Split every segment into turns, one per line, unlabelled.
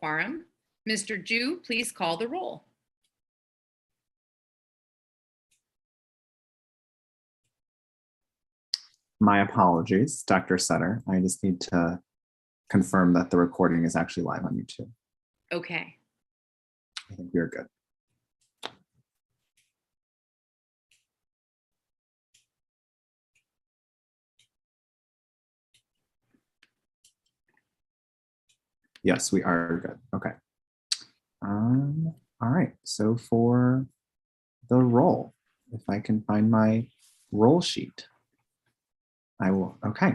quorum. Mr. Ju, please call the roll.
My apologies, Dr. Sutter. I just need to confirm that the recording is actually live on YouTube.
Okay.
I think we're good. Yes, we are good. Okay. All right. So for the roll, if I can find my roll sheet, I will. Okay.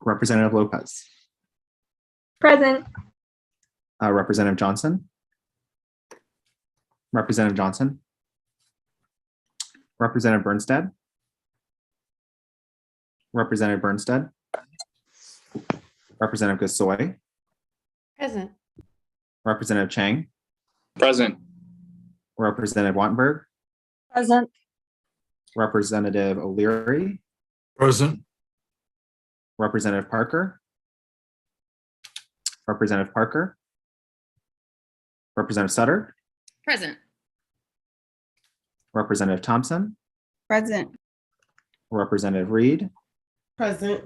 Representative Lopez.
Present.
Representative Johnson. Representative Johnson. Representative Birnstad. Representative Birnstad. Representative Gasoi.
Present.
Representative Chang.
Present.
Representative Wattenberg.
Present.
Representative O'Leary.
Present.
Representative Parker. Representative Parker. Representative Sutter.
Present.
Representative Thompson.
Present.
Representative Reid.
Present.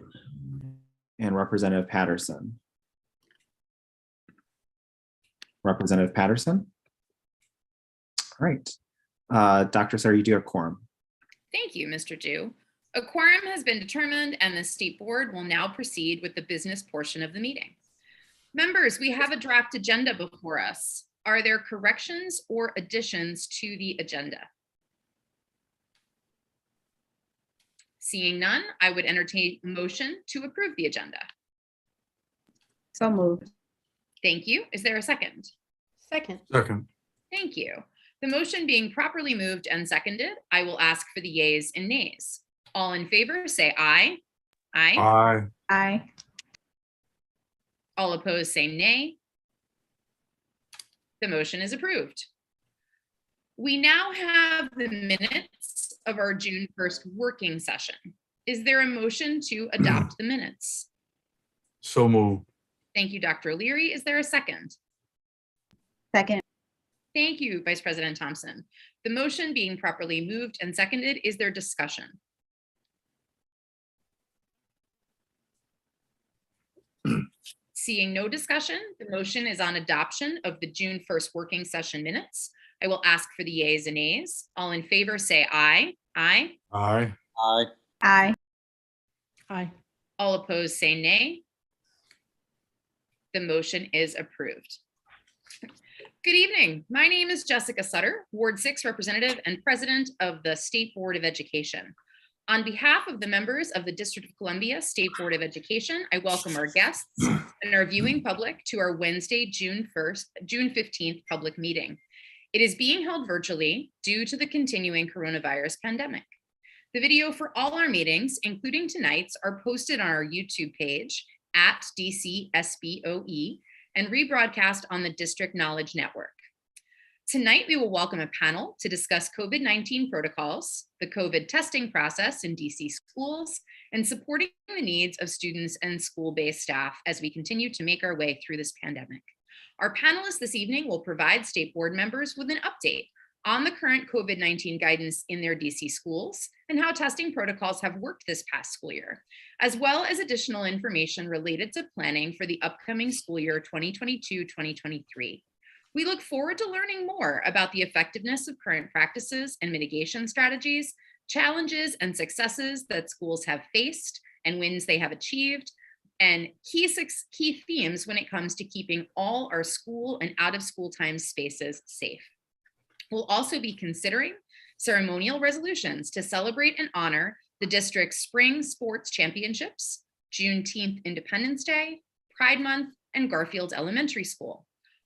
And Representative Patterson. Representative Patterson. All right. Dr. Sutter, you do have quorum.
Thank you, Mr. Ju. A quorum has been determined and the State Board will now proceed with the business portion of the meeting. Members, we have a draft agenda before us. Are there corrections or additions to the agenda? Seeing none, I would entertain a motion to approve the agenda.
So moved.
Thank you. Is there a second?
Second.
Second.
Thank you. The motion being properly moved and seconded, I will ask for the yeas and nays. All in favor, say aye. Aye.
Aye.
Aye.
All opposed, say nay. The motion is approved. We now have the minutes of our June 1st working session. Is there a motion to adopt the minutes?
So moved.
Thank you, Dr. O'Leary. Is there a second?
Second.
Thank you, Vice President Thompson. The motion being properly moved and seconded, is there discussion? Seeing no discussion, the motion is on adoption of the June 1st working session minutes. I will ask for the yeas and nays. All in favor, say aye. Aye.
Aye.
Aye.
Aye. Aye.
All opposed, say nay. The motion is approved. Good evening. My name is Jessica Sutter, Ward 6 representative and president of the State Board of Education. On behalf of the members of the District of Columbia State Board of Education, I welcome our guests and our viewing public to our Wednesday, June 15th public meeting. It is being held virtually due to the continuing coronavirus pandemic. The video for all our meetings, including tonight's, are posted on our YouTube page at DC SBOE and rebroadcast on the District Knowledge Network. Tonight, we will welcome a panel to discuss COVID-19 protocols, the COVID testing process in DC schools, and supporting the needs of students and school-based staff as we continue to make our way through this pandemic. Our panelists this evening will provide State Board members with an update on the current COVID-19 guidance in their DC schools and how testing protocols have worked this past school year, as well as additional information related to planning for the upcoming school year 2022-2023. We look forward to learning more about the effectiveness of current practices and mitigation strategies, challenges and successes that schools have faced and wins they have achieved, and key themes when it comes to keeping all our school and out of school time spaces safe. We'll also be considering ceremonial resolutions to celebrate and honor the district's spring sports championships, Juneteenth Independence Day, Pride Month, and Garfield Elementary School.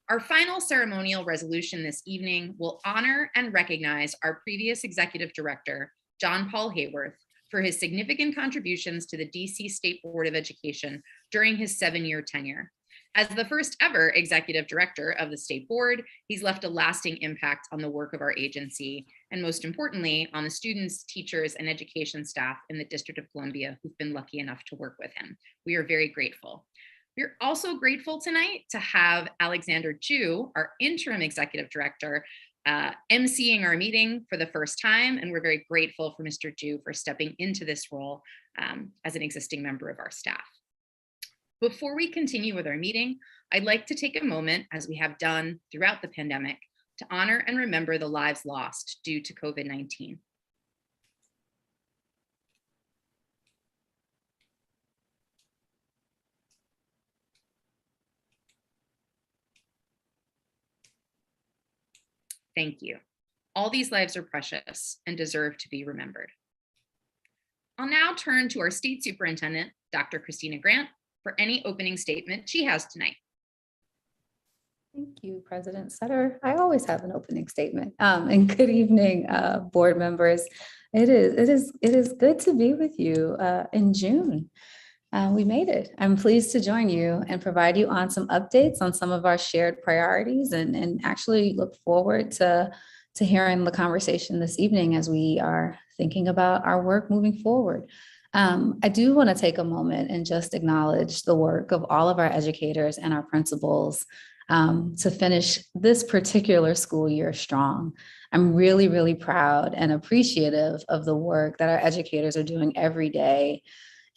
Our final ceremonial resolution this evening will honor and recognize our previous executive director, John Paul Hayworth, for his significant contributions to the DC State Board of Education during his 7-year tenure. As the first ever executive director of the State Board, he's left a lasting impact on the work of our agency, and most importantly, on the students, teachers, and education staff in the District of Columbia who've been lucky enough to work with him. We are very grateful. We're also grateful tonight to have Alexander Jew, our interim executive director, emceeing our meeting for the first time. And we're very grateful for Mr. Jew for stepping into this role as an existing member of our staff. Before we continue with our meeting, I'd like to take a moment, as we have done throughout the pandemic, to honor and remember the lives lost due to COVID-19. Thank you. All these lives are precious and deserve to be remembered. I'll now turn to our State Superintendent, Dr. Christina Grant, for any opening statement she has tonight.
Thank you, President Sutter. I always have an opening statement. And good evening, board members. It is good to be with you in June. We made it. I'm pleased to join you and provide you on some updates on some of our shared priorities and actually look forward to hearing the conversation this evening as we are thinking about our work moving forward. I do want to take a moment and just acknowledge the work of all of our educators and our principals to finish this particular school year strong. I'm really, really proud and appreciative of the work that our educators are doing every day.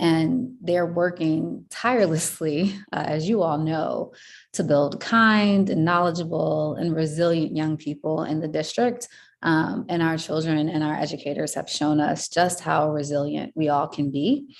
And they're working tirelessly, as you all know, to build kind and knowledgeable and resilient young people in the district. And our children and our educators have shown us just how resilient we all can be.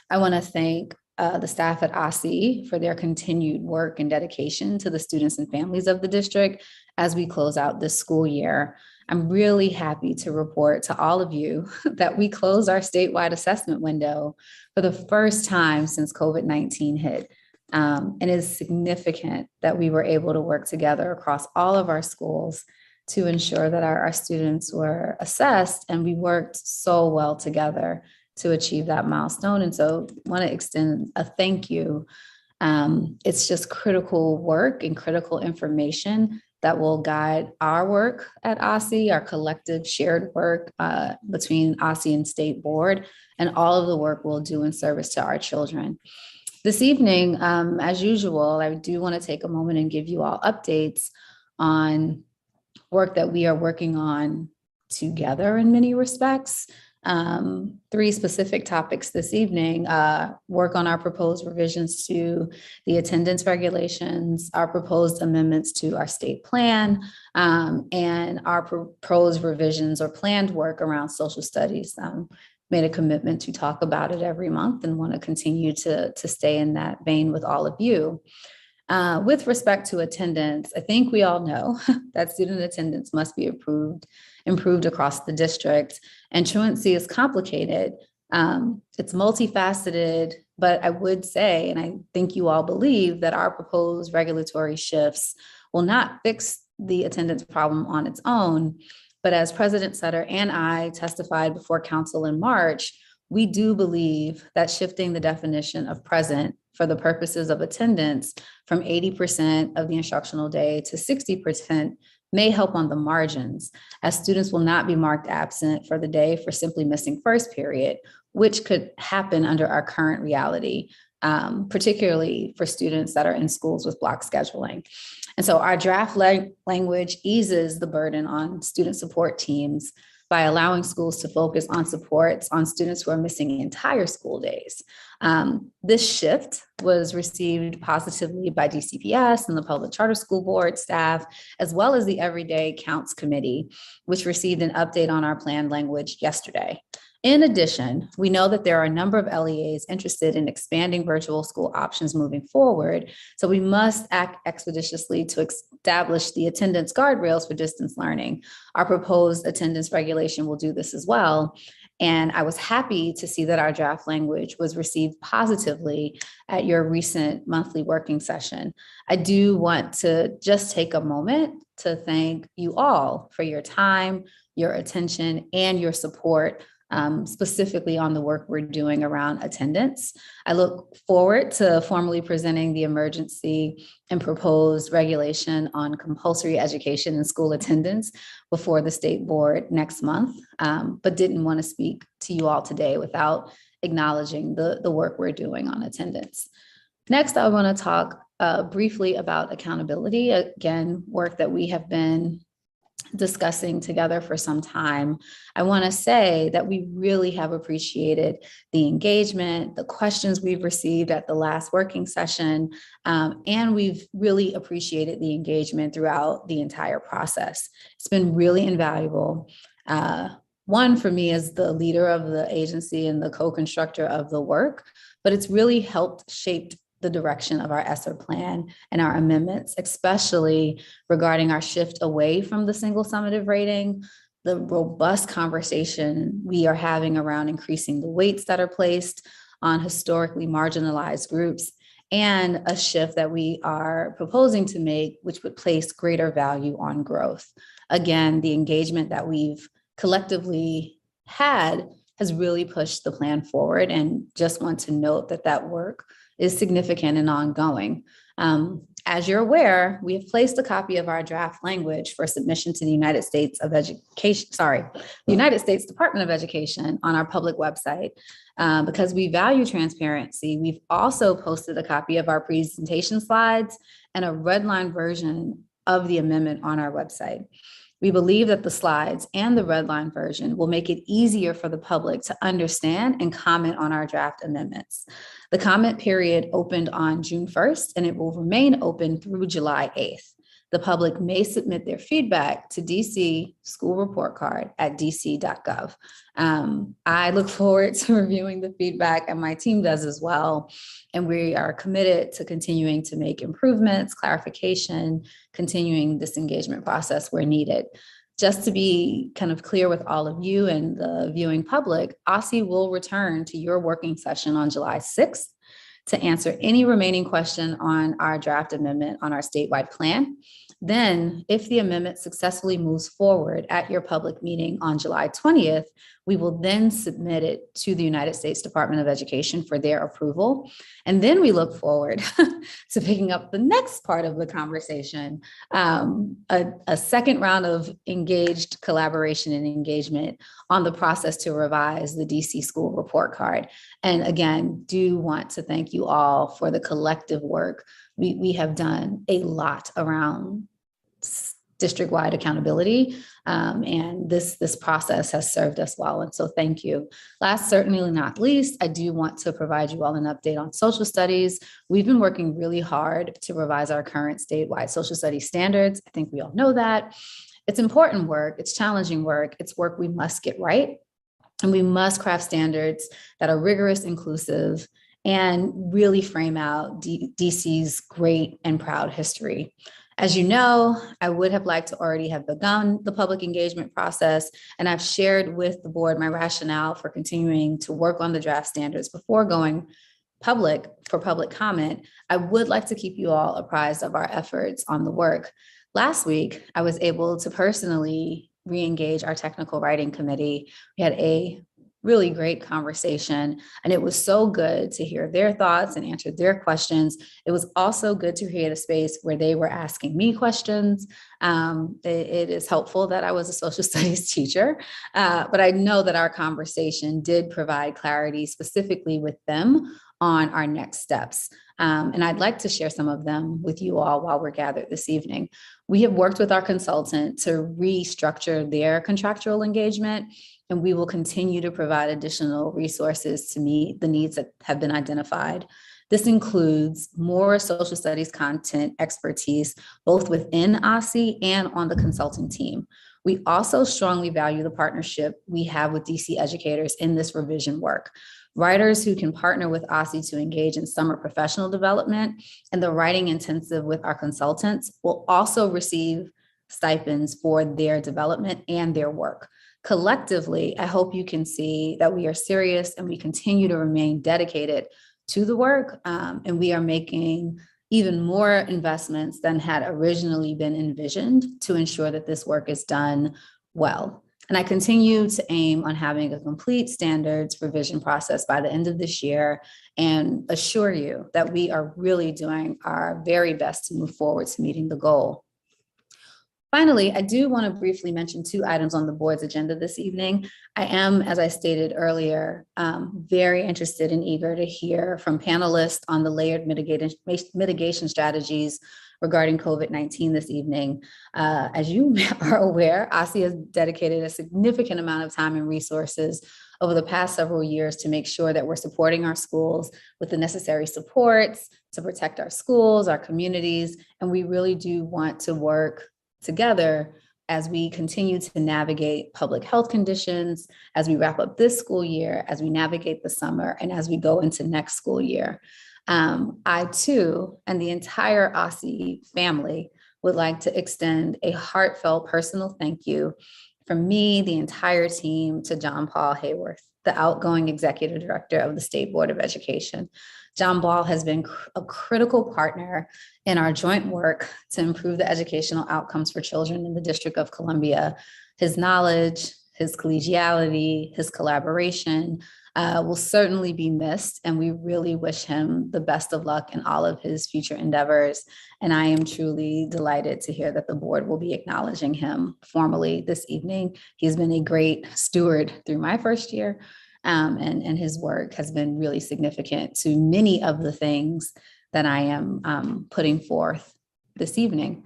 I want to thank the staff at OSSI for their continued work and dedication to the students and families of the district as we close out this school year. I'm really happy to report to all of you that we closed our statewide assessment window for the first time since COVID-19 hit. And it is significant that we were able to work together across all of our schools to ensure that our students were assessed, and we worked so well together to achieve that milestone. And so I want to extend a thank you. It's just critical work and critical information that will guide our work at OSSI, our collective shared work between OSSI and State Board, and all of the work we'll do in service to our children. This evening, as usual, I do want to take a moment and give you all updates on work that we are working on together in many respects. 3 specific topics this evening: work on our proposed revisions to the attendance regulations, our proposed amendments to our state plan, and our proposed revisions or planned work around social studies. Made a commitment to talk about it every month and want to continue to stay in that vein with all of you. With respect to attendance, I think we all know that student attendance must be improved across the district, and truancy is complicated. It's multifaceted, but I would say, and I think you all believe, that our proposed regulatory shifts will not fix the attendance problem on its own. But as President Sutter and I testified before council in March, we do believe that shifting the definition of present for the purposes of attendance from 80% of the instructional day to 60% may help on the margins, as students will not be marked absent for the day for simply missing first period, which could happen under our current reality, particularly for students that are in schools with block scheduling. And so our draft language eases the burden on student support teams by allowing schools to focus on supports on students who are missing entire school days. This shift was received positively by DCPS and the Public Charter School Board staff, as well as the Everyday Counts Committee, which received an update on our planned language yesterday. In addition, we know that there are a number of LEAs interested in expanding virtual school options moving forward, so we must act expeditiously to establish the attendance guardrails for distance learning. Our proposed attendance regulation will do this as well. And I was happy to see that our draft language was received positively at your recent monthly working session. I do want to just take a moment to thank you all for your time, your attention, and your support, specifically on the work we're doing around attendance. I look forward to formally presenting the emergency and proposed regulation on compulsory education and school attendance before the state board next month, but didn't want to speak to you all today without acknowledging the work we're doing on attendance. Next, I want to talk briefly about accountability. Again, work that we have been discussing together for some time. I want to say that we really have appreciated the engagement, the questions we've received at the last working session, and we've really appreciated the engagement throughout the entire process. It's been really invaluable. One, for me as the leader of the agency and the co-constructor of the work, but it's really helped shape the direction of our ESSER plan and our amendments, especially regarding our shift away from the single summative rating, the robust conversation we are having around increasing the weights that are placed on historically marginalized groups, and a shift that we are proposing to make, which would place greater value on growth. Again, the engagement that we've collectively had has really pushed the plan forward, and just want to note that that work is significant and ongoing. As you're aware, we have placed a copy of our draft language for submission to the United States Department of Education on our public website. Because we value transparency, we've also posted a copy of our presentation slides and a redline version of the amendment on our website. We believe that the slides and the redline version will make it easier for the public to understand and comment on our draft amendments. The comment period opened on June 1st, and it will remain open through July 8th. The public may submit their feedback to DC School Report Card at dc.gov. I look forward to reviewing the feedback, and my team does as well. And we are committed to continuing to make improvements, clarification, continuing this engagement process where needed. Just to be kind of clear with all of you and the viewing public, OSSE will return to your working session on July 6th to answer any remaining question on our draft amendment on our statewide plan. Then, if the amendment successfully moves forward at your public meeting on July 20th, we will then submit it to the United States Department of Education for their approval. And then we look forward to picking up the next part of the conversation, a second round of engaged collaboration and engagement on the process to revise the DC School Report Card. And again, do want to thank you all for the collective work. We have done a lot around district-wide accountability, and this process has served us well, and so thank you. Last, certainly not least, I do want to provide you all an update on social studies. We've been working really hard to revise our current statewide social studies standards. I think we all know that. It's important work, it's challenging work, it's work we must get right, and we must craft standards that are rigorous, inclusive, and really frame out DC's great and proud history. As you know, I would have liked to already have begun the public engagement process, and I've shared with the board my rationale for continuing to work on the draft standards before going public for public comment. I would like to keep you all apprised of our efforts on the work. Last week, I was able to personally re-engage our technical writing committee. We had a really great conversation, and it was so good to hear their thoughts and answer their questions. It was also good to create a space where they were asking me questions. It is helpful that I was a social studies teacher, but I know that our conversation did provide clarity specifically with them on our next steps. And I'd like to share some of them with you all while we're gathered this evening. We have worked with our consultant to restructure their contractual engagement, and we will continue to provide additional resources to meet the needs that have been identified. This includes more social studies content expertise, both within OSSE and on the consulting team. We also strongly value the partnership we have with DC educators in this revision work. Writers who can partner with OSSE to engage in summer professional development and the writing intensive with our consultants will also receive stipends for their development and their work. Collectively, I hope you can see that we are serious and we continue to remain dedicated to the work, and we are making even more investments than had originally been envisioned to ensure that this work is done well. And I continue to aim on having a complete standards revision process by the end of this year, and assure you that we are really doing our very best to move forward to meeting the goal. Finally, I do want to briefly mention 2 items on the board's agenda this evening. I am, as I stated earlier, very interested and eager to hear from panelists on the layered mitigation strategies regarding COVID-19 this evening. As you are aware, OSSI has dedicated a significant amount of time and resources over the past several years to make sure that we're supporting our schools with the necessary supports to protect our schools, our communities, and we really do want to work together as we continue to navigate public health conditions, as we wrap up this school year, as we navigate the summer, and as we go into next school year. I too, and the entire OSSI family would like to extend a heartfelt personal thank you from me, the entire team, to John Paul Hayworth, the outgoing executive director of the State Board of Education. John Paul has been a critical partner in our joint work to improve the educational outcomes for children in the District of Columbia. His knowledge, his collegiality, his collaboration will certainly be missed, and we really wish him the best of luck in all of his future endeavors. And I am truly delighted to hear that the board will be acknowledging him formally this evening. He's been a great steward through my first year, and his work has been really significant to many of the things that I am putting forth this evening.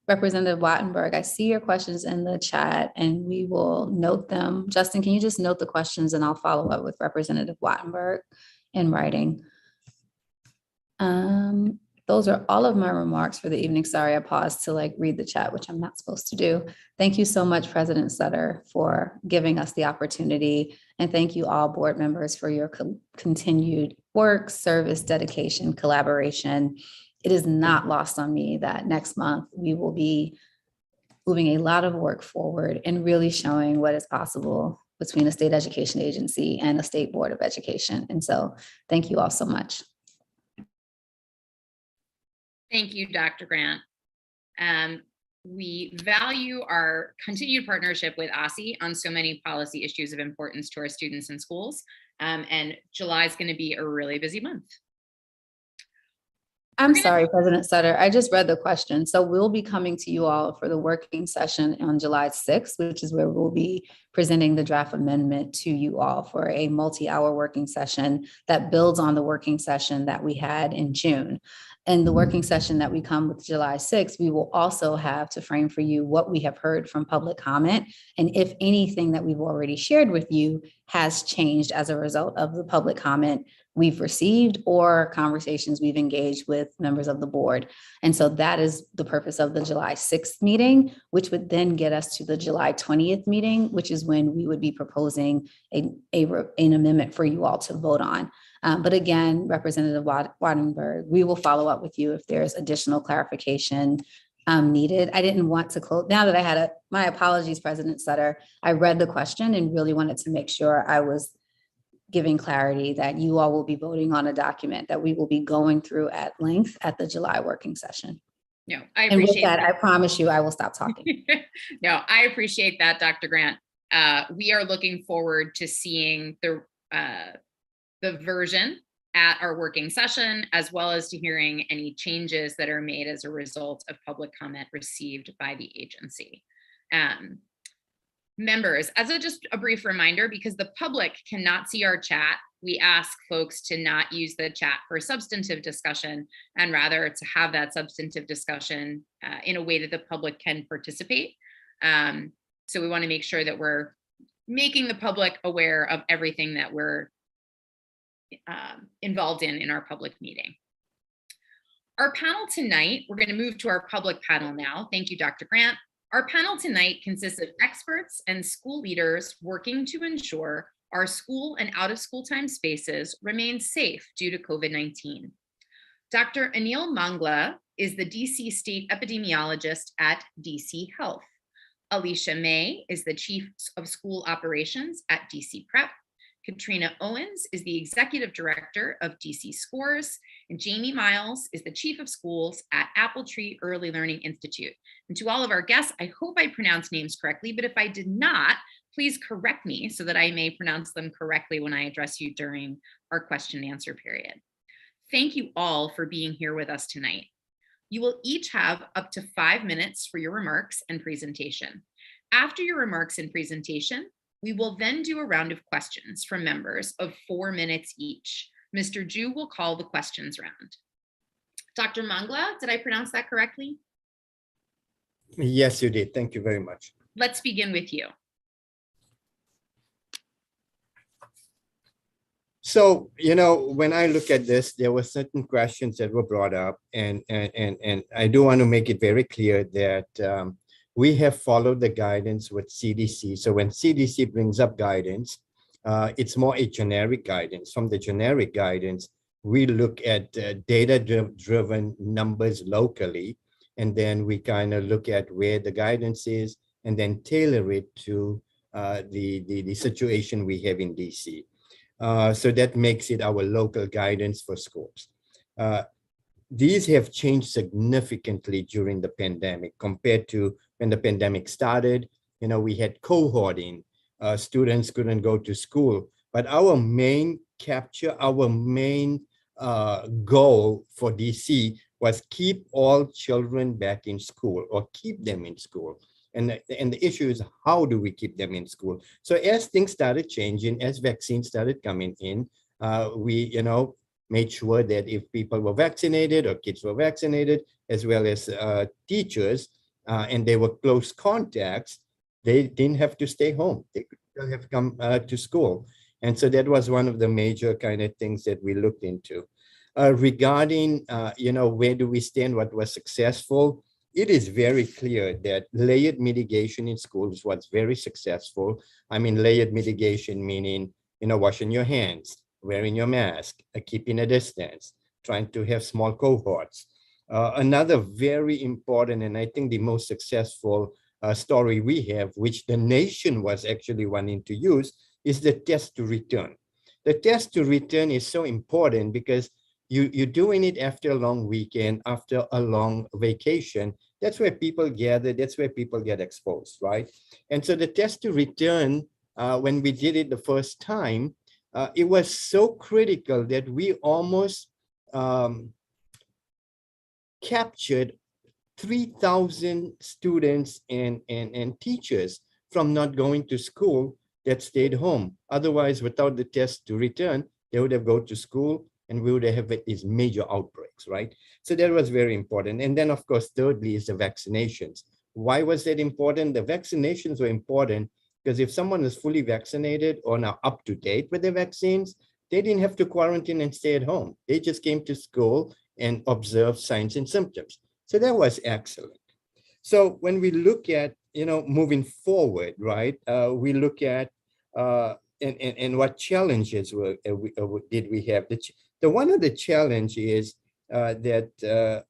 Representative Wattenberg, I see your questions in the chat and we will note them. Justin, can you just note the questions and I'll follow up with Representative Wattenberg in writing. Those are all of my remarks for the evening. Sorry, I paused to read the chat, which I'm not supposed to do. Thank you so much, President Sutter, for giving us the opportunity. And thank you all board members for your continued work, service, dedication, collaboration. It is not lost on me that next month we will be moving a lot of work forward and really showing what is possible between a state education agency and a state board of education. And so thank you all so much.
Thank you, Dr. Grant. We value our continued partnership with OSSI on so many policy issues of importance to our students and schools. And July is going to be a really busy month.
I'm sorry, President Sutter, I just read the question. So we'll be coming to you all for the working session on July 6th, which is where we'll be presenting the draft amendment to you all for a multi-hour working session that builds on the working session that we had in June. And the working session that we come with July 6th, we will also have to frame for you what we have heard from public comment. And if anything that we've already shared with you has changed as a result of the public comment we've received or conversations we've engaged with members of the board. And so that is the purpose of the July 6th meeting, which would then get us to the July 20th meeting, which is when we would be proposing an amendment for you all to vote on. But again, Representative Wattenberg, we will follow up with you if there's additional clarification needed. I didn't want to close, now that I had my apologies, President Sutter, I read the question and really wanted to make sure I was giving clarity that you all will be voting on a document that we will be going through at length at the July working session.
No, I
And with
appreciate
that, I promise you I will stop talking.
No, I appreciate that, Dr. Grant. We are looking forward to seeing the version at our working session, as well as to hearing any changes that are made as a result of public comment received by the agency. Members, as just a brief reminder, because the public cannot see our chat, we ask folks to not use the chat for substantive discussion and rather to have that substantive discussion in a way that the public can participate. So we want to make sure that we're making the public aware of everything that we're involved in our public meeting. Our panel tonight, we're going to move to our public panel now. Thank you, Dr. Grant. Our panel tonight consists of experts and school leaders working to ensure our school and out of school time spaces remain safe due to COVID-19. Dr. Anil Mangla is the DC State Epidemiologist at DC Health. Aliesha Maye is the Chief of School Operations at DC Prep. Katrina Owens is the Executive Director of DC Scores, and Jamie Miles is the Chief of Schools at AppleTree Early Learning Institute. And to all of our guests, I hope I pronounced names correctly, but if I did not, please correct me so that I may pronounce them correctly when I address you during our question and answer period. Thank you all for being here with us tonight. You will each have up to 5 minutes for your remarks and presentation. After your remarks and presentation, we will then do a round of questions from members of 4 minutes each. Mr. Ju will call the questions round. Dr. Mangla, did I pronounce that correctly?
Yes, you did. Thank you very much.
Let's begin with you.
So, when I look at this, there were certain questions that were brought up, and I do want to make it very clear that we have followed the guidance with CDC. So when CDC brings up guidance, it's more a generic guidance. From the generic guidance, we look at data-driven numbers locally, and then we kind of look at where the guidance is, and then tailor it to the situation we have in DC. So that makes it our local guidance for schools. These have changed significantly during the pandemic compared to when the pandemic started. We had cohorting, students couldn't go to school, but our main goal for DC was keep all children back in school, or keep them in school. And the issue is, how do we keep them in school? So as things started changing, as vaccines started coming in, we made sure that if people were vaccinated or kids were vaccinated, as well as teachers, and they were close contacts, they didn't have to stay home. They could still have come to school. And so that was one of the major kind of things that we looked into. Regarding, where do we stand, what was successful? It is very clear that layered mitigation in schools was very successful. I mean, layered mitigation meaning, washing your hands, wearing your mask, keeping a distance, trying to have small cohorts. Another very important, and I think the most successful story we have, which the nation was actually wanting to use, is the test to return. The test to return is so important because you're doing it after a long weekend, after a long vacation. That's where people gather. That's where people get exposed, right? And so the test to return, when we did it the first time, it was so critical that we almost captured 3,000 students and teachers from not going to school that stayed home. Otherwise, without the test to return, they would have gone to school, and we would have these major outbreaks, right? So that was very important. And then, of course, thirdly is the vaccinations. Why was that important? The vaccinations were important because if someone is fully vaccinated or now up to date with their vaccines, they didn't have to quarantine and stay at home. They just came to school and observed signs and symptoms. So that was excellent. So when we look at, moving forward, right, we look at and what challenges did we have? The one of the challenge is that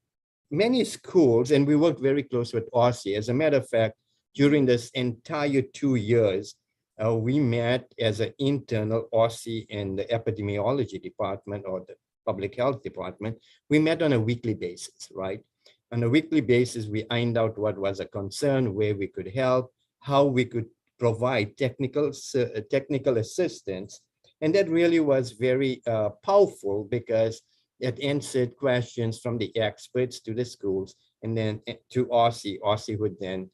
many schools, and we worked very close with OSCE. As a matter of fact, during this entire 2 years, we met as an internal OSCE and the epidemiology department or the public health department. We met on a weekly basis, right? On a weekly basis, we ironed out what was a concern, where we could help, how we could provide technical assistance. And that really was very powerful because it answered questions from the experts to the schools, and then to OSCE. OSCE would then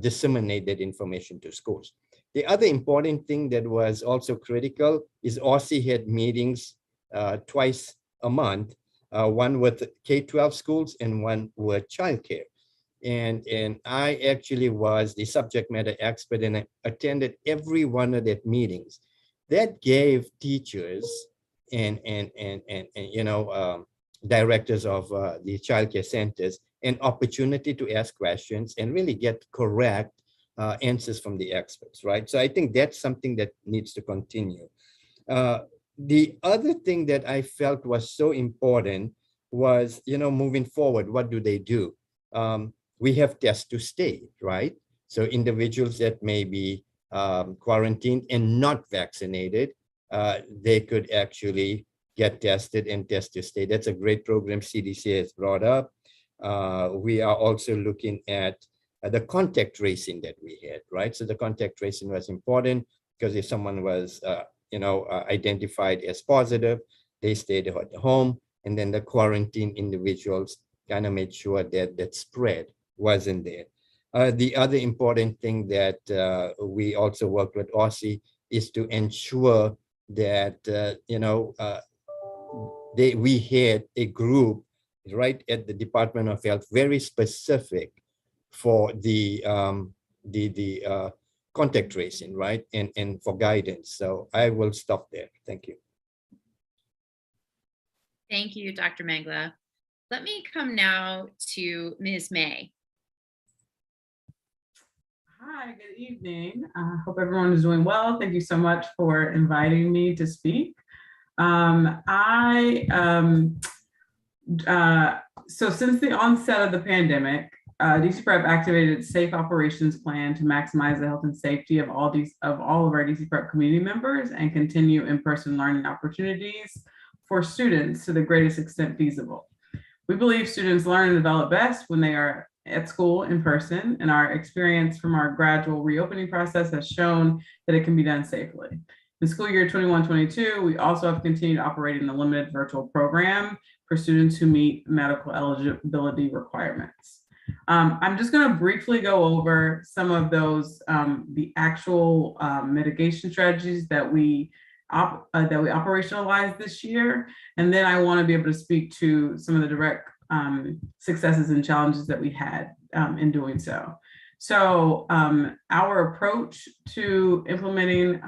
disseminate that information to schools. The other important thing that was also critical is OSCE had meetings twice a month, one with K-12 schools and one with childcare. And I actually was the subject matter expert, and I attended every one of that meetings. That gave teachers and directors of the childcare centers an opportunity to ask questions and really get correct answers from the experts, right? So I think that's something that needs to continue. The other thing that I felt was so important was, moving forward, what do they do? We have test to stay, right? So individuals that may be quarantined and not vaccinated, they could actually get tested and test to stay. That's a great program CDC has brought up. We are also looking at the contact tracing that we had, right? So the contact tracing was important because if someone was, identified as positive, they stayed at home, and then the quarantine individuals kind of made sure that that spread wasn't there. The other important thing that we also worked with Aussie is to ensure that, we had a group right at the Department of Health, very specific for the contact tracing, right? And for guidance. So I will stop there. Thank you.
Thank you, Dr. Mangla. Let me come now to Ms. Maye.
Hi, good evening. I hope everyone is doing well. Thank you so much for inviting me to speak. So since the onset of the pandemic, DC Prep activated its Safe Operations Plan to maximize the health and safety of all of our DC Prep community members and continue in-person learning opportunities for students to the greatest extent feasible. We believe students learn and develop best when they are at school in person, and our experience from our gradual reopening process has shown that it can be done safely. In school year 21-22, we also have continued operating the limited virtual program for students who meet medical eligibility requirements. I'm just going to briefly go over some of those, the actual mitigation strategies that we operationalized this year. And then I want to be able to speak to some of the direct successes and challenges that we had in doing so. So our approach to implementing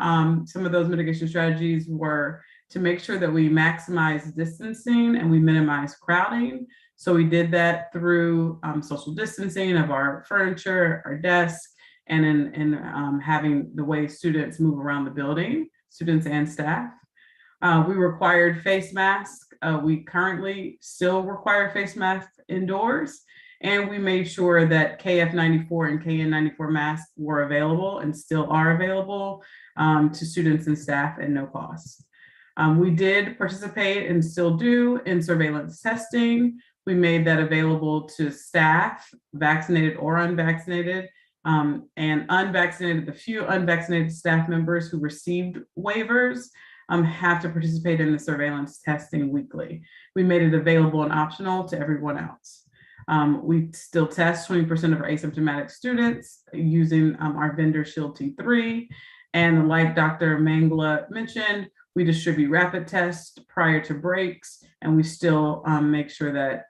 some of those mitigation strategies were to make sure that we maximize distancing and we minimize crowding. So we did that through social distancing of our furniture, our desks, and in having the way students move around the building, students and staff. We required face masks. We currently still require face masks indoors. And we made sure that KF94 and KN94 masks were available and still are available to students and staff at no cost. We did participate and still do in surveillance testing. We made that available to staff, vaccinated or unvaccinated, and unvaccinated. The few unvaccinated staff members who received waivers have to participate in the surveillance testing weekly. We made it available and optional to everyone else. We still test 20% of our asymptomatic students using our vendor Shield T3. And like Dr. Mangla mentioned, we distribute rapid tests prior to breaks, and we still make sure that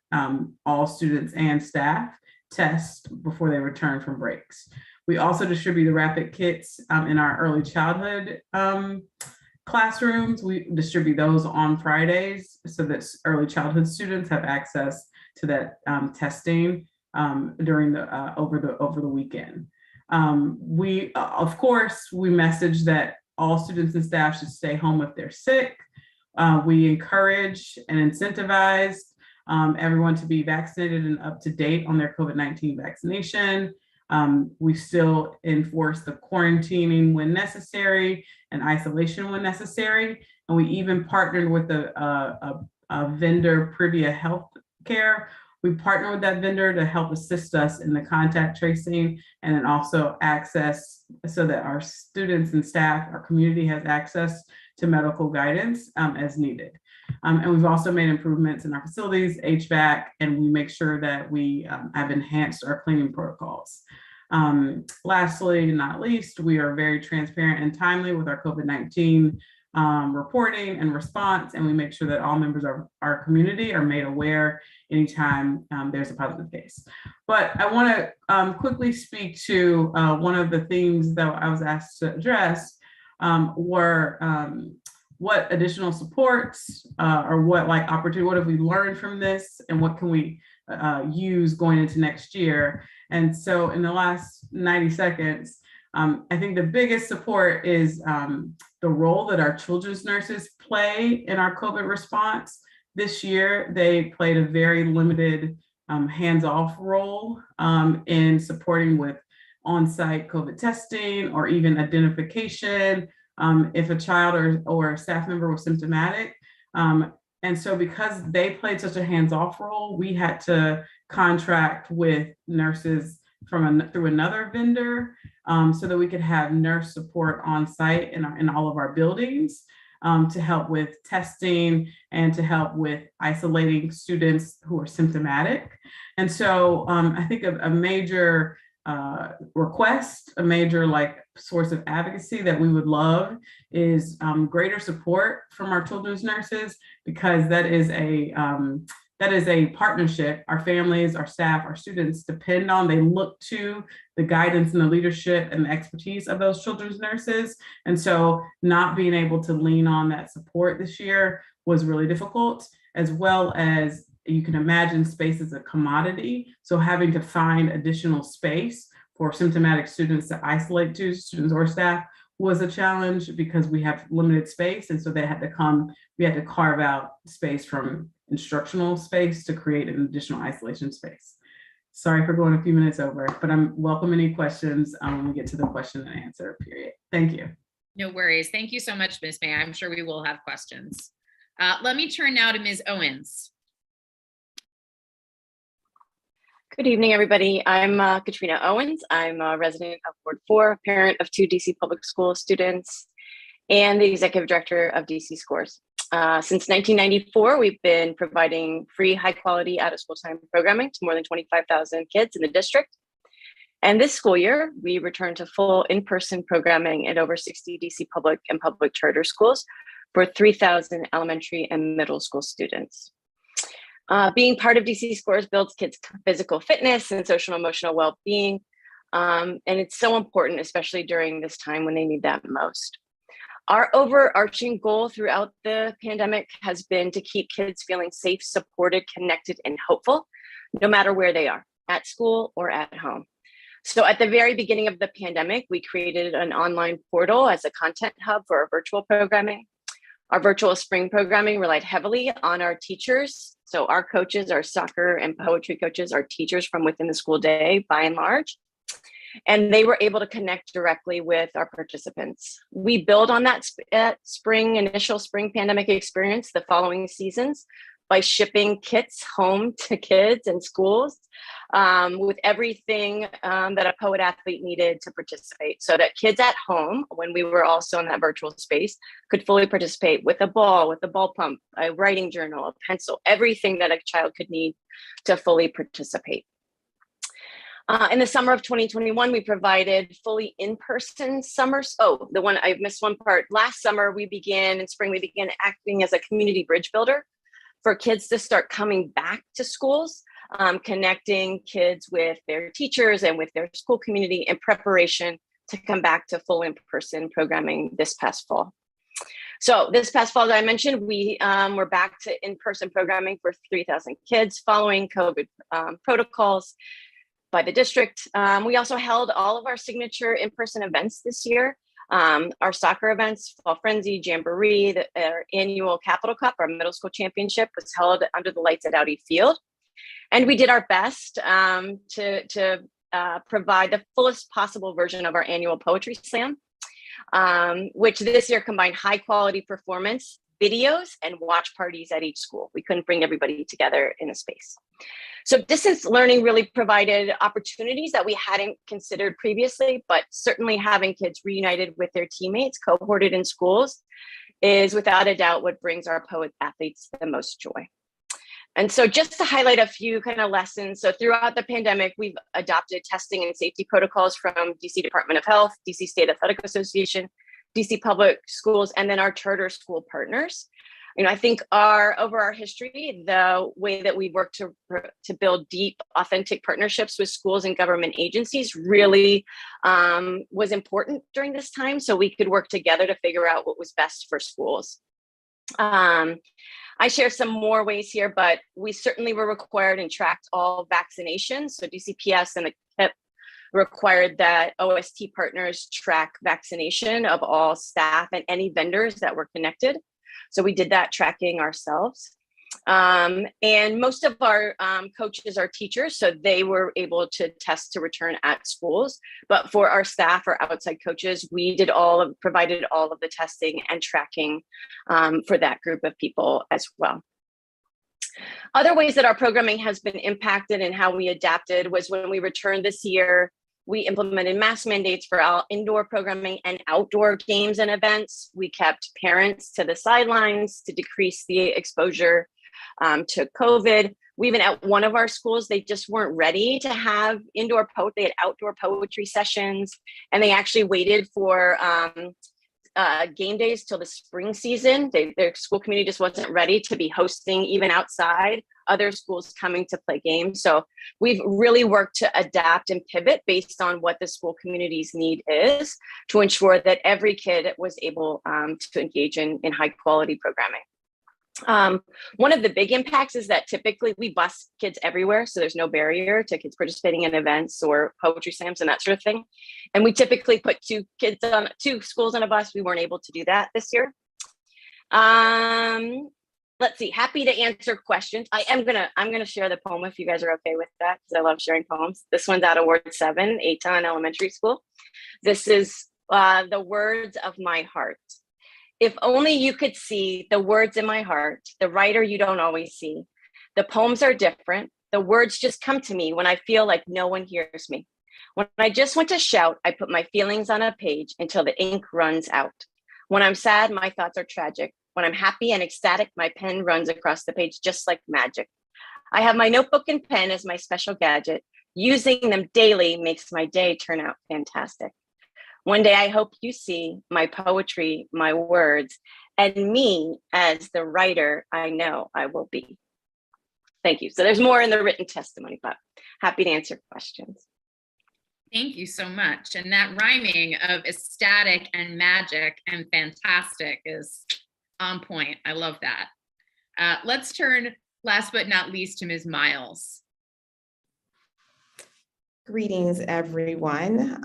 all students and staff test before they return from breaks. We also distribute the rapid kits in our early childhood classrooms. We distribute those on Fridays so that early childhood students have access to that testing during the over the weekend. We of course we message that all students and staff should stay home if they're sick. We encourage and incentivize everyone to be vaccinated and up to date on their COVID-19 vaccination. We still enforce the quarantining when necessary and isolation when necessary. And we even partnered with a vendor, Privia Healthcare. We partner with that vendor to help assist us in the contact tracing and then also access so that our students and staff, our community has access to medical guidance as needed. And we've also made improvements in our facilities, HVAC, and we make sure that we have enhanced our cleaning protocols. Lastly, not least, we are very transparent and timely with our COVID-19 reporting and response, and we make sure that all members of our community are made aware anytime there's a positive case. But I want to quickly speak to one of the themes that I was asked to address were what additional supports or what opportunity, what have we learned from this and what can we use going into next year? And so in the last 90 seconds, I think the biggest support is the role that our children's nurses play in our COVID response. This year, they played a very limited hands-off role in supporting with on-site COVID testing or even identification if a child or a staff member was symptomatic. And so because they played such a hands-off role, we had to contract with nurses through another vendor so that we could have nurse support on site in all of our buildings. to help with testing and to help with isolating students who are symptomatic. And so I think a major request, a major source of advocacy that we would love is greater support from our children's nurses, because that is a partnership our families, our staff, our students depend on. They look to the guidance and the leadership and the expertise of those children's nurses. And so not being able to lean on that support this year was really difficult, as well as you can imagine space is a commodity. So having to find additional space for symptomatic students to isolate to, students or staff, was a challenge because we have limited space. And so we had to carve out space from instructional space to create an additional isolation space. Sorry for going a few minutes over, but I'm welcome any questions when we get to the question and answer period. Thank you.
No worries. Thank you so much, Ms. Maye. I'm sure we will have questions. Let me turn now to Ms. Owens.
Good evening, everybody. I'm Katrina Owens. I'm a resident of Ward 4, parent of 2 DC public school students, and the executive director of DC Scores. Since 1994, we've been providing free, high-quality out-of-school time programming to more than 25,000 kids in the district. And this school year, we returned to full in-person programming at over 60 DC public and public charter schools for 3,000 elementary and middle school students. Being part of DC Scores builds kids' physical fitness and social and emotional well-being. And it's so important, especially during this time when they need that most. Our overarching goal throughout the pandemic has been to keep kids feeling safe, supported, connected, and hopeful, no matter where they are, at school or at home. So at the very beginning of the pandemic, we created an online portal as a content hub for our virtual programming. Our virtual spring programming relied heavily on our teachers. So our coaches, our soccer and poetry coaches, are teachers from within the school day, by and large. And they were able to connect directly with our participants. We build on that initial spring pandemic experience the following seasons by shipping kits home to kids and schools with everything that a poet athlete needed to participate, so that kids at home, when we were also in that virtual space, could fully participate with a ball pump, a writing journal, a pencil, everything that a child could need to fully participate. In the summer of 2021, we provided fully in-person summers. Oh, the one I missed one part. Last summer, in spring, we began acting as a community bridge builder for kids to start coming back to schools, connecting kids with their teachers and with their school community in preparation to come back to full in-person programming this past fall. So this past fall, as I mentioned, we were back to in-person programming for 3,000 kids following COVID protocols by the district. We also held all of our signature in-person events this year. Our soccer events, Fall Frenzy, Jamboree, our annual Capital Cup, our middle school championship, was held under the lights at Audi Field. And we did our best to provide the fullest possible version of our annual Poetry Slam, which this year combined high quality performance, videos, and watch parties at each school. We couldn't bring everybody together in a space. So distance learning really provided opportunities that we hadn't considered previously, but certainly having kids reunited with their teammates, cohorted in schools, is without a doubt what brings our poet athletes the most joy. And so just to highlight a few kind of lessons. So throughout the pandemic, we've adopted testing and safety protocols from DC Department of Health, DC State Athletic Association, DC Public Schools, and then our charter school partners. I think over our history, the way that we worked to build deep, authentic partnerships with schools and government agencies really was important during this time, so we could work together to figure out what was best for schools. I share some more ways here, but we certainly were required and tracked all vaccinations. So DCPS and the KIP required that OST partners track vaccination of all staff and any vendors that were connected. So we did that tracking ourselves. And most of our coaches are teachers, so they were able to test to return at schools. But for our staff or outside coaches, we provided all of the testing and tracking for that group of people as well. Other ways that our programming has been impacted and how we adapted was when we returned this year, We implemented mask mandates for all indoor programming and outdoor games and events. We kept parents to the sidelines to decrease the exposure to COVID. We even at one of our schools, they just weren't ready to have indoor they had outdoor poetry sessions, and they actually waited for game days till the spring season. Their school community just wasn't ready to be hosting even outside other schools coming to play games. So we've really worked to adapt and pivot based on what the school community's need is to ensure that every kid was able to engage in high quality programming. One of the big impacts is that typically we bus kids everywhere. So there's no barrier to kids participating in events or poetry slams and that sort of thing. And we typically put two schools on a bus. We weren't able to do that this year. Let's see, happy to answer questions. I'm gonna share the poem if you guys are okay with that, because I love sharing poems. This one's out of Ward 7, Aton Elementary School. This is the words of my heart. If only you could see the words in my heart, the writer you don't always see. The poems are different. The words just come to me when I feel like no one hears me. When I just want to shout, I put my feelings on a page until the ink runs out. When I'm sad, my thoughts are tragic. When I'm happy and ecstatic, my pen runs across the page just like magic. I have my notebook and pen as my special gadget. Using them daily makes my day turn out fantastic. One day I hope you see my poetry, my words, and me as the writer I know I will be. Thank you. So there's more in the written testimony, but happy to answer questions.
Thank you so much. And that rhyming of ecstatic and magic and fantastic is on point. I love that. Let's turn, last but not least, to Ms. Miles.
Greetings, everyone.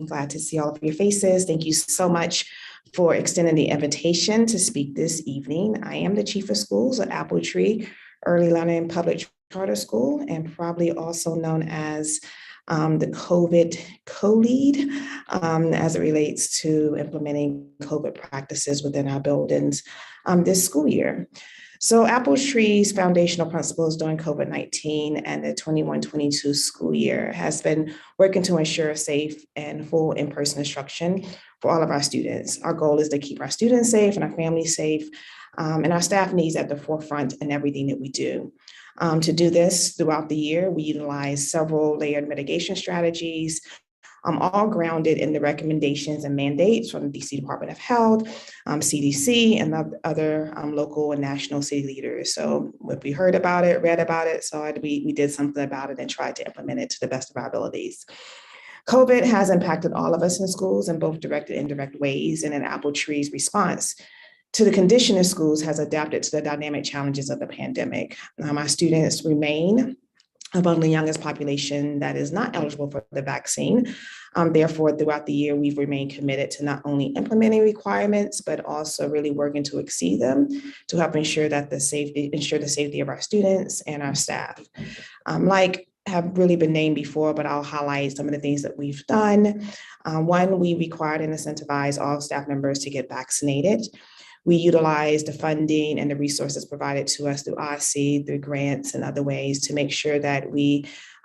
Glad to see all of your faces. Thank you so much for extending the invitation to speak this evening. I am the Chief of Schools at AppleTree Early Learning Public Charter School, and probably also known as the COVID co-lead as it relates to implementing COVID practices within our buildings this school year. So AppleTree's foundational principles during COVID-19 and the 21-22 school year has been working to ensure safe and full in-person instruction for all of our students. Our goal is to keep our students safe and our families safe, and our staff needs at the forefront in everything that we do. To do this throughout the year, we utilize several layered mitigation strategies, all grounded in the recommendations and mandates from the DC Department of Health, CDC, and other local and national city leaders. So if we heard about it, read about it, saw it, we did something about it and tried to implement it to the best of our abilities. COVID has impacted all of us in schools in both direct and indirect ways, and in AppleTree's response to the condition in schools has adapted to the dynamic challenges of the pandemic. Our students remain among the youngest population that is not eligible for the vaccine. Therefore, throughout the year, we've remained committed to not only implementing requirements, but also really working to exceed them to help ensure the safety of our students and our staff. Like have really been named before, but I'll highlight some of the things that we've done. One, we required and incentivized all staff members to get vaccinated. We utilize the funding and the resources provided to us through OSCE, through grants and other ways to make sure that we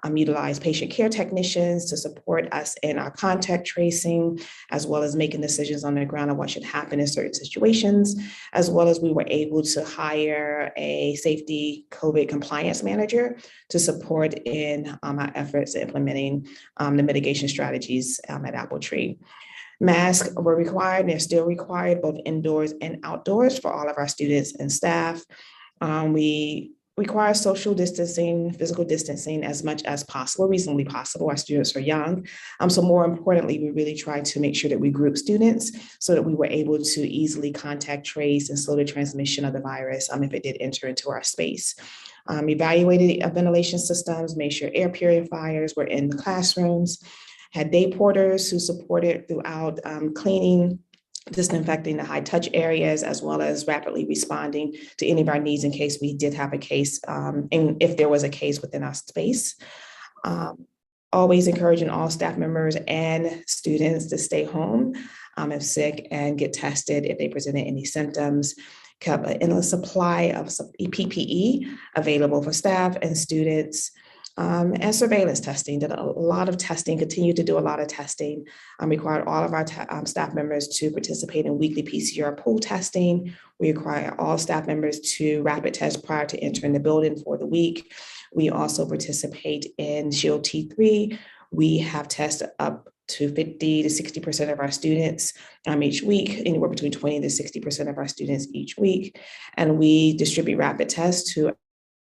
utilize patient care technicians to support us in our contact tracing, as well as making decisions on the ground on what should happen in certain situations, as well as we were able to hire a safety COVID compliance manager to support in our efforts implementing the mitigation strategies at AppleTree. Masks were required, and they're still required both indoors and outdoors for all of our students and staff. We require social distancing, physical distancing as much as possible, reasonably possible. Our students are young. So more importantly, we really tried to make sure that we group students so that we were able to easily contact trace and slow the transmission of the virus if it did enter into our space. Evaluated ventilation systems, made sure air purifiers were in the classrooms, had day porters who supported throughout cleaning, disinfecting the high touch areas, as well as rapidly responding to any of our needs in case we did have a case, and if there was a case within our space. Always encouraging all staff members and students to stay home if sick and get tested if they presented any symptoms. Kept an endless supply of PPE available for staff and students. And surveillance testing, did a lot of testing, continue to do a lot of testing. Required all of our staff members to participate in weekly PCR pool testing. We require all staff members to rapid test prior to entering the building for the week. We also participate in Shield T3. We have tested up to 50 to 60% of our students each week, anywhere between 20 to 60% of our students each week. And we distribute rapid tests to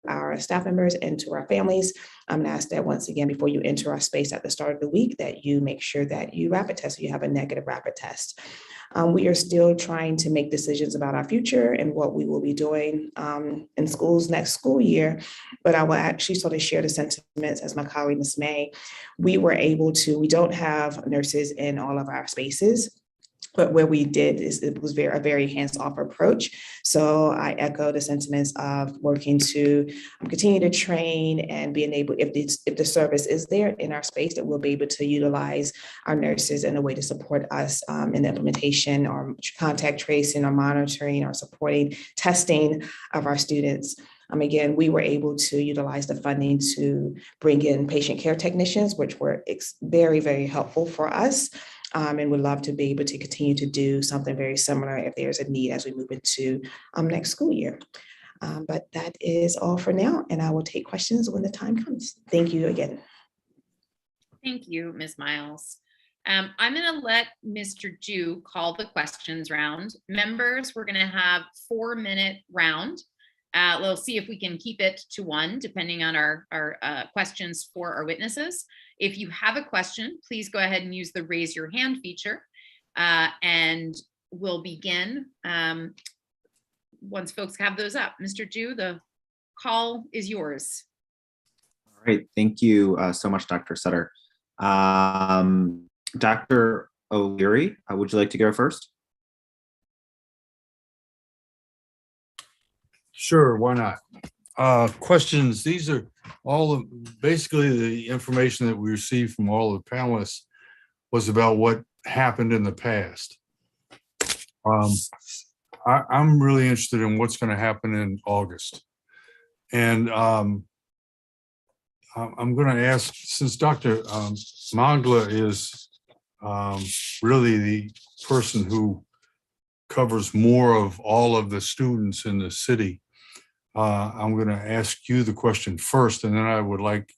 our staff members and to our families. I'm going to ask that once again, before you enter our space at the start of the week, that you make sure that you rapid test, so you have a negative rapid test. We are still trying to make decisions about our future and what we will be doing in schools next school year, but I will actually sort of share the sentiments as my colleague, Ms. May. We don't have nurses in all of our spaces. But where we did is it was a very hands-off approach. So I echo the sentiments of working to continue to train and being able, if the service is there in our space, that we'll be able to utilize our nurses in a way to support us in the implementation or contact tracing or monitoring or supporting testing of our students. Again, we were able to utilize the funding to bring in patient care technicians, which were very, very helpful for us. And would love to be able to continue to do something very similar if there's a need as we move into next school year. But that is all for now, and I will take questions when the time comes. Thank you again.
Thank you, Ms. Miles. I'm going to let Mr. Ju call the questions round. Members, we're going to have 4-minute round. We'll see if we can keep it to 1, depending on our questions for our witnesses. If you have a question, please go ahead and use the raise your hand feature, and we'll begin once folks have those up. Mr. Ju, the call is yours.
All right, thank you so much, Dr. Sutter. Dr. O'Leary, would you like to go first?
Sure, why not? Questions. These are all of basically the information that we received from all the panelists was about what happened in the past. I'm really interested in what's going to happen in August. And I'm going to ask, since Dr. Mangla is really the person who covers more of all of the students in the city, I'm going to ask you the question first, and then I would like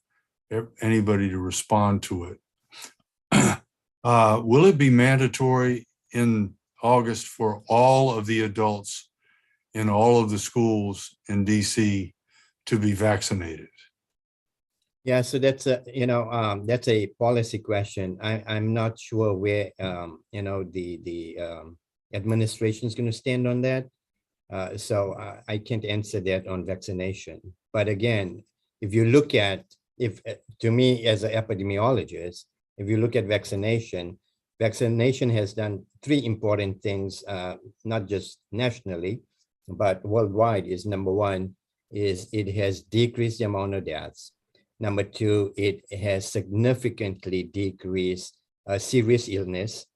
anybody to respond to it. Will it be mandatory in August for all of the adults in all of the schools in DC to be vaccinated?
Yeah, so that's a policy question. I'm not sure where the administration is going to stand on that. So I can't answer that on vaccination. But again, if you look at, to me as an epidemiologist, if you look at vaccination has done 3 important things, not just nationally, but worldwide. Is number 1, is it has decreased the amount of deaths. Number 2, it has significantly decreased serious illness,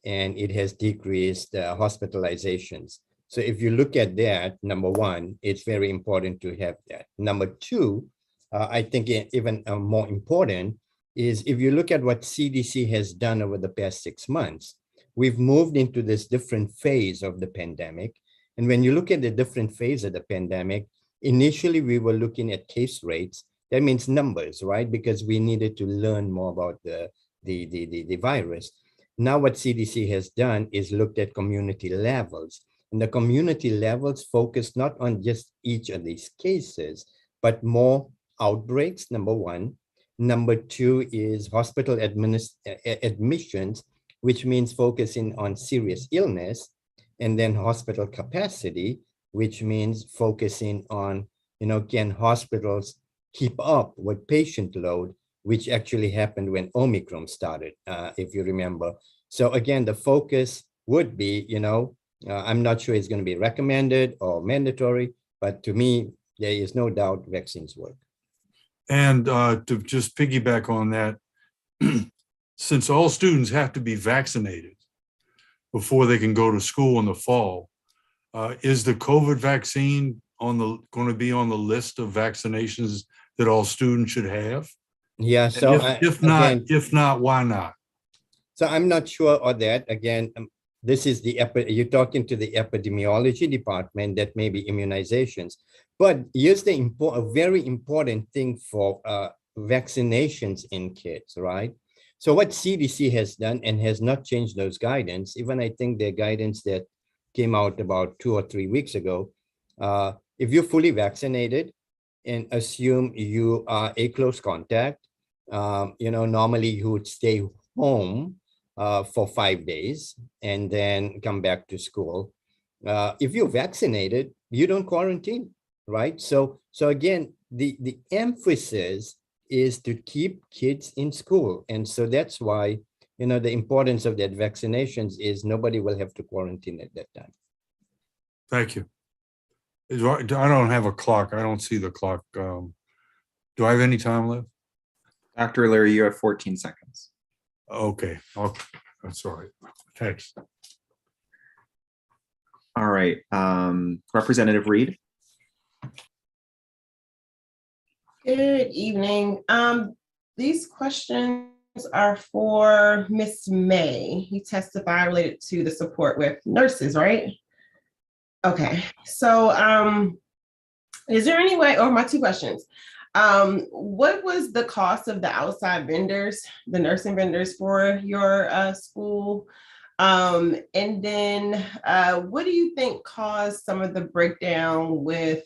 and it has decreased hospitalizations. So if you look at that, number 1, it's very important to have that. Number 2, I think even more important is if you look at what CDC has done over the past 6 months, we've moved into this different phase of the pandemic. And when you look at the different phase of the pandemic, initially we were looking at case rates. That means numbers, right? Because we needed to learn more about the virus. Now what CDC has done is looked at community levels. And the community levels focus not on just each of these cases, but more outbreaks, number 1. Number 2 is hospital admissions, which means focusing on serious illness, and then hospital capacity, which means focusing on, can hospitals keep up with patient load, which actually happened when Omicron started, if you remember. So again, the focus would be, I'm not sure it's going to be recommended or mandatory, but to me, there is no doubt vaccines work.
And to just piggyback on that, since all students have to be vaccinated before they can go to school in the fall, is the COVID vaccine going to be on the list of vaccinations that all students should have?
Yeah,
And
so
if
again,
not, why not?
so I'm not sure on that. Again, this is you're talking to the epidemiology department, that may be immunizations. But here's a very important thing for vaccinations in kids, right? So what CDC has done and has not changed those guidance, even I think their guidance that came out about 2 or 3 weeks ago, if you're fully vaccinated and assume you are a close contact, normally you would stay home for 5 days and then come back to school. If you're vaccinated, you don't quarantine, right? So again, the emphasis is to keep kids in school. And so that's why, the importance of that vaccinations is nobody will have to quarantine at that time.
Thank you. I don't have a clock. I don't see the clock. Do I have any time left?
Dr. Leary, you have 14 seconds.
Okay. That's all right. Thanks.
All right. Representative Reid.
Good evening. These questions are for Ms. May. You testified related to the support with nurses, right? Okay, so is there any way, or my two questions, what was the cost of the outside vendors, the nursing vendors for your school? And then what do you think caused some of the breakdown with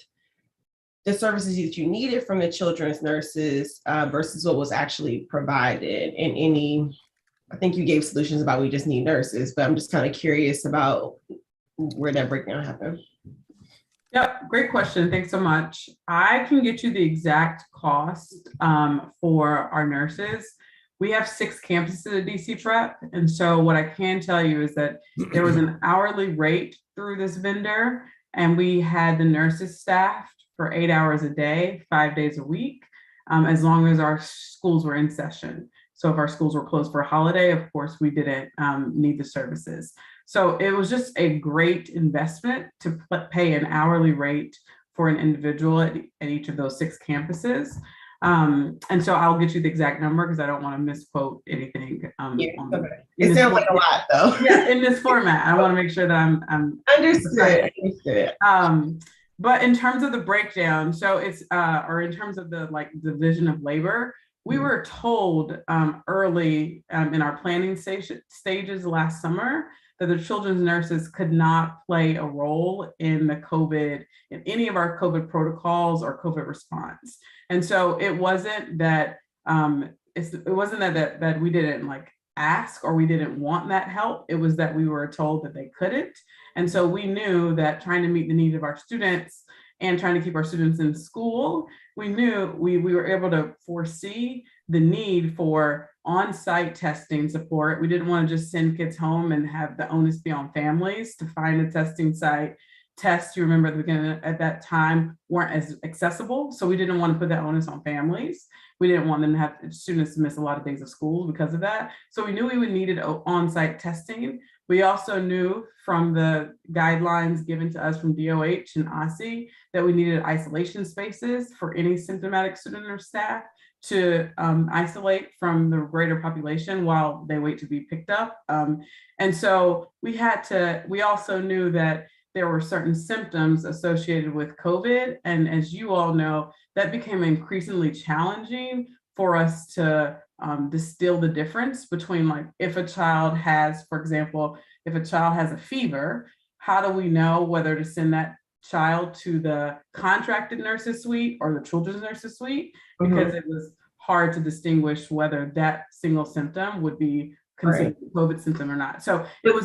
the services that you needed from the children's nurses versus what was actually provided? And I think you gave solutions about we just need nurses, but I'm just kind of curious about where that breakdown happened.
Yep, great question. Thanks so much. I can get you the exact cost for our nurses. We have 6 campuses at DC Prep. And so what I can tell you is that there was an hourly rate through this vendor, and we had the nurses staffed for 8 hours a day, 5 days a week, as long as our schools were in session. So if our schools were closed for a holiday, of course, we didn't need the services. So it was just a great investment to pay an hourly rate for an individual at each of those 6 campuses. And so I'll get you the exact number because I don't want to misquote anything.
It sounds like a lot though.
Yeah, in this format, I want to make sure that I'm
understood.
But in terms of the breakdown, so it's or in terms of the division of labor, we were told early in our planning stages last summer that the children's nurses could not play a role in any of our COVID protocols or COVID response. And so it wasn't that that we didn't ask or we didn't want that help. It was that we were told that they couldn't. And so we knew that trying to meet the needs of our students and trying to keep our students in school, we knew we were able to foresee the need for on-site testing support. We didn't want to just send kids home and have the onus be on families to find a testing site. Tests, you remember at the beginning at that time, weren't as accessible. So we didn't want to put that onus on families. We didn't want them to have students miss a lot of days of school because of that. So we knew we would needed on-site testing. We also knew from the guidelines given to us from DOH and OSCE that we needed isolation spaces for any symptomatic student or staff to isolate from the greater population while they wait to be picked up. And so we also knew that there were certain symptoms associated with COVID. And as you all know, that became increasingly challenging for us to distill the difference between if a child has, for example, if a child has a fever, how do we know whether to send that child to the contracted nurses suite or the children's nurses suite? Because it was hard to distinguish whether that single symptom would be considered a COVID symptom or not. So it was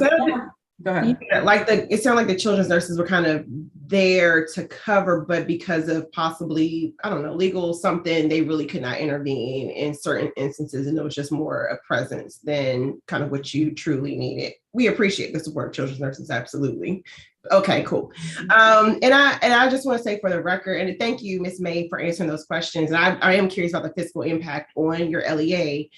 go ahead.
Yeah, it sounded like the children's nurses were kind of there to cover, but because of possibly, I don't know, legal something, they really could not intervene in certain instances, and it was just more a presence than kind of what you truly needed. We appreciate the support of children's nurses, absolutely. Okay, cool. And I just want to say for the record, and thank you, Ms. May, for answering those questions. And I am curious about the fiscal impact on your LEA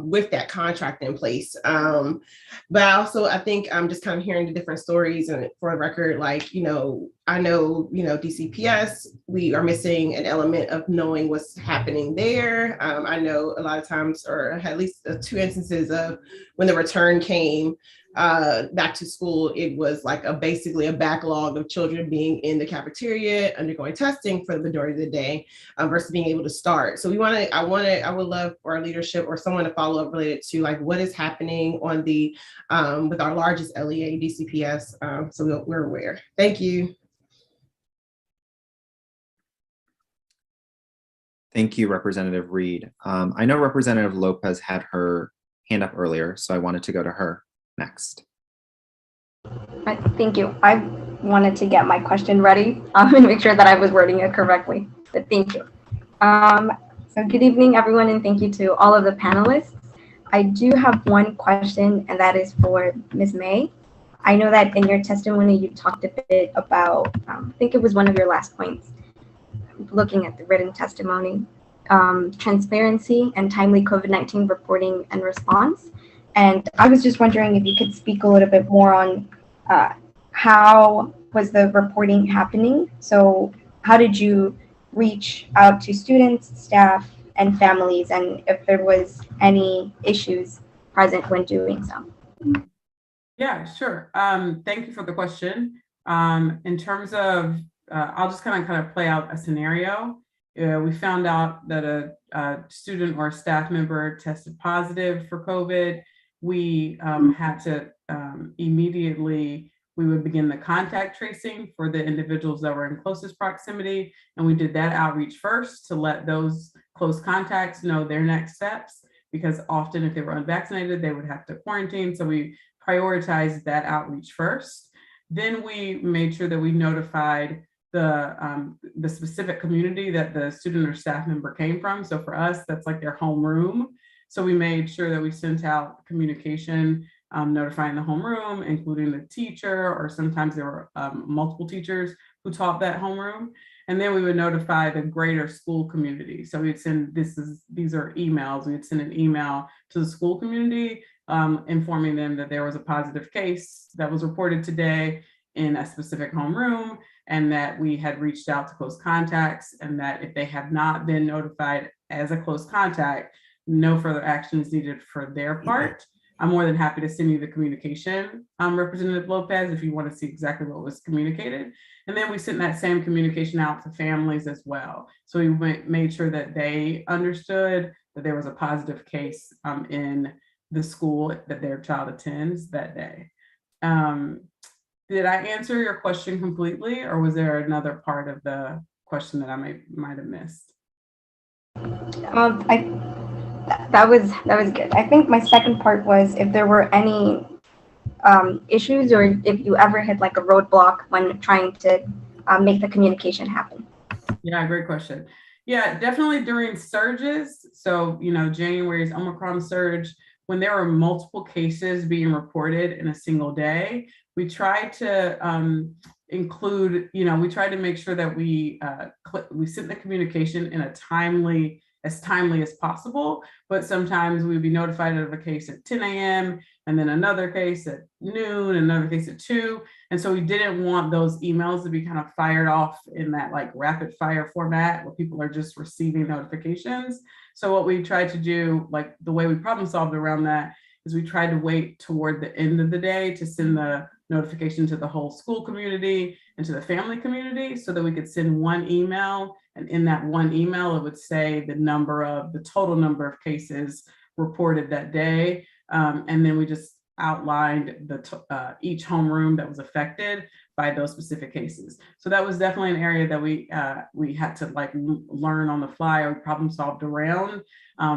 with that contract in place. But also, I think I'm just kind of hearing the different stories, and for the record, I know, DCPS, we are missing an element of knowing what's happening there. I know a lot of times, or at least 2 instances of when the return came back to school, it was like basically a backlog of children being in the cafeteria undergoing testing for the majority of the day versus being able to start. So I would love for our leadership or someone to follow up related to like what is happening on the with our largest LEA DCPS, so we're aware. Thank you.
Thank you, Representative Reid. I know Representative Lopez had her hand up earlier, so I wanted to go to her next.
Thank you. I wanted to get my question ready and make sure that I was wording it correctly, but thank you. So good evening, everyone, and thank you to all of the panelists. I do have one question, and that is for Ms. Maye. I know that in your testimony, you talked a bit about, I think it was one of your last points, looking at the written testimony, transparency and timely COVID-19 reporting and response. And I was just wondering if you could speak a little bit more on how was the reporting happening? So how did you reach out to students, staff, and families, and if there was any issues present when doing so?
Yeah, sure. Thank you for the question. In terms of, I'll just kind of play out a scenario. We found out that a student or a staff member tested positive for COVID. We had to immediately, we would begin the contact tracing for the individuals that were in closest proximity. And we did that outreach first to let those close contacts know their next steps, because often if they were unvaccinated, they would have to quarantine. So we prioritized that outreach first. Then we made sure that we notified the specific community that the student or staff member came from. So for us, that's like their homeroom. So we made sure that we sent out communication notifying the homeroom, including the teacher, or sometimes there were multiple teachers who taught that homeroom. And then we would notify the greater school community. So we'd send, these are emails, we'd send an email to the school community informing them that there was a positive case that was reported today in a specific homeroom, and that we had reached out to close contacts, and that if they have not been notified as a close contact, no further action is needed for their part. I'm more than happy to send you the communication, Representative Lopez, if you want to see exactly what was communicated. And then we sent that same communication out to families as well. So we made sure that they understood that there was a positive case in the school that their child attends that day. Did I answer your question completely, or was there another part of the question that I might have missed?
That was good. I think my second part was if there were any issues, or if you ever hit like a roadblock when trying to make the communication happen.
Yeah, great question. Yeah, definitely during surges. So, January's Omicron surge, when there were multiple cases being reported in a single day, we tried to include, we tried to make sure that we sent the communication in as timely as possible, but sometimes we'd be notified of a case at 10 a.m. and then another case at noon, another case at 2. And so we didn't want those emails to be kind of fired off in that like rapid fire format where people are just receiving notifications. So what we tried to do, like the way we problem solved around that, is we tried to wait toward the end of the day to send the notification to the whole school community and to the family community, so that we could send one email. And in that one email, it would say the total number of cases reported that day. And then we just outlined each homeroom that was affected by those specific cases. So that was definitely an area that we had to like learn on the fly, or problem solved around,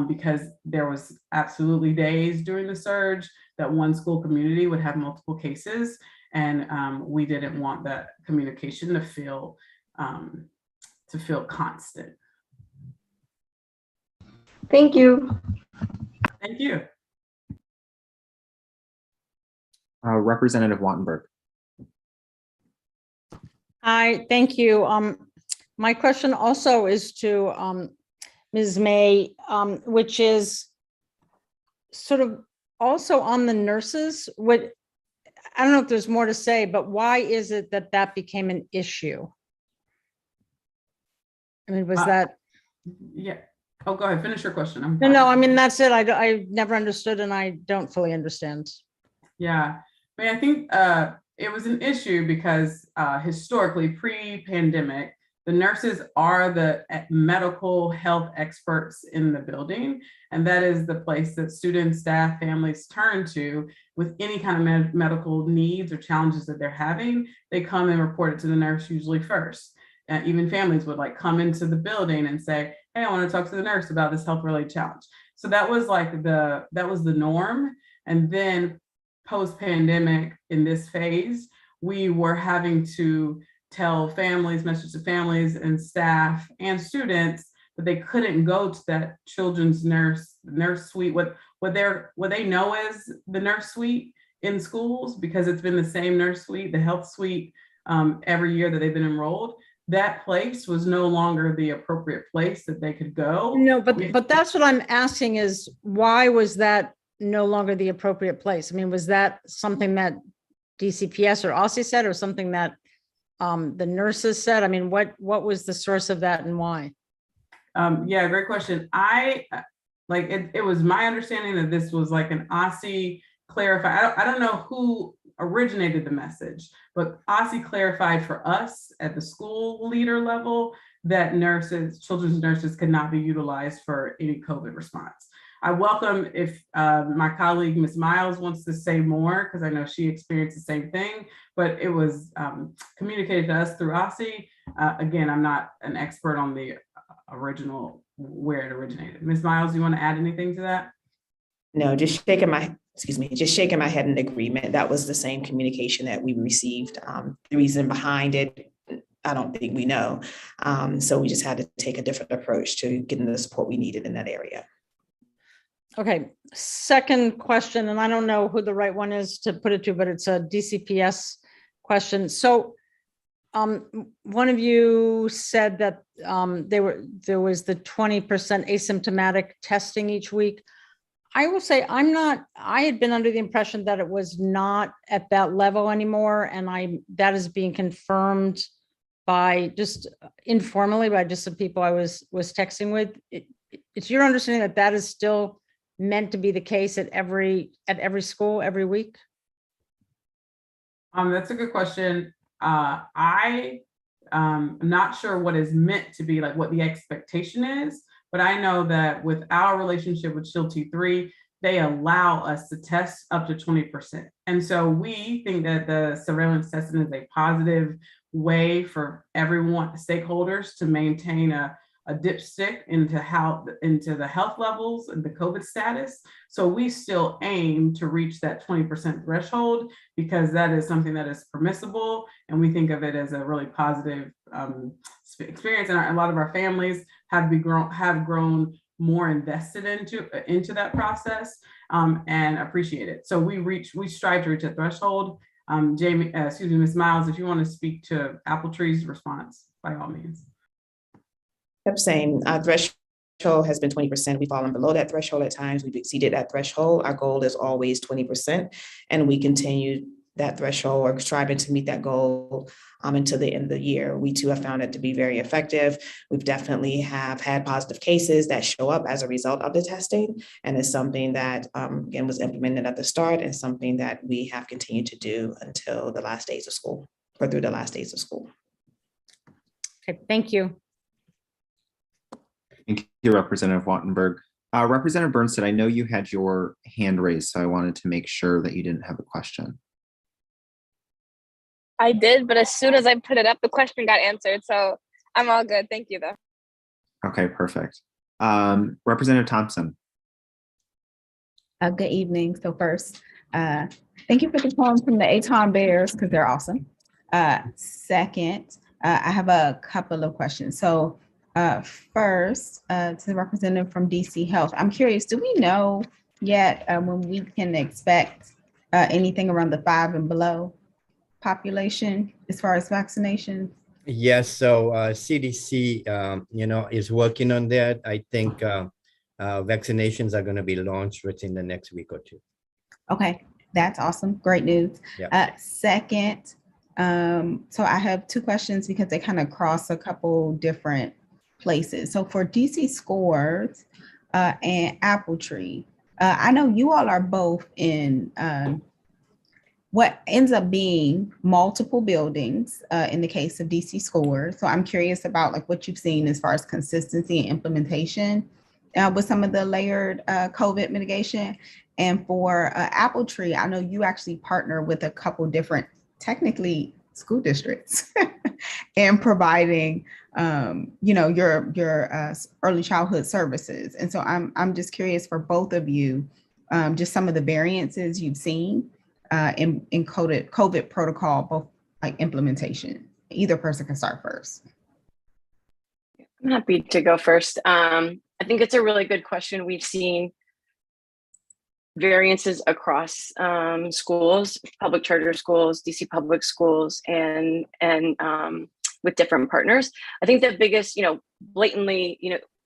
because there was absolutely days during the surge that one school community would have multiple cases, and we didn't want that communication to feel constant.
Thank you.
Thank you.
Representative Wattenberg.
Hi, thank you. My question also is to Ms. Maye, which is sort of also on the nurses. I don't know if there's more to say, but why is it that that became an issue? I mean, was that?
Yeah. Oh, go ahead. Finish your question.
No, I mean, that's it. I never understood and I don't fully understand.
Yeah. I mean, I think it was an issue because historically, pre-pandemic, the nurses are the medical health experts in the building. And that is the place that students, staff, families turn to with any kind of medical needs or challenges that they're having. They come and report it to the nurse usually first. Even families would like come into the building and say, hey, I want to talk to the nurse about this health related challenge. So that was like that was the norm. And then post-pandemic in this phase, we were having to tell families, message to families and staff and students that they couldn't go to that children's nurse suite, what they know as the nurse suite in schools, because it's been the same nurse suite, the health suite, every year that they've been enrolled. That place was no longer the appropriate place that they could go.
No, but that's what I'm asking is why was that no longer the appropriate place? I mean, was that something that DCPS or OSSI said or something that the nurses said? I mean, what was the source of that and why?
Yeah, great question. It was my understanding that this was like an OSSI clarify. I don't know who originated the message, but OSSI clarified for us at the school leader level that children's nurses could not be utilized for any COVID response. I welcome if my colleague, Ms. Miles, wants to say more, because I know she experienced the same thing, but it was communicated to us through OSSI. Again, I'm not an expert on the original, where it originated. Ms. Miles, you want to add anything to that?
No, just shaking my head in agreement. That was the same communication that we received. The reason behind it, I don't think we know. So we just had to take a different approach to getting the support we needed in that area.
Okay, second question, and I don't know who the right one is to put it to, but it's a DCPS question. So one of you said that there was the 20% asymptomatic testing each week. I will say I had been under the impression that it was not at that level anymore. And that is being confirmed by just informally by just some people I was texting with. It's your understanding that that is still meant to be the case at every school every week?
That's a good question. I'm not sure what is meant to be, like what the expectation is, but I know that with our relationship with SHIELD T3, they allow us to test up to 20%. And so we think that the surveillance testing is a positive way for everyone, stakeholders, to maintain a dipstick into the health levels and the COVID status. So we still aim to reach that 20% threshold because that is something that is permissible. And we think of it as a really positive experience. And a lot of our families have grown more invested into that process and appreciate it. So we strive to reach that threshold. Ms. Miles, if you want to speak to AppleTree's response, by all means.
Yep, same. Our threshold has been 20%. We've fallen below that threshold at times. We've exceeded that threshold. Our goal is always 20%, and we continue that threshold or striving to meet that goal until the end of the year. We too have found it to be very effective. We've definitely have had positive cases that show up as a result of the testing, and it's something that again was implemented at the start and something that we have continued to do until the last days of school or through the last days of school.
Okay, thank you.
Thank you, Representative Wattenberg. Representative Birnstad, I know you had your hand raised, so I wanted to make sure that you didn't have a question.
I did, but as soon as I put it up, the question got answered. So I'm all good. Thank you, though.
Okay, perfect. Representative Thompson.
Good evening. So first, thank you for the poem from the Aton Bears because they're awesome. Second, I have a couple of questions. So first, to the representative from DC Health, I'm curious, do we know yet when we can expect anything around the 5 and below population as far as vaccination?
Yes, so CDC, is working on that. I think vaccinations are going to be launched within the next week or two.
Okay. That's awesome. Great news.
Yeah.
Second, so I have two questions because they kind of cross a couple different places. So for DC Scores and AppleTree, I know you all are both in what ends up being multiple buildings in the case of DC Scores. So I'm curious about like what you've seen as far as consistency and implementation with some of the layered COVID mitigation. And for AppleTree, I know you actually partner with a couple different, technically school districts and providing, your early childhood services. And so I'm just curious for both of you, just some of the variances you've seen in COVID protocol, both like implementation. Either person can start first.
I'm happy to go first. I think it's a really good question. We've seen variances across schools, public charter schools, DC public schools, and with different partners. I think the biggest, blatantly,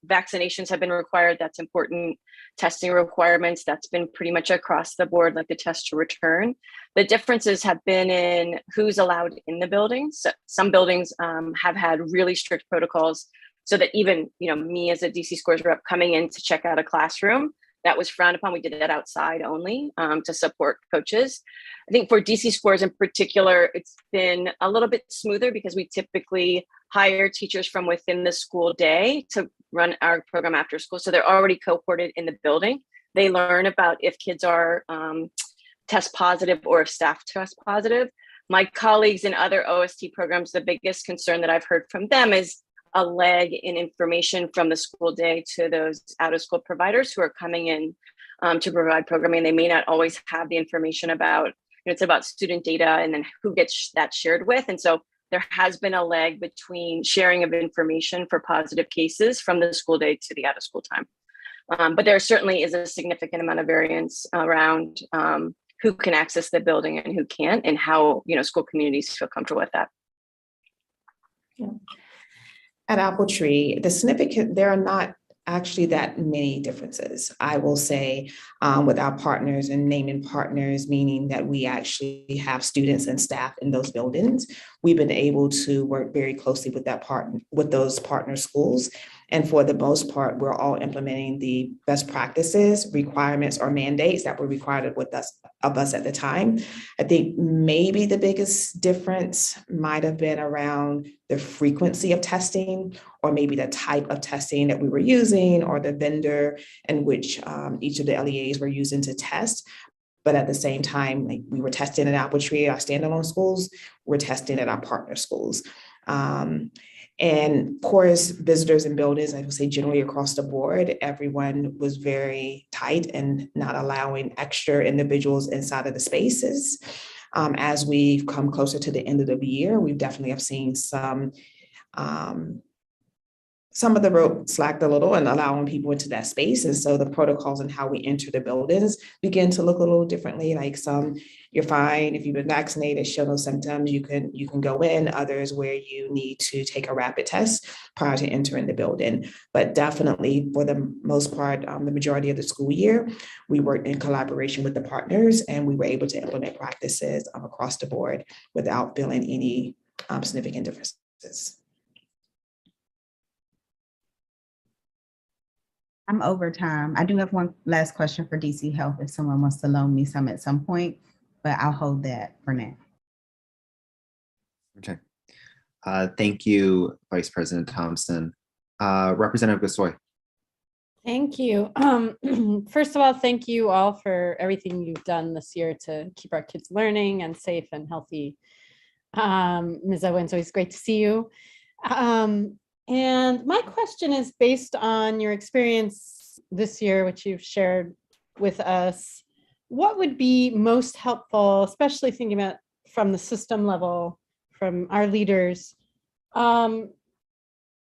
vaccinations have been required. That's important. Testing requirements, that's been pretty much across the board, like the test to return. The differences have been in who's allowed in the buildings. So some buildings have had really strict protocols so that even, me as a DC Scores rep coming in to check out a classroom, that was frowned upon. We did that outside only to support coaches. I think for DC Scores in particular, it's been a little bit smoother because we typically hire teachers from within the school day to run our program after school. So they're already cohorted in the building. They learn about if kids are test positive or if staff test positive. My colleagues in other OST programs, the biggest concern that I've heard from them is a lag in information from the school day to those out of school providers who are coming in to provide programming. They may not always have the information about, it's about student data and then who gets that shared with. And so there has been a lag between sharing of information for positive cases from the school day to the out of school time. But there certainly is a significant amount of variance around who can access the building and who can't, and how, school communities feel comfortable with that.
Yeah. At AppleTree, there are not actually that many differences. I will say with our partners, and naming partners, meaning that we actually have students and staff in those buildings, we've been able to work very closely with those partner schools. And for the most part, we're all implementing the best practices, requirements, or mandates that were required of us at the time. I think maybe the biggest difference might have been around the frequency of testing, or maybe the type of testing that we were using, or the vendor in which each of the LEAs were using to test. But at the same time, like we were testing at AppleTree, our standalone schools, we're testing at our partner schools. And of course, visitors and buildings, I would say generally across the board, everyone was very tight and not allowing extra individuals inside of the spaces. As we've come closer to the end of the year, we definitely have seen some of the rope slacked a little and allowing people into that space. And so the protocols and how we enter the buildings begin to look a little differently. Like some, you're fine. If you've been vaccinated, show no symptoms, you can go in. Others where you need to take a rapid test prior to entering the building. But definitely for the most part, the majority of the school year, we worked in collaboration with the partners, and we were able to implement practices across the board without feeling any significant differences.
I'm over time. I do have one last question for DC Health if someone wants to loan me some at some point, but I'll hold that for now.
Okay. Thank you, Vice President Thompson. Representative Gasoi.
Thank you. First of all, thank you all for everything you've done this year to keep our kids learning and safe and healthy. Ms. Owens, always great to see you. And my question is based on your experience this year, which you've shared with us. What would be most helpful, especially thinking about from the system level, from our leaders, around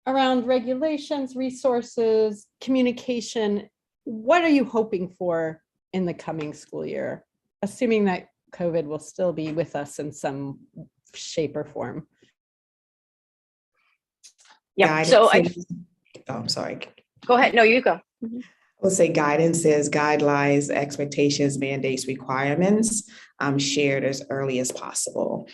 regulations, resources, communication? What are you hoping for in the coming school year, assuming that COVID will still be with us in some shape or form?
Yeah, so
I'm sorry.
Go ahead. No, you go.
We'll say guidance is guidelines, expectations, mandates, requirements shared as early as possible.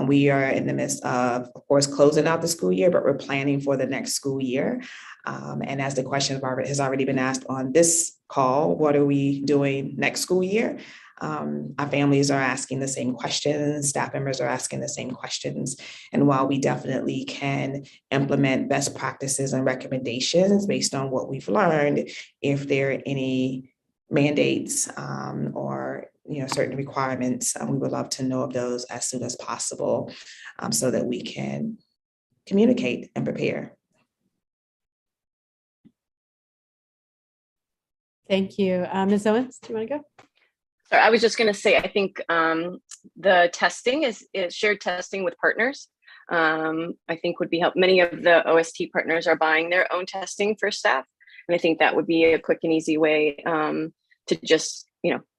We are in the midst of course, closing out the school year, but we're planning for the next school year. And as the question has already been asked on this call, what are we doing next school year? Our families are asking the same questions, staff members are asking the same questions. And while we definitely can implement best practices and recommendations based on what we've learned, if there are any mandates or certain requirements, we would love to know of those as soon as possible so that we can communicate and prepare.
Thank you. Ms. Owens, do you want to go?
So I was just going to say, I think the testing is shared testing with partners. I think would be help. Many of the OST partners are buying their own testing for staff. And I think that would be a quick and easy way to just,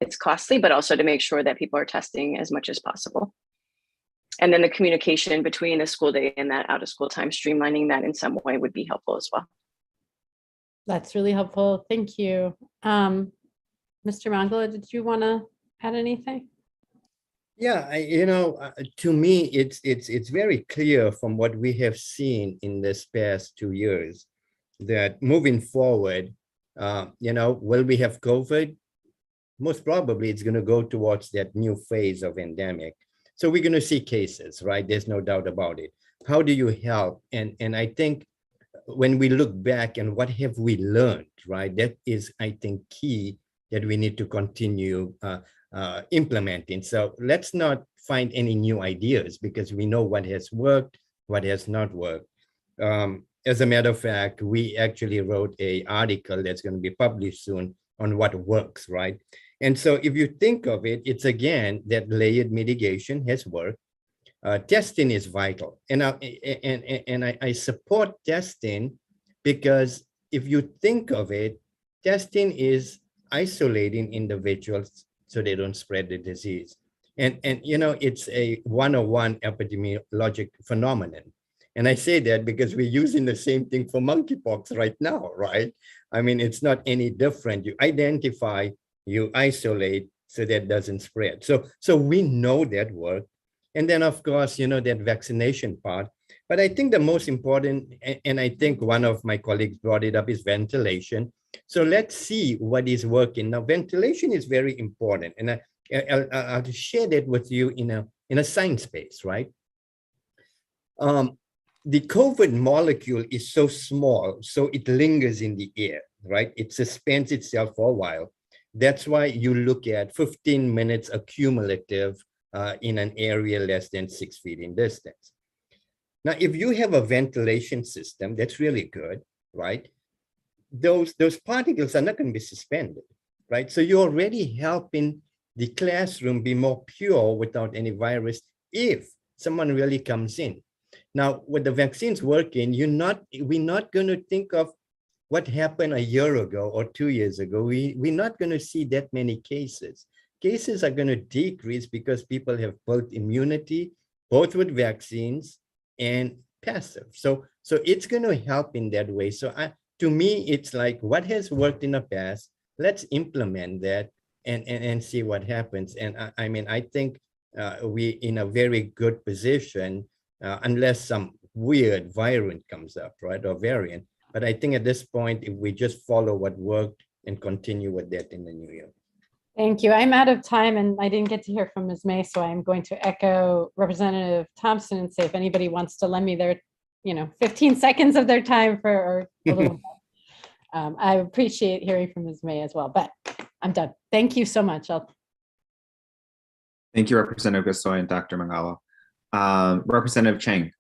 it's costly, but also to make sure that people are testing as much as possible. And then the communication between the school day and that out of school time, streamlining that in some way would be helpful as well.
That's really helpful. Thank you. Mr. Mangla, did you want to add anything?
Yeah, to me, it's very clear from what we have seen in this past 2 years that moving forward, will we have COVID? Most probably it's going to go towards that new phase of endemic. So we're going to see cases, right? There's no doubt about it. How do you help? And I think when we look back and what have we learned, right? That is, I think, key that we need to continue implementing. So let's not find any new ideas because we know what has worked, what has not worked. As a matter of fact, we actually wrote an article that's going to be published soon on what works, right? And so if you think of it, it's again that layered mitigation has worked. Testing is vital. And I support testing because if you think of it, testing is isolating individuals so they don't spread the disease. And it's a 101 epidemiologic phenomenon. And I say that because we're using the same thing for monkeypox right now, right? I mean, it's not any different. You identify, you isolate so that doesn't spread. So we know that work. And then, of course, that vaccination part. But I think the most important, and I think one of my colleagues brought it up, is ventilation. So let's see what is working. Now, ventilation is very important. And I'll share that with you in a science base, right? The COVID molecule is so small, so it lingers in the air, right? It suspends itself for a while. That's why you look at 15 minutes accumulative in an area less than 6 feet in distance. Now, if you have a ventilation system, that's really good, right? Those particles are not going to be suspended, right? So you're already helping the classroom be more pure without any virus if someone really comes in. Now, with the vaccines working, we're not going to think of what happened a year ago or 2 years ago. We're not going to see that many cases. Cases are going to decrease because people have built immunity, both with vaccines and passive. So it's going to help in that way. So to me, it's like what has worked in the past, let's implement that and see what happens. And I mean, I think we're in a very good position unless some weird variant comes up, right, or variant. But I think at this point, if we just follow what worked and continue with that in the new year.
Thank you. I'm out of time and I didn't get to hear from Ms. Maye, so I'm going to echo Representative Thompson and say if anybody wants to lend me their, 15 seconds of their time or a little more. I appreciate hearing from Ms. Maye as well, but I'm done. Thank you so much.
Thank you, Representative Gasoi and Dr. Mangala. Representative Chang.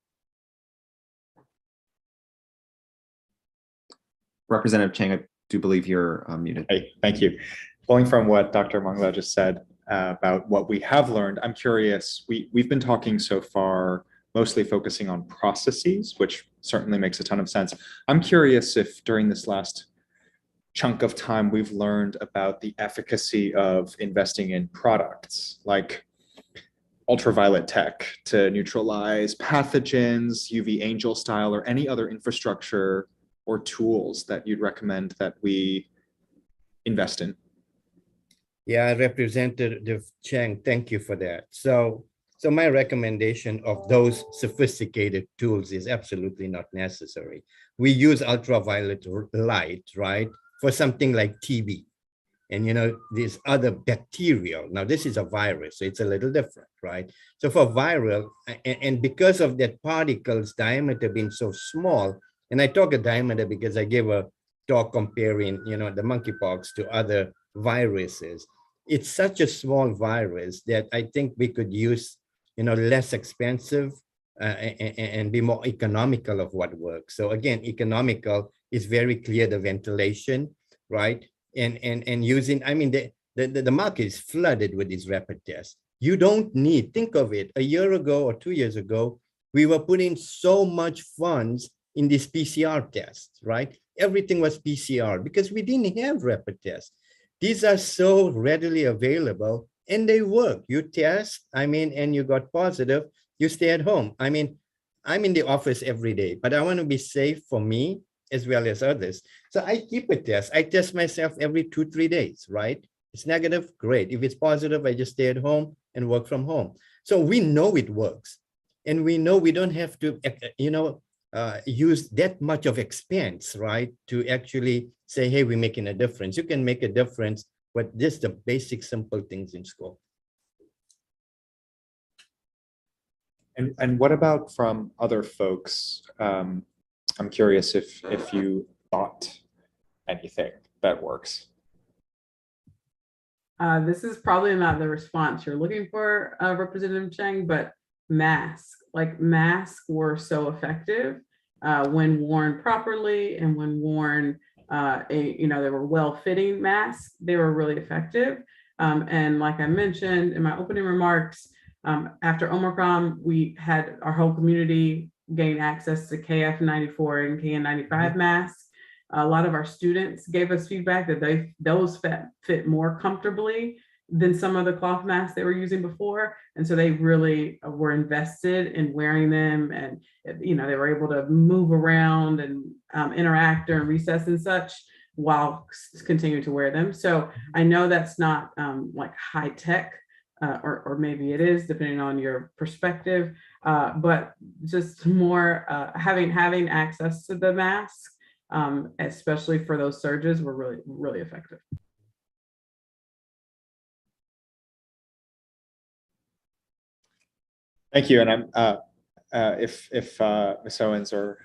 Representative Chang, I do believe you're muted.
Hey, thank you. Pulling from what Dr. Mangla just said about what we have learned, I'm curious, we've been talking so far mostly focusing on processes, which certainly makes a ton of sense. I'm curious if during this last chunk of time we've learned about the efficacy of investing in products like ultraviolet tech to neutralize pathogens, UV angel style, or any other infrastructure or tools that you'd recommend that we invest in?
Yeah, Representative Chang, thank you for that. So my recommendation of those sophisticated tools is absolutely not necessary. We use ultraviolet light, right, for something like TB. And, these other bacterial, now this is a virus, so it's a little different, right? So for viral, and because of that particle's diameter being so small, and I talk a diameter because I gave a talk comparing, the monkeypox to other viruses. It's such a small virus that I think we could use, less expensive and be more economical of what works. So again, economical is very clear, the ventilation, right? And using, the market is flooded with these rapid tests. You don't need, think of it, a year ago or 2 years ago, we were putting so much funds in these PCR tests, right? Everything was PCR because we didn't have rapid tests. These are so readily available and they work. You test, and you got positive, you stay at home. I'm in the office every day, but I want to be safe for me as well as others. So I keep a test. I test myself every 2-3 days, right? It's negative, great. If it's positive, I just stay at home and work from home. So we know it works. And we know we don't have to, use that much of expense, right? To actually say, hey, we're making a difference. You can make a difference with just the basic, simple things in school.
And what about from other folks? I'm curious if you thought anything that works.
This is probably not the response you're looking for, Representative Chang, but masks were so effective when worn properly and when worn, they were well-fitting masks. They were really effective. And like I mentioned in my opening remarks, after Omicron, we had our whole community gain access to KF94 and KN95 masks. A lot of our students gave us feedback that those fit more comfortably than some of the cloth masks they were using before. And so they really were invested in wearing them, and they were able to move around and interact during recess and such while continuing to wear them. So I know that's not like high tech, or maybe it is depending on your perspective, but just more having access to the mask, especially for those surges, were really, really effective.
Thank you. And I'm if Ms. Owens or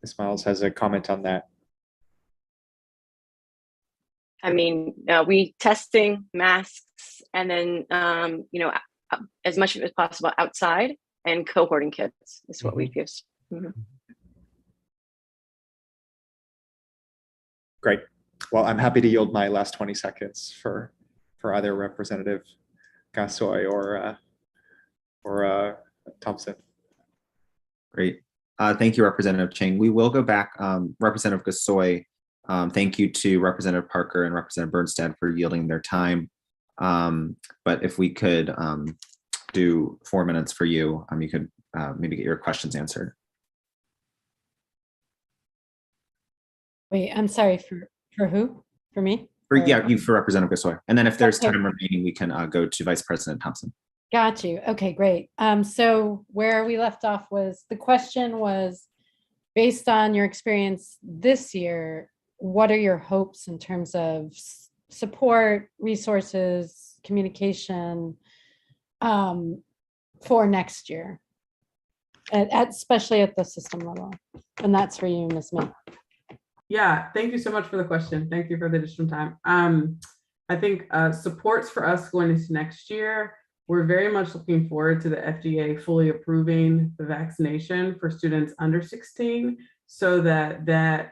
Ms. Miles has a comment on that.
We testing masks and then, as much as possible outside, and cohorting kits is what we've used. Mm-hmm.
Great. Well, I'm happy to yield my last 20 seconds for either Representative Gasoi or Thompson.
Great. Thank you, Representative Chang. We will go back. Representative Gasoi, thank you to Representative Parker and Representative Birnstad for yielding their time. But if we could do 4 minutes for you, you could maybe get your questions answered.
Wait, I'm sorry, for who? For me?
Yeah, you for Representative Gasoi. And then if there's time remaining, we can go to Vice President Thompson.
Got you. Okay, great. So where we left off was, the question was, based on your experience this year, what are your hopes in terms of support, resources, communication for next year, especially at the system level? And that's for you, Ms. May.
Yeah, thank you so much for the question. Thank you for the additional time. I think supports for us going into next year, we're very much looking forward to the FDA fully approving the vaccination for students under 16, so that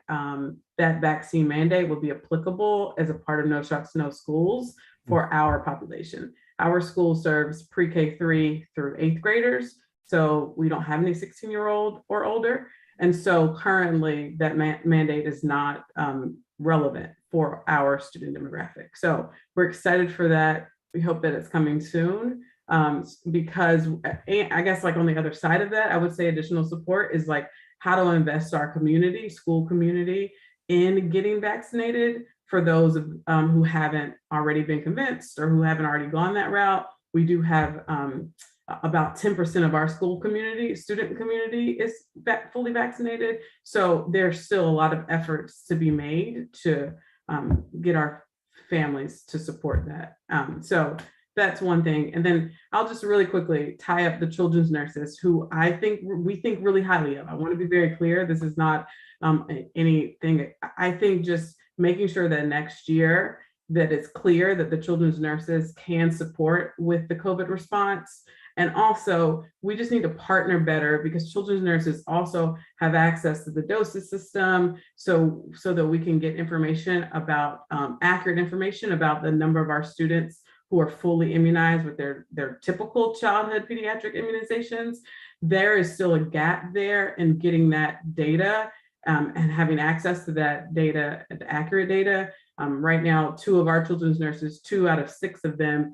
vaccine mandate will be applicable as a part of No Shots, No Schools for our population. Our school serves pre-K 3 through 8th graders, so we don't have any 16-year-old or older. And so currently that mandate is not relevant for our student demographic. So we're excited for that. We hope that it's coming soon, because I guess, like, on the other side of that, I would say additional support is like how to invest our community, school community, in getting vaccinated for those who haven't already been convinced or who haven't already gone that route, we do have about 10% of our school community, student community, is fully vaccinated. So there's still a lot of efforts to be made to get our families to support that. So that's one thing. And then I'll just really quickly tie up the children's nurses, who we think really highly of. I want to be very clear. This is not anything. I think just making sure that next year that it's clear that the children's nurses can support with the COVID response. And also, we just need to partner better, because children's nurses also have access to the dosage system, so that we can get information about, accurate information about the number of our students who are fully immunized with their typical childhood pediatric immunizations. There is still a gap there in getting that data and having access to that data, the accurate data. Right now, 2 of our children's nurses, 2 out of 6 of them,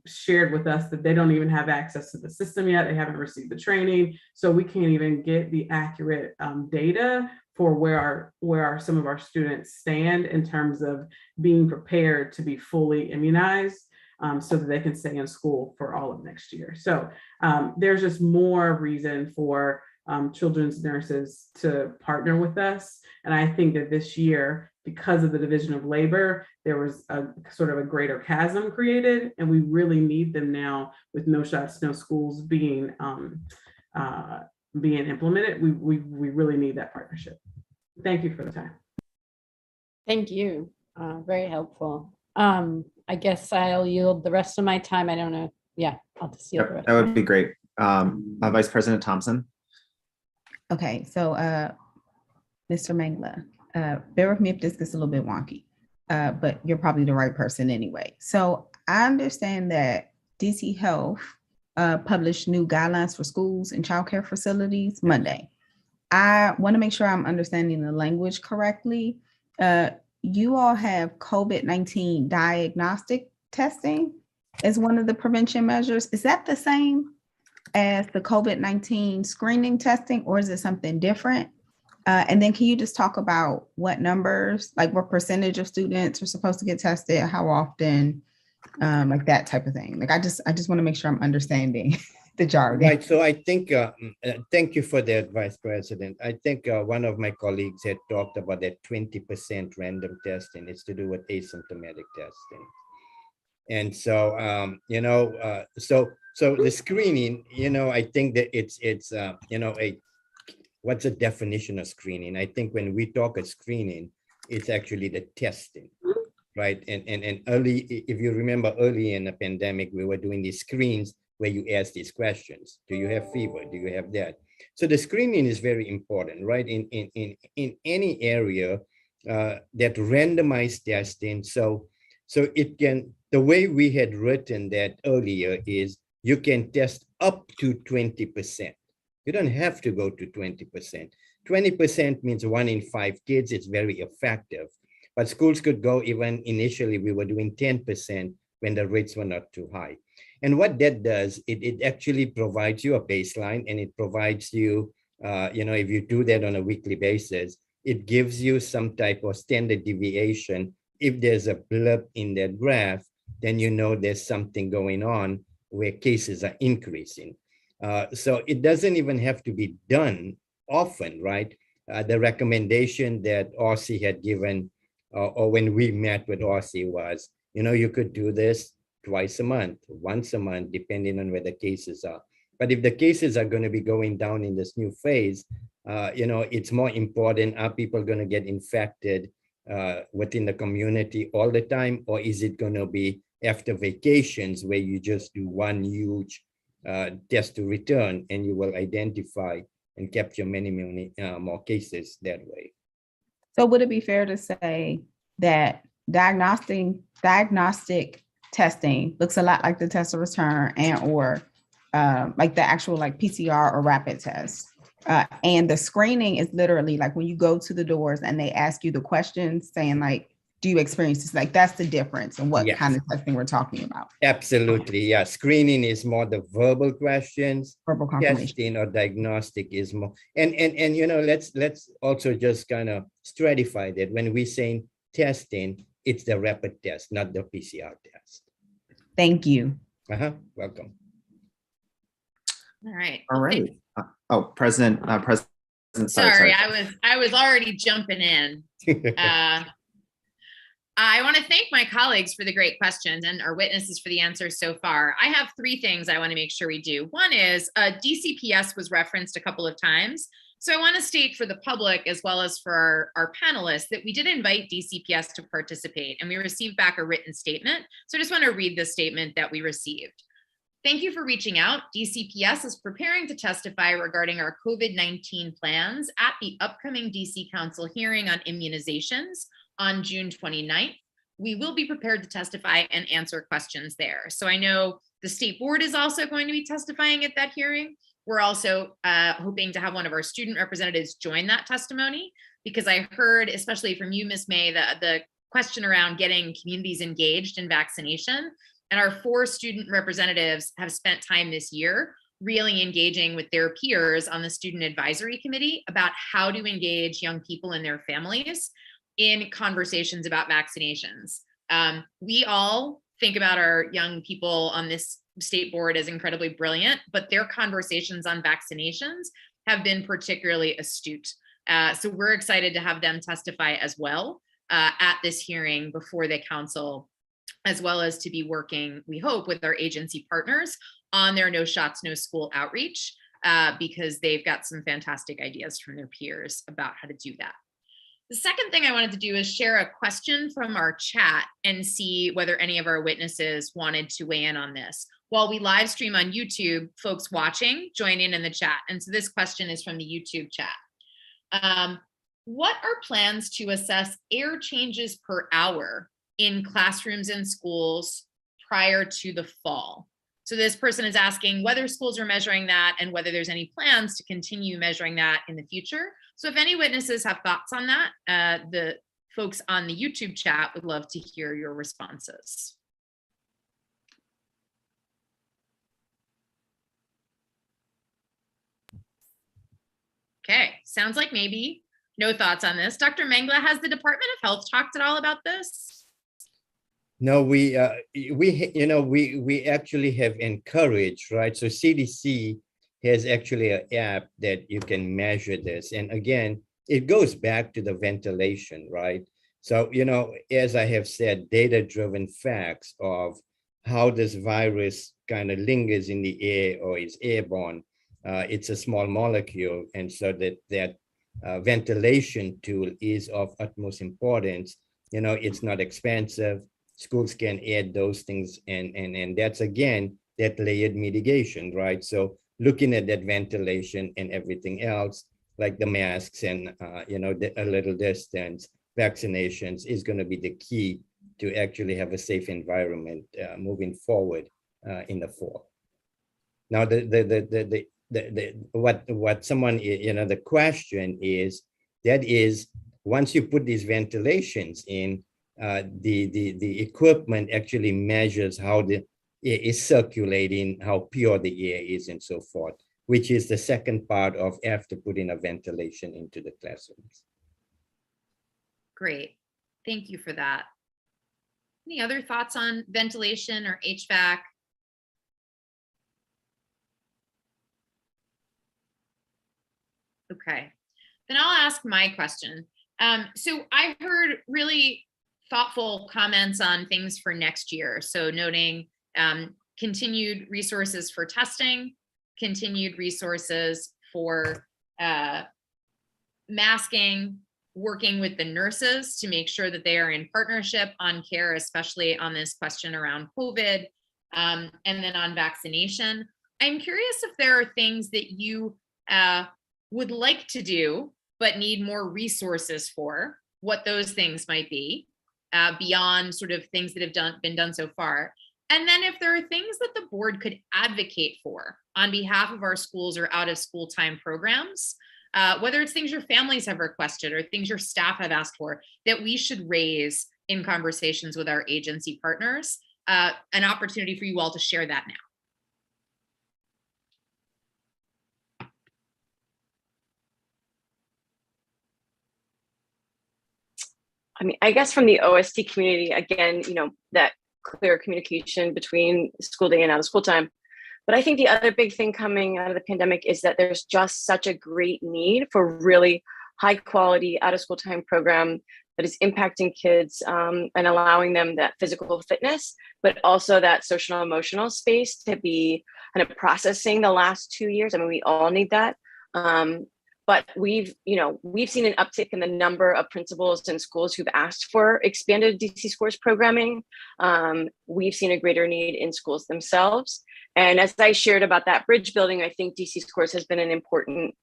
shared with us that they don't even have access to the system yet. They haven't received the training, so we can't even get the accurate data for where some of our students stand in terms of being prepared to be fully immunized, so that they can stay in school for all of next year. So there's just more reason for children's nurses to partner with us. And I think that this year, because of the division of labor, there was a sort of a greater chasm created, and we really need them now with no shots, no schools being implemented. We really need that partnership. Thank you for the time.
Thank you. Very helpful. I guess I'll yield the rest of my time. I don't know. Yeah, I'll just yield the rest.
That would be great. Vice President Thompson.
Okay, so Mr. Mangla, bear with me if this gets a little bit wonky, but you're probably the right person anyway. So I understand that DC Health published new guidelines for schools and childcare facilities Monday. I want to make sure I'm understanding the language correctly. You all have COVID-19 diagnostic testing as one of the prevention measures. Is that the same as the COVID-19 screening testing, or is it something different? And then can you just talk about what numbers, like what percentage of students are supposed to get tested, how often, like that type of thing? Like I just want to make sure I'm understanding the jargon.
Right. So I think, thank you for that, Vice President. I think one of my colleagues had talked about that 20% random testing. It's to do with asymptomatic testing. And so, so the screening, I think that it's what's the definition of screening? I think when we talk of screening, it's actually the testing, right? And early, if you remember early in the pandemic, we were doing these screens where you ask these questions. Do you have fever? Do you have that? So the screening is very important, right? In any area that randomized testing. So it can, the way we had written that earlier is you can test up to 20%. You don't have to go to 20%. 20% means 1 in 5 kids. It's very effective. But schools could go, even initially, we were doing 10% when the rates were not too high. And what that does, it actually provides you a baseline, and it provides you, if you do that on a weekly basis, it gives you some type of standard deviation. If there's a blip in that graph, then you know there's something going on where cases are increasing. So it doesn't even have to be done often, right? The recommendation that OSCE had given, or when we met with OSCE was, you could do this twice a month, once a month, depending on where the cases are. But if the cases are going to be going down in this new phase, it's more important. Are people going to get infected within the community all the time? Or is it going to be after vacations where you just do one huge test to return and you will identify and capture many more cases that way?
So would it be fair to say that diagnostic testing looks a lot like the test of return or like the actual like PCR or rapid test? And the screening is literally like when you go to the doors and they ask you the questions saying like, do you experience this? Like that's the difference in what kind of testing we're talking about.
Absolutely, yeah. Screening is more the verbal questions.
Verbal confirmation.
Testing or diagnostic is more. And let's also just kind of stratify that. When we're saying testing, it's the rapid test, not the PCR test.
Thank you.
Welcome.
All right.
All right. President.
Sorry, I was already jumping in. I want to thank my colleagues for the great questions and our witnesses for the answers so far. I have three things I want to make sure we do. One is DCPS was referenced a couple of times. So I want to state for the public as well as for our panelists that we did invite DCPS to participate and we received back a written statement. So I just want to read the statement that we received. Thank you for reaching out. DCPS is preparing to testify regarding our COVID-19 plans at the upcoming DC Council hearing on immunizations on June 29th. We will be prepared to testify and answer questions there. So I know the state board is also going to be testifying at that hearing. We're also hoping to have one of our student representatives join that testimony because I heard, especially from you, Ms. May, the question around getting communities engaged in vaccination. And our 4 student representatives have spent time this year really engaging with their peers on the student advisory committee about how to engage young people and their families in conversations about vaccinations. We all think about our young people on this state board as incredibly brilliant, but their conversations on vaccinations have been particularly astute. So we're excited to have them testify as well at this hearing before the council, as well as to be working, we hope, with our agency partners on their No Shots, No School outreach, because they've got some fantastic ideas from their peers about how to do that. The second thing I wanted to do is share a question from our chat and see whether any of our witnesses wanted to weigh in on this. While we live stream on YouTube, folks watching join in the chat. And so this question is from the YouTube chat. What are plans to assess air changes per hour in classrooms and schools prior to the fall? So this person is asking whether schools are measuring that and whether there's any plans to continue measuring that in the future. So if any witnesses have thoughts on that, the folks on the YouTube chat would love to hear your responses. Okay, sounds like maybe no thoughts on this. Dr. Mangla, has the Department of Health talked at all about this?
No, we actually have encouraged, right? So CDC has actually an app that you can measure this. And again, it goes back to the ventilation, right? So, as I have said, data-driven facts of how this virus kind of lingers in the air or is airborne. It's a small molecule. And so that ventilation tool is of utmost importance. It's not expensive. Schools can add those things. And that's, again, that layered mitigation, right? So looking at that ventilation and everything else, like the masks and, a little distance, vaccinations is going to be the key to actually have a safe environment moving forward in the fall. Now, what someone, the question is, that is, once you put these ventilations in, the equipment actually measures how the air is circulating, how pure the air is, and so forth, which is the second part of after putting a ventilation into the classrooms.
Great, thank you for that. Any other thoughts on ventilation or HVAC? Okay, then I'll ask my question. So I heard really thoughtful comments on things for next year. So noting continued resources for testing, continued resources for masking, working with the nurses to make sure that they are in partnership on care, especially on this question around COVID, and then on vaccination. I'm curious if there are things that you would like to do, but need more resources for, what those things might be, beyond sort of things that have been done so far. And then if there are things that the board could advocate for on behalf of our schools or out of school time programs, whether it's things your families have requested or things your staff have asked for, that we should raise in conversations with our agency partners, an opportunity for you all to share that now.
I mean, I guess from the OST community, again, that clear communication between school day and out of school time. But I think the other big thing coming out of the pandemic is that there's just such a great need for really high quality out of school time program that is impacting kids and allowing them that physical fitness, but also that social and emotional space to be kind of processing the last 2 years. I mean, we all need that. But we've seen an uptick in the number of principals and schools who've asked for expanded DC Scores programming. We've seen a greater need in schools themselves. And as I shared about that bridge building, I think DC Scores has been an important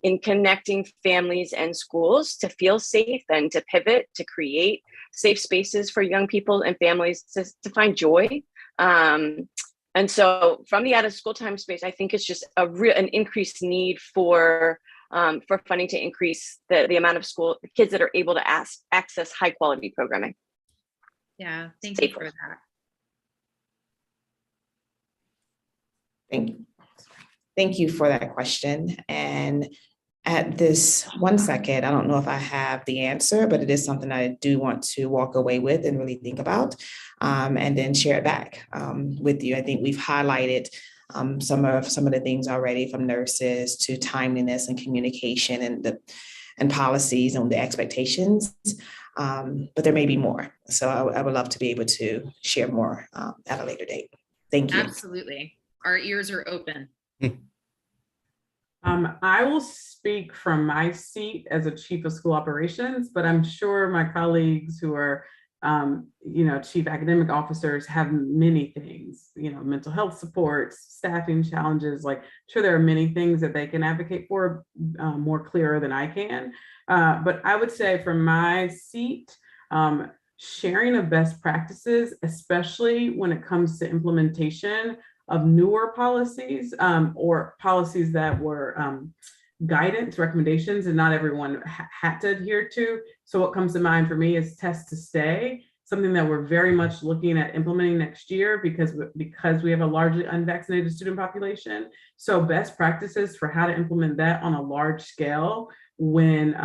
in connecting families and schools to feel safe and to pivot, to create safe spaces for young people and families to find joy. And so from the out of school time space, I think it's just an increased need for funding to increase the amount of kids that are able to access high quality programming.
Yeah, thank you for that.
Thank you for that question. And at this 1 second, I don't know if I have the answer, but it is something I do want to walk away with and really think about, and then share it back with you. I think we've highlighted some of the things already, from nurses to timeliness and communication and policies and the expectations, but there may be more. So I would love to be able to share more at a later date. Thank you.
Absolutely. Our ears are open.
I will speak from my seat as a chief of school operations, but I'm sure my colleagues who are, chief academic officers have many things, mental health supports, staffing challenges. Like, sure, there are many things that they can advocate for more clearer than I can. But I would say from my seat, sharing of best practices, especially when it comes to implementation of newer policies or policies that were guidance recommendations and not everyone had to adhere to. So what comes to mind for me is Test to Stay, something that we're very much looking at implementing next year because we have a largely unvaccinated student population. So best practices for how to implement that on a large scale when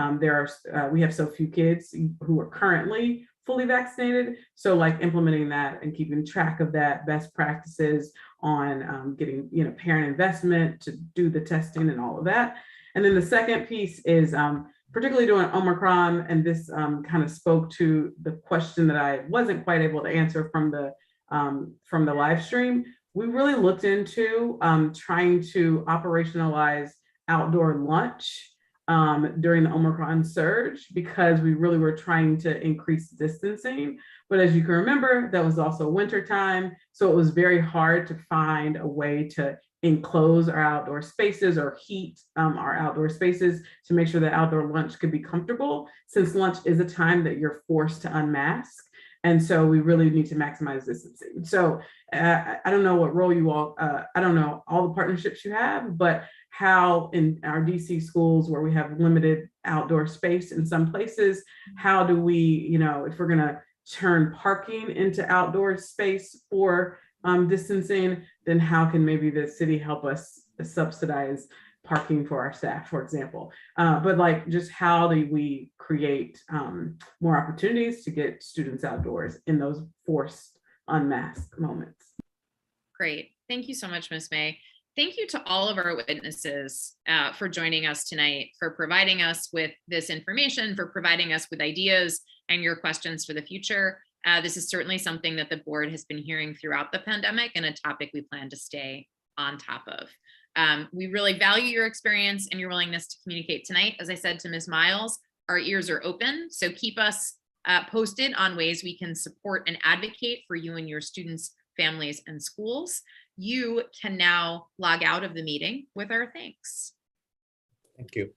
we have so few kids who are currently fully vaccinated. So like implementing that and keeping track of that, best practices on getting parent investment to do the testing and all of that. And then the second piece is particularly doing Omicron, and this kind of spoke to the question that I wasn't quite able to answer from the live stream. We really looked into trying to operationalize outdoor lunch during the Omicron surge because we really were trying to increase distancing. But as you can remember, that was also winter time. So it was very hard to find a way to enclose our outdoor spaces or heat our outdoor spaces to make sure that outdoor lunch could be comfortable, since lunch is a time that you're forced to unmask. And so we really need to maximize distancing. So I don't know what role you all, I don't know all the partnerships you have, but how in our DC schools where we have limited outdoor space in some places, how do we, if we're gonna turn parking into outdoor space for distancing, then how can maybe the city help us subsidize parking for our staff, for example? But like, just how do we create more opportunities to get students outdoors in those forced unmasked moments?
Great. Thank you so much, Ms. May. Thank you to all of our witnesses for joining us tonight, for providing us with this information, for providing us with ideas and your questions for the future. This is certainly something that the board has been hearing throughout the pandemic and a topic we plan to stay on top of. We really value your experience and your willingness to communicate tonight. As I said to Ms. Miles, our ears are open, so keep us posted on ways we can support and advocate for you and your students, families, and schools. You can now log out of the meeting with our thanks.
Thank you.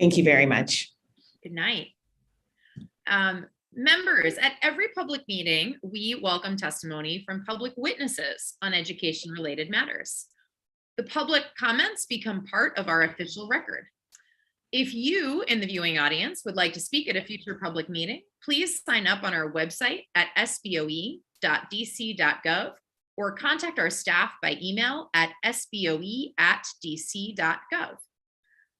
Thank you very much.
Good night. Members, at every public meeting, we welcome testimony from public witnesses on education-related matters. The public comments become part of our official record. If you in the viewing audience would like to speak at a future public meeting, please sign up on our website at sboe.dc.gov or contact our staff by email at sboe@dc.gov.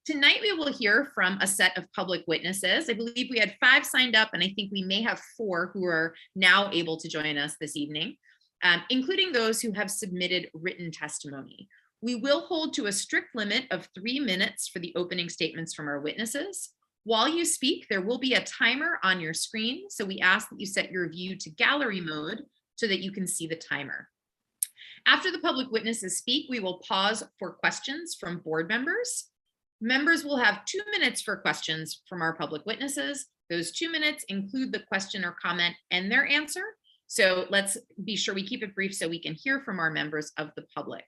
Tonight, we will hear from a set of public witnesses. I believe we had 5 signed up, and I think we may have 4 who are now able to join us this evening, including those who have submitted written testimony. We will hold to a strict limit of 3 minutes for the opening statements from our witnesses. While you speak, there will be a timer on your screen, so we ask that you set your view to gallery mode so that you can see the timer. After the public witnesses speak, we will pause for questions from board members. Members will have 2 minutes for questions from our public witnesses. Those 2 minutes include the question or comment and their answer. So let's be sure we keep it brief so we can hear from our members of the public.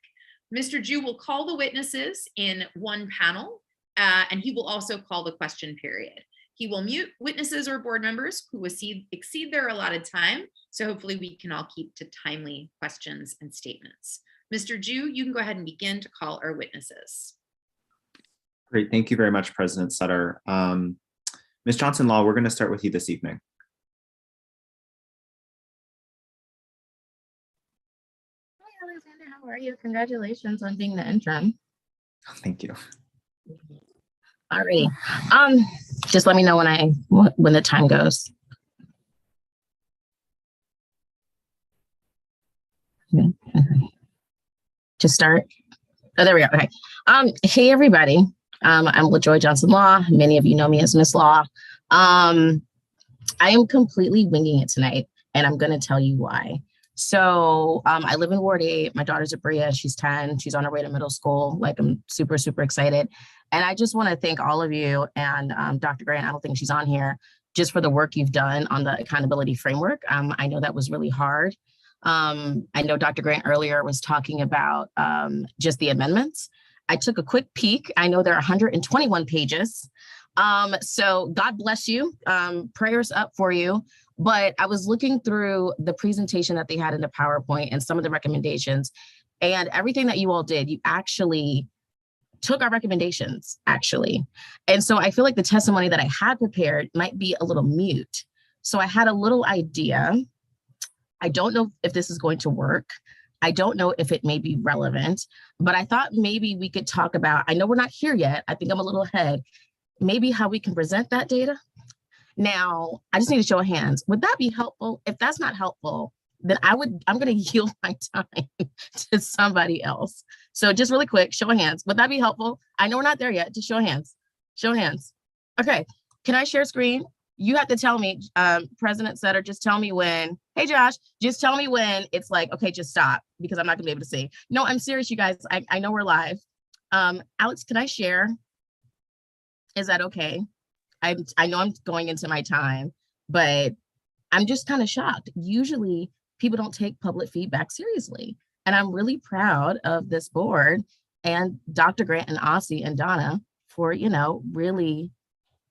Mr. Ju will call the witnesses in one panel, and he will also call the question period. He will mute witnesses or board members who exceed their allotted time. So hopefully we can all keep to timely questions and statements. Mr. Ju, you can go ahead and begin to call our witnesses.
Great, thank you very much, President Sutter. Ms. Johnson-Law, we're going to start with you this evening.
Hi, Alexander, how are you? Congratulations on being the interim.
Thank you.
Alrighty. Just let me know when the time goes. Okay. Just start. Oh, there we go. Okay. Hey, everybody. I'm LaJoy Johnson-Law. Many of you know me as Miss Law. I am completely winging it tonight, and I'm going to tell you why. So I live in Ward 8. My daughter's at Bria. She's 10. She's on her way to middle school. Like, I'm super, super excited. And I just want to thank all of you and Dr. Grant. I don't think she's on here, just for the work you've done on the accountability framework. I know that was really hard. I know Dr. Grant earlier was talking about just the amendments. I took a quick peek. I know there are 121 pages. So God bless you. Prayers up for you. But I was looking through the presentation that they had in the PowerPoint and some of the recommendations, and everything that you all did, you actually took our recommendations, actually. And so I feel like the testimony that I had prepared might be a little mute. So I had a little idea. I don't know if this is going to work. I don't know if it may be relevant, but I thought maybe we could talk about, I know we're not here yet. I think I'm a little ahead. Maybe how we can present that data. Now, I just need a show of hands. Would that be helpful? If that's not helpful, then I'm going to yield my time to somebody else. So just really quick, show of hands. Would that be helpful? I know we're not there yet. Just show of hands. Show of hands. Okay. Can I share screen? You have to tell me, President Sutter, just tell me when. Hey, Josh, just tell me when it's like, okay, just stop, because I'm not going to be able to see. No, I'm serious, you guys. I know we're live. Alex, can I share? Is that okay? I know I'm going into my time, but I'm just kind of shocked. Usually people don't take public feedback seriously. And I'm really proud of this board and Dr. Grant and Ossie and Donna for, really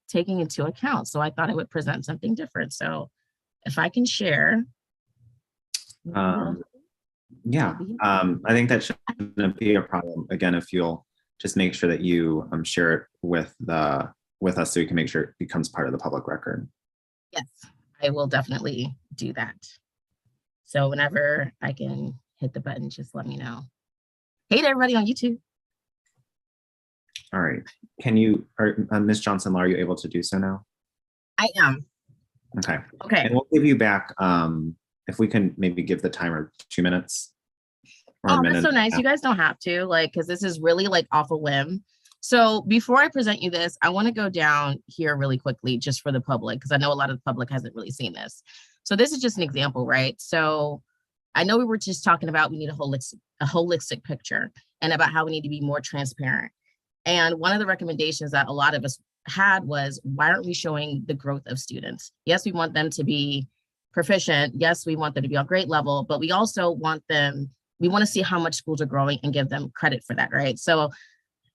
taking into account. So I thought it would present something different. So if I can share.
Yeah, I think that shouldn't be a problem. Again, if you'll just make sure that you share it with us so we can make sure it becomes part of the public record.
Yes, I will definitely do that. So whenever I can hit the button, just let me know. Hey there, everybody on YouTube.
All right. Can you, Ms. Johnson-Law, are you able to do so now?
I am.
Okay.
Okay.
And we'll give you back, if we can maybe give the timer 2 minutes. Or a minute.
That's so nice. You guys don't have to, because this is really off a whim. So before I present you this, I want to go down here really quickly just for the public, because I know a lot of the public hasn't really seen this. So this is just an example, right? So I know we were just talking about we need a holistic picture and about how we need to be more transparent. And one of the recommendations that a lot of us had was, why aren't we showing the growth of students? Yes, we want them to be proficient. Yes, we want them to be on grade level, but we also want we want to see how much schools are growing and give them credit for that, right? So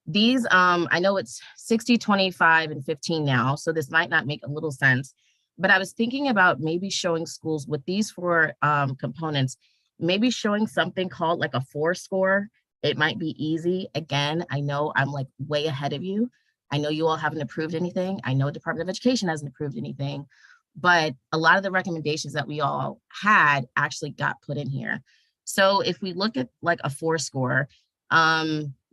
these, I know it's 60, 25, and 15 now, so this might not make a little sense, but I was thinking about maybe showing schools with these 4 components, maybe showing something called a 4 score. It might be easy. Again, I know I'm way ahead of you. I know you all haven't approved anything. I know Department of Education hasn't approved anything, but a lot of the recommendations that we all had actually got put in here. So if we look at a 4 score,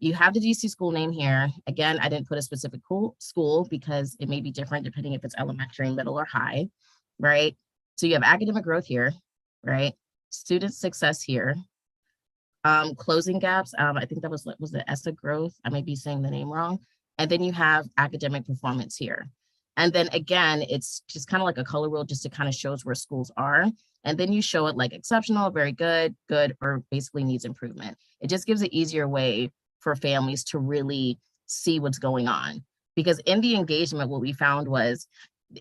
You have the DC school name here. Again, I didn't put a specific school because it may be different depending if it's elementary, middle, or high, right? So you have academic growth here, right? Student success here. Closing gaps, I think that was the ESSA growth. I may be saying the name wrong. And then you have academic performance here. And then again, it's just kind of like a color wheel just to kind of shows where schools are. And then you show it like exceptional, very good, good, or basically needs improvement. It just gives an easier way for families to really see what's going on. Because in the engagement, what we found was,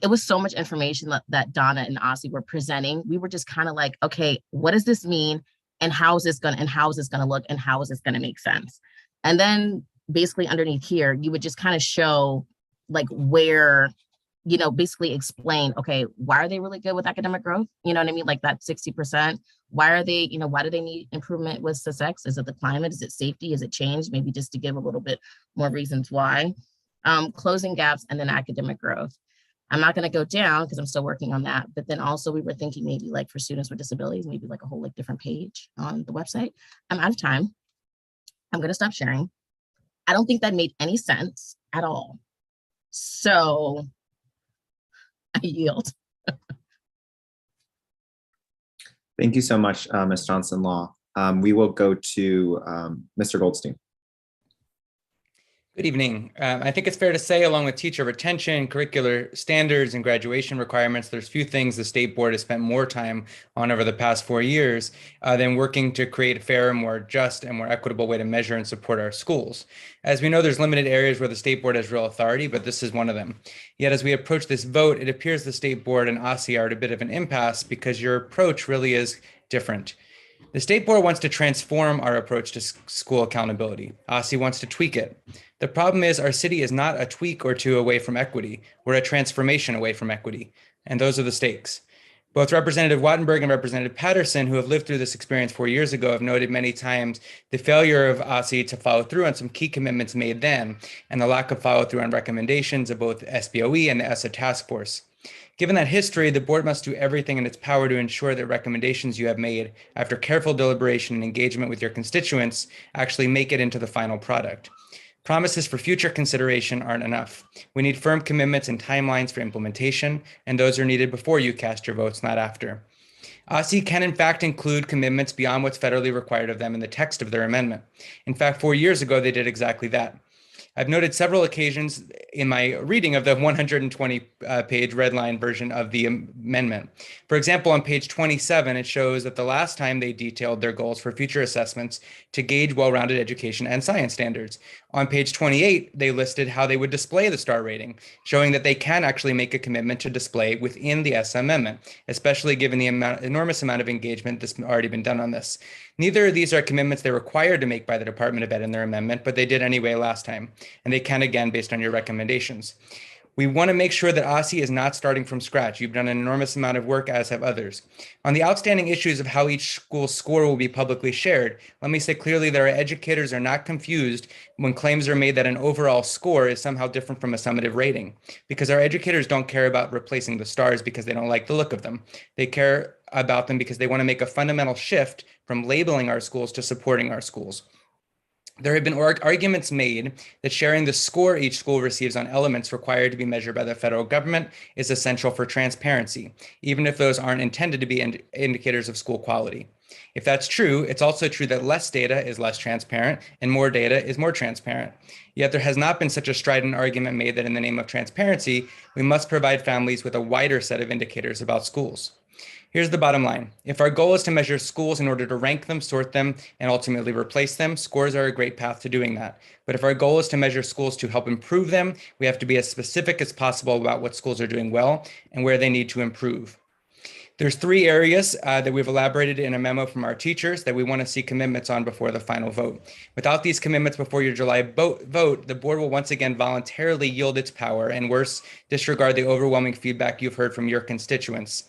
it was so much information that Donna and Ossie were presenting. We were just kind of like, okay, what does this mean? And how is this gonna look? And how is this gonna make sense? And then basically underneath here, you would just kind of show like where, basically explain, okay, why are they really good with academic growth? You know what I mean? Like that 60%. Why are they, why do they need improvement with success? Is it the climate? Is it safety? Is it change? Maybe just to give a little bit more reasons why. Closing gaps and then academic growth. I'm not going to go down because I'm still working on that. But then also we were thinking maybe like for students with disabilities, maybe like a whole like different page on the website. I'm out of time. I'm going to stop sharing. I don't think that made any sense at all. So I yield.
Thank you so much, Ms. Johnson-Law. We will go to Mr. Goldstein.
Good evening. I think it's fair to say, along with teacher retention, curricular standards, and graduation requirements, there's few things the state board has spent more time on over the past 4 years than working to create a fairer, more just, and more equitable way to measure and support our schools. As we know, there's limited areas where the state board has real authority, but this is one of them. Yet as we approach this vote, it appears the state board and OSSI are at a bit of an impasse because your approach really is different. The state board wants to transform our approach to school accountability. OSSI wants to tweak it. The problem is our city is not a tweak or two away from equity. We're a transformation away from equity. And those are the stakes. Both Representative Wattenberg and Representative Patterson, who have lived through this experience 4 years ago, have noted many times the failure of OSSI to follow through on some key commitments made then, and the lack of follow through on recommendations of both SBOE and the ESSA task force. Given that history, the board must do everything in its power to ensure that recommendations you have made after careful deliberation and engagement with your constituents actually make it into the final product. Promises for future consideration aren't enough. We need firm commitments and timelines for implementation, and those are needed before you cast your votes, not after. OSSI can in fact include commitments beyond what's federally required of them in the text of their amendment. In fact, 4 years ago, they did exactly that. I've noted several occasions in my reading of the 120-page redline version of the amendment. For example, on page 27, it shows that the last time they detailed their goals for future assessments to gauge well-rounded education and science standards. On page 28, they listed how they would display the star rating, showing that they can actually make a commitment to display within the ESSA amendment, especially given the enormous amount of engagement that's already been done on this. Neither of these are commitments they're required to make by the Department of Ed in their amendment, but they did anyway last time, and they can again based on your recommendations. We want to make sure that OSSI is not starting from scratch. You've done an enormous amount of work, as have others. On the outstanding issues of how each school's score will be publicly shared, let me say clearly that our educators are not confused when claims are made that an overall score is somehow different from a summative rating, because our educators don't care about replacing the stars because they don't like the look of them. They care about them because they want to make a fundamental shift from labeling our schools to supporting our schools. There have been arguments made that sharing the score each school receives on elements required to be measured by the federal government is essential for transparency, even if those aren't intended to be indicators of school quality. If that's true, it's also true that less data is less transparent and more data is more transparent. Yet there has not been such a strident argument made that in the name of transparency, we must provide families with a wider set of indicators about schools. Here's the bottom line. If our goal is to measure schools in order to rank them, sort them, and ultimately replace them, scores are a great path to doing that. But if our goal is to measure schools to help improve them, we have to be as specific as possible about what schools are doing well and where they need to improve. There's 3 areas that we've elaborated in a memo from our teachers that we want to see commitments on before the final vote. Without these commitments before your July vote, the board will once again voluntarily yield its power and worse, disregard the overwhelming feedback you've heard from your constituents,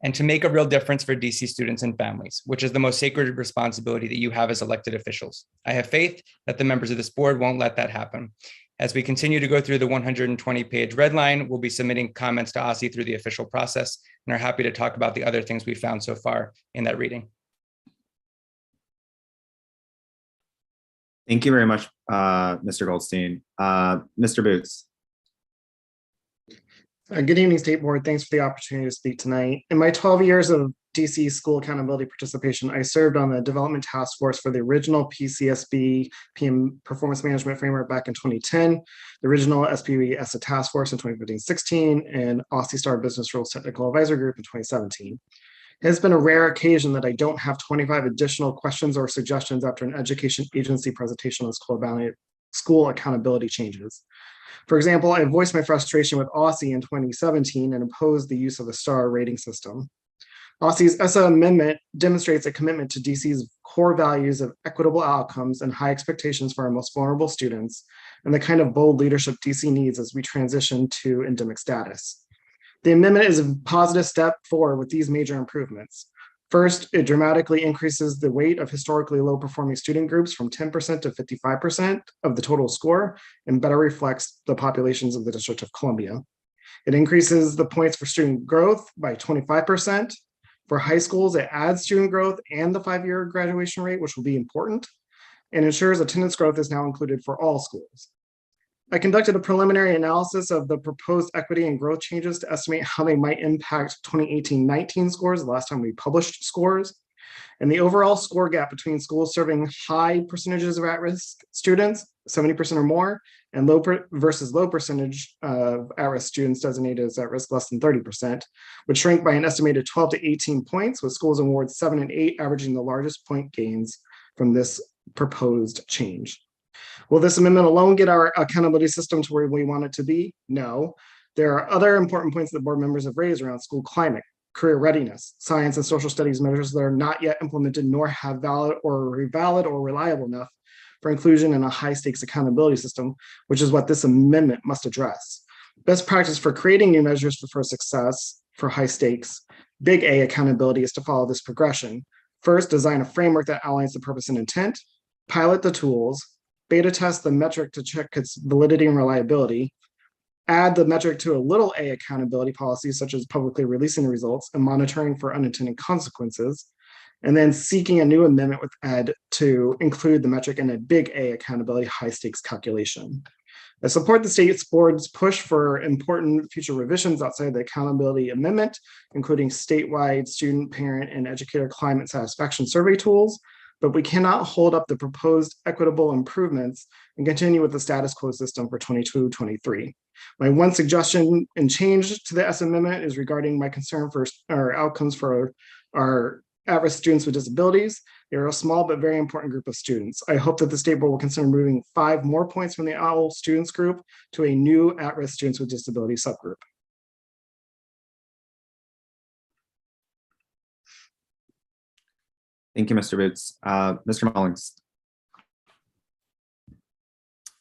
and to make a real difference for DC students and families, which is the most sacred responsibility that you have as elected officials. I have faith that the members of this board won't let that happen. As we continue to go through the 120-page red line, we'll be submitting comments to OSSI through the official process and are happy to talk about the other things we found so far in that reading.
Thank you very much, Mr. Goldstein. Mr. Boots.
Good evening, State Board. Thanks for the opportunity to speak tonight. In my 12 years of DC school accountability participation, I served on the development task force for the original PCSB PM Performance Management Framework back in 2010, the original SBOE ESSA task force in 2015-16, and Aussie Star Business Rules Technical Advisory Group in 2017. It has been a rare occasion that I don't have 25 additional questions or suggestions after an education agency presentation on school accountability changes. For example, I voiced my frustration with Aussie in 2017 and opposed the use of a star rating system. Aussie's ESSA amendment demonstrates a commitment to DC's core values of equitable outcomes and high expectations for our most vulnerable students, and the kind of bold leadership DC needs as we transition to endemic status. The amendment is a positive step forward with these major improvements. First, it dramatically increases the weight of historically low-performing student groups from 10% to 55% of the total score and better reflects the populations of the District of Columbia. It increases the points for student growth by 25%. For high schools, it adds student growth and the 5-year graduation rate, which will be important, and ensures attendance growth is now included for all schools. I conducted a preliminary analysis of the proposed equity and growth changes to estimate how they might impact 2018-19 scores, the last time we published scores. And the overall score gap between schools serving high percentages of at-risk students, 70% or more, and versus low percentage of at-risk students designated as at-risk less than 30%, would shrink by an estimated 12 to 18 points, with schools in wards 7 and 8 averaging the largest point gains from this proposed change. Will this amendment alone get our accountability system to where we want it to be? No. There are other important points that board members have raised around school climate, career readiness, science and social studies measures that are not yet implemented nor have valid or reliable enough for inclusion in a high stakes accountability system, which is what this amendment must address. Best practice for creating new measures for success for high stakes, big A accountability is to follow this progression. First, design a framework that outlines the purpose and intent, pilot the tools, beta test the metric to check its validity and reliability, add the metric to a little a accountability policy, such as publicly releasing the results and monitoring for unintended consequences, and then seeking a new amendment with ed to include the metric in a big A accountability high stakes calculation. I support the state board's push for important future revisions outside the accountability amendment, including statewide student, parent, and educator climate satisfaction survey tools, but we cannot hold up the proposed equitable improvements and continue with the status quo system for 22-23. My one suggestion and change to the S amendment is regarding my concern for our outcomes for our at-risk students with disabilities. They are a small but very important group of students. I hope that the state board will consider moving 5 more points from the OWL students group to a new at-risk students with disability subgroup.
Thank you, Mr. Boots. Mr. Mullings.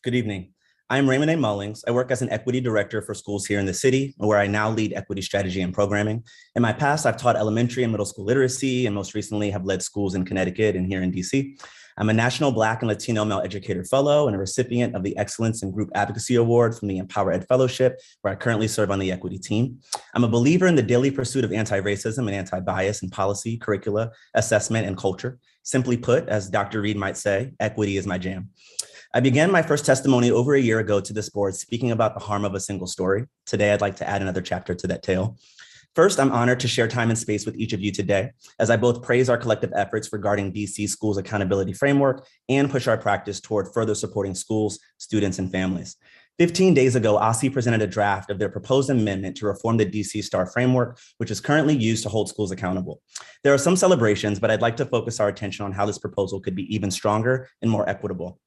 Good evening. I'm Raymond A. Mullings. I work as an equity director for schools here in the city, where I now lead equity strategy and programming. In my past, I've taught elementary and middle school literacy, and most recently have led schools in Connecticut and here in DC. I'm a National Black and Latino Male Educator Fellow and a recipient of the Excellence in Group Advocacy Award from the Empower Ed Fellowship, where I currently serve on the equity team. I'm a believer in the daily pursuit of anti-racism and anti-bias in policy, curricula, assessment, and culture. Simply put, as Dr. Reid might say, equity is my jam. I began my first testimony over a year ago to this board speaking about the harm of a single story. Today, I'd like to add another chapter to that tale. First, I'm honored to share time and space with each of you today, as I both praise our collective efforts regarding DC Schools Accountability Framework and push our practice toward further supporting schools, students, and families. 15 days ago, OSSI presented a draft of their proposed amendment to reform the DC STAR framework, which is currently used to hold schools accountable. There are some celebrations, but I'd like to focus our attention on how this proposal could be even stronger and more equitable.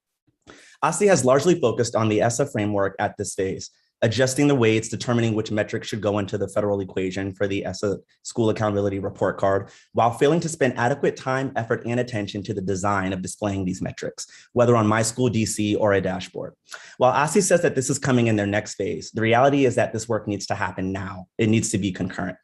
OSSI has largely focused on the ESSA framework at this phase, adjusting the weights, determining which metrics should go into the federal equation for the ESSA School Accountability Report Card, while failing to spend adequate time, effort, and attention to the design of displaying these metrics, whether on My School DC or a dashboard. While OSSI says that this is coming in their next phase, the reality is that this work needs to happen now. It needs to be concurrent.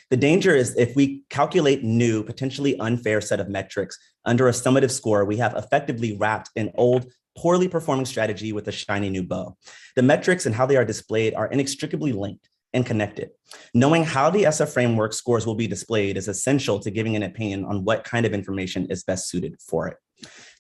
The danger is if we calculate new, potentially unfair set of metrics under a summative score, we have effectively wrapped an old, poorly performing strategy with a shiny new bow. The metrics and how they are displayed are inextricably linked and connected. Knowing how the ESSA framework scores will be displayed is essential to giving an opinion on what kind of information is best suited for it.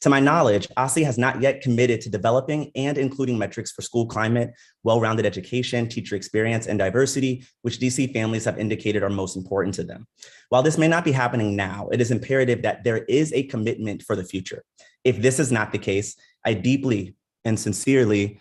To my knowledge, OSSE has not yet committed to developing and including metrics for school climate, well-rounded education, teacher experience, and diversity, which DC families have indicated are most important to them. While this may not be happening now, it is imperative that there is a commitment for the future. If this is not the case, I deeply and sincerely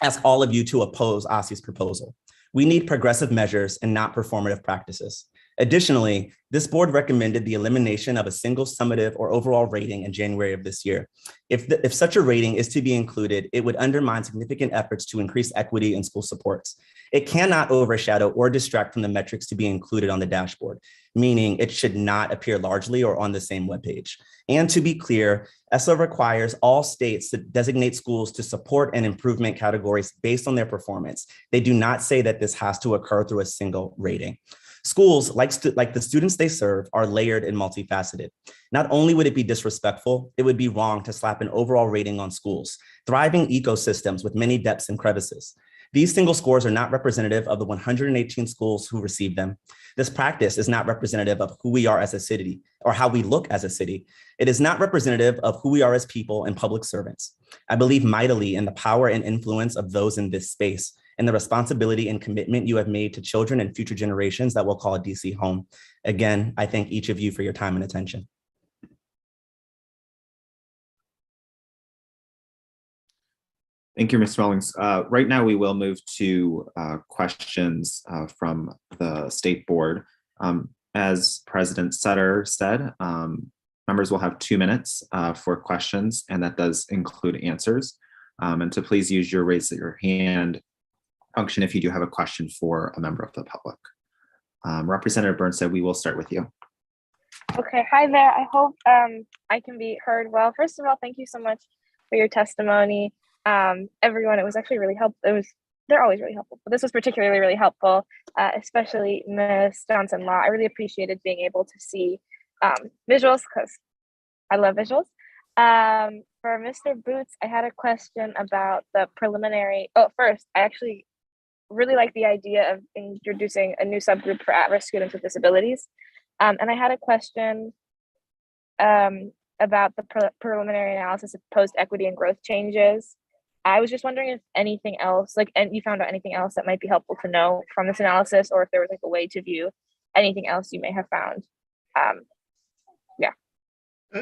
ask all of you to oppose OSSE's proposal. We need progressive measures and not performative practices. Additionally, this board recommended the elimination of a single summative or overall rating in January of this year. If such a rating is to be included, it would undermine significant efforts to increase equity in school supports. It cannot overshadow or distract from the metrics to be included on the dashboard, meaning it should not appear largely or on the same webpage. And to be clear, ESSA requires all states to designate schools to support and improvement categories based on their performance. They do not say that this has to occur through a single rating. Schools, like the students they serve, are layered and multifaceted. Not only would it be disrespectful, it would be wrong to slap an overall rating on schools, thriving ecosystems with many depths and crevices. These single scores are not representative of the 118 schools who receive them. This practice is not representative of who we are as a city or how we look as a city. It is not representative of who we are as people and public servants. I believe mightily in the power and influence of those in this space and the responsibility and commitment you have made to children and future generations that will call DC home. Again, I thank each of you for your time and attention.
Thank you, Mr. Mullings. Right now, we will move to questions from the state board. As President Sutter said, members will have 2 minutes for questions, and that does include answers. And to please use your raise your hand function if you do have a question for a member of the public. Representative Birnstad, we will start with you.
Okay, hi there. I hope I can be heard well. First of all, thank you so much for your testimony. Everyone, it was actually really helpful. They're always really helpful, but this was particularly really helpful, especially Ms. Johnson-Law. I really appreciated being able to see visuals because I love visuals. For Mr. Boots, I had a question about the preliminary. Oh, first, I actually really like the idea of introducing a new subgroup for at-risk students with disabilities. And I had a question about the preliminary analysis of post-equity and growth changes. I was just wondering if anything else, and you found out anything else that might be helpful to know from this analysis, or if there was a way to view anything else you may have found. Yeah.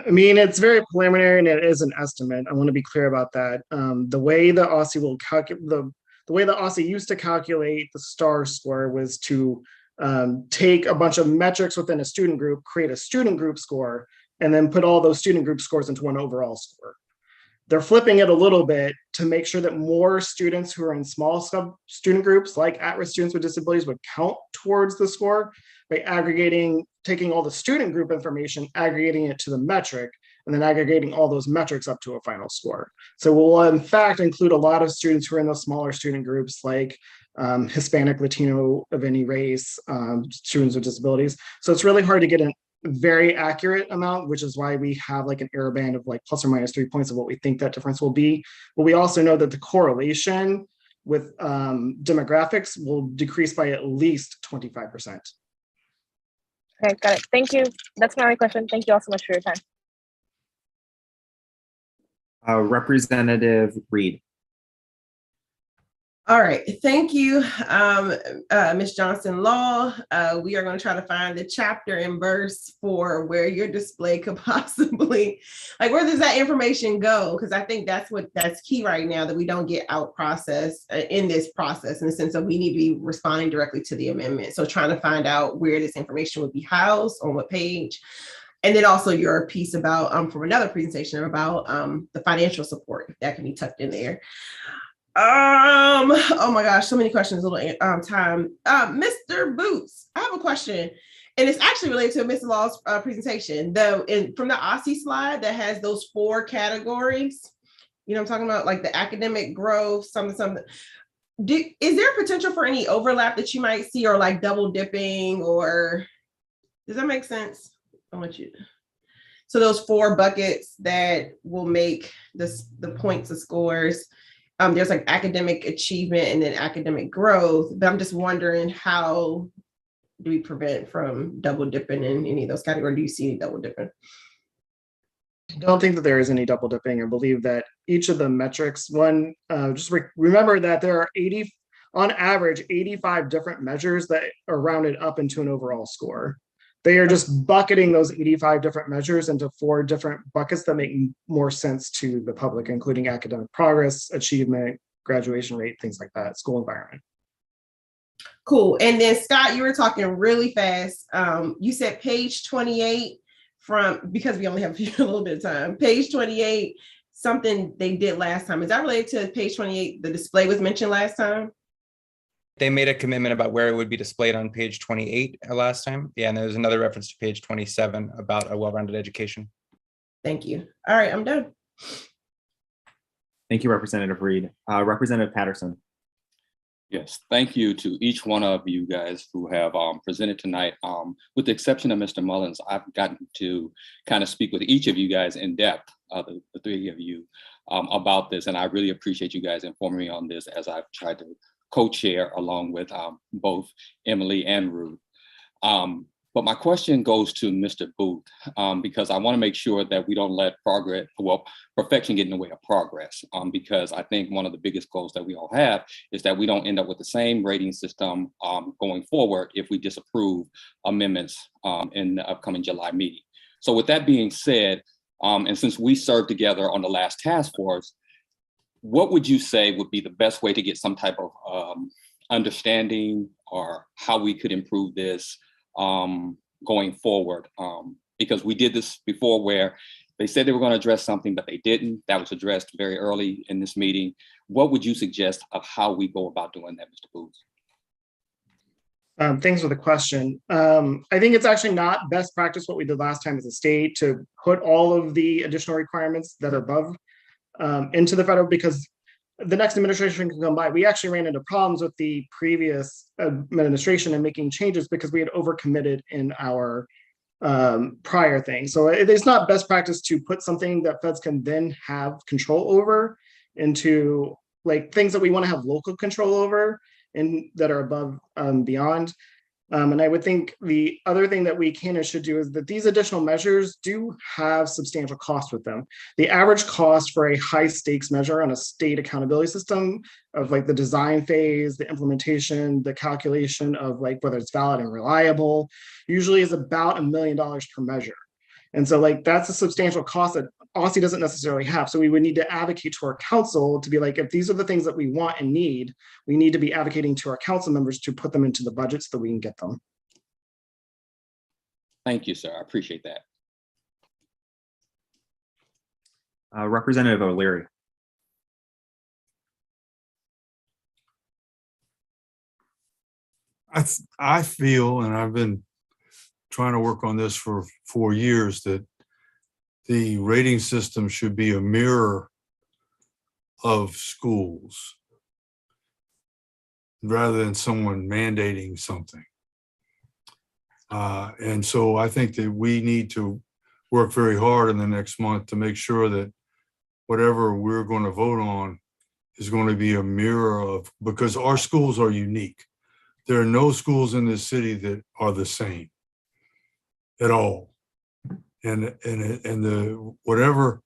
I mean, it's very preliminary and it is an estimate. I want to be clear about that. The way the OSSE will calculate, the way the OSSE used to calculate the STAR score was to take a bunch of metrics within a student group, create a student group score, and then put all those student group scores into one overall score. They're flipping it a little bit to make sure that more students who are in small sub-student groups, like at-risk students with disabilities, would count towards the score by aggregating, taking all the student group information, aggregating it to the metric, and then aggregating all those metrics up to a final score. So we'll in fact include a lot of students who are in those smaller student groups, like Hispanic, Latino, of any race, students with disabilities. So it's really hard to get an very accurate amount, which is why we have an error band of plus or minus 3 points of what we think that difference will be. But we also know that the correlation with demographics will decrease by at least 25%.
Okay, got it. Thank you. That's my only question. Thank you all so much for your time.
Representative Reid.
All right, thank you, Ms. Johnson-Law. We are going to try to find the chapter and verse for where your display could possibly, where does that information go? Because I think that's key right now, that we don't get out process in this process, in the sense of we need to be responding directly to the amendment. So trying to find out where this information would be housed, on what page. And then also your piece about, from another presentation about the financial support, if that can be tucked in there. Oh my gosh, so many questions, little time. Mr. Boots, I have a question, and it's actually related to Mr. Law's presentation. From the OSSE slide that has those 4 categories, you know what I'm talking about, like the academic growth, something. Is there potential for any overlap that you might see, or double dipping, or does that make sense? I want you. So those 4 buckets that will make the points of scores. There's academic achievement and then academic growth, but I'm just wondering, how do we prevent from double dipping in any of those categories? Do you see any double dipping?
Don't think that there is any double dipping. I believe that each of the metrics, remember that there are on average, 85 different measures that are rounded up into an overall score. They are just bucketing those 85 different measures into 4 different buckets that make more sense to the public, including academic progress, achievement, graduation rate, things like that, school environment.
Cool. And then Scott, you were talking really fast. You said page 28 because we only have a little bit of time, page 28, something they did last time. Is that related to page 28? The display was mentioned last time?
They made a commitment about where it would be displayed on page 28 last time. Yeah, and there was another reference to page 27 about a well-rounded education.
Thank you. All right, I'm done.
Thank you, Representative Reid. Representative Patterson.
Yes, thank you to each one of you guys who have presented tonight. With the exception of Mr. Mullins, I've gotten to kind of speak with each of you guys in depth, the 3 of you, about this. And I really appreciate you guys informing me on this as I've tried to co-chair along with both Emily and Ruth. But my question goes to Mr. Booth, because I want to make sure that we don't let perfection get in the way of progress, because I think one of the biggest goals that we all have is that we don't end up with the same rating system going forward if we disapprove amendments in the upcoming July meeting. So with that being said, and since we served together on the last task force, what would you say would be the best way to get some type of understanding or how we could improve this going forward? Because we did this before where they said they were going to address something, but they didn't. That was addressed very early in this meeting. What would you suggest of how we go about doing that, Mr. Booth?
Thanks for the question. I think it's actually not best practice what we did last time as a state to put all of the additional requirements that are above into the federal, because the next administration can come by. We actually ran into problems with the previous administration and making changes because we had overcommitted in our prior thing. So it's not best practice to put something that feds can then have control over into like things that we want to have local control over and that are above beyond. And I would think the other thing that we can and should do is that these additional measures do have substantial cost with them. The average cost for a high stakes measure on a state accountability system of like the design phase, the implementation, the calculation of like whether it's valid and reliable, usually is about $1 million per measure. And so like that's a substantial cost that OSSI doesn't necessarily have. So we would need to advocate to our council to be like, if these are the things that we want and need, we need to be advocating to our council members to put them into the budget so that we can get them.
Thank you, sir. I appreciate that.
Representative O'Leary.
I feel, and I've been trying to work on this for 4 years, that the rating system should be a mirror of schools rather than someone mandating something. And so I think that we need to work very hard in the next month to make sure that whatever we're going to vote on is going to be a mirror of, because our schools are unique. There are no schools in this city that are the same at all. And the whatever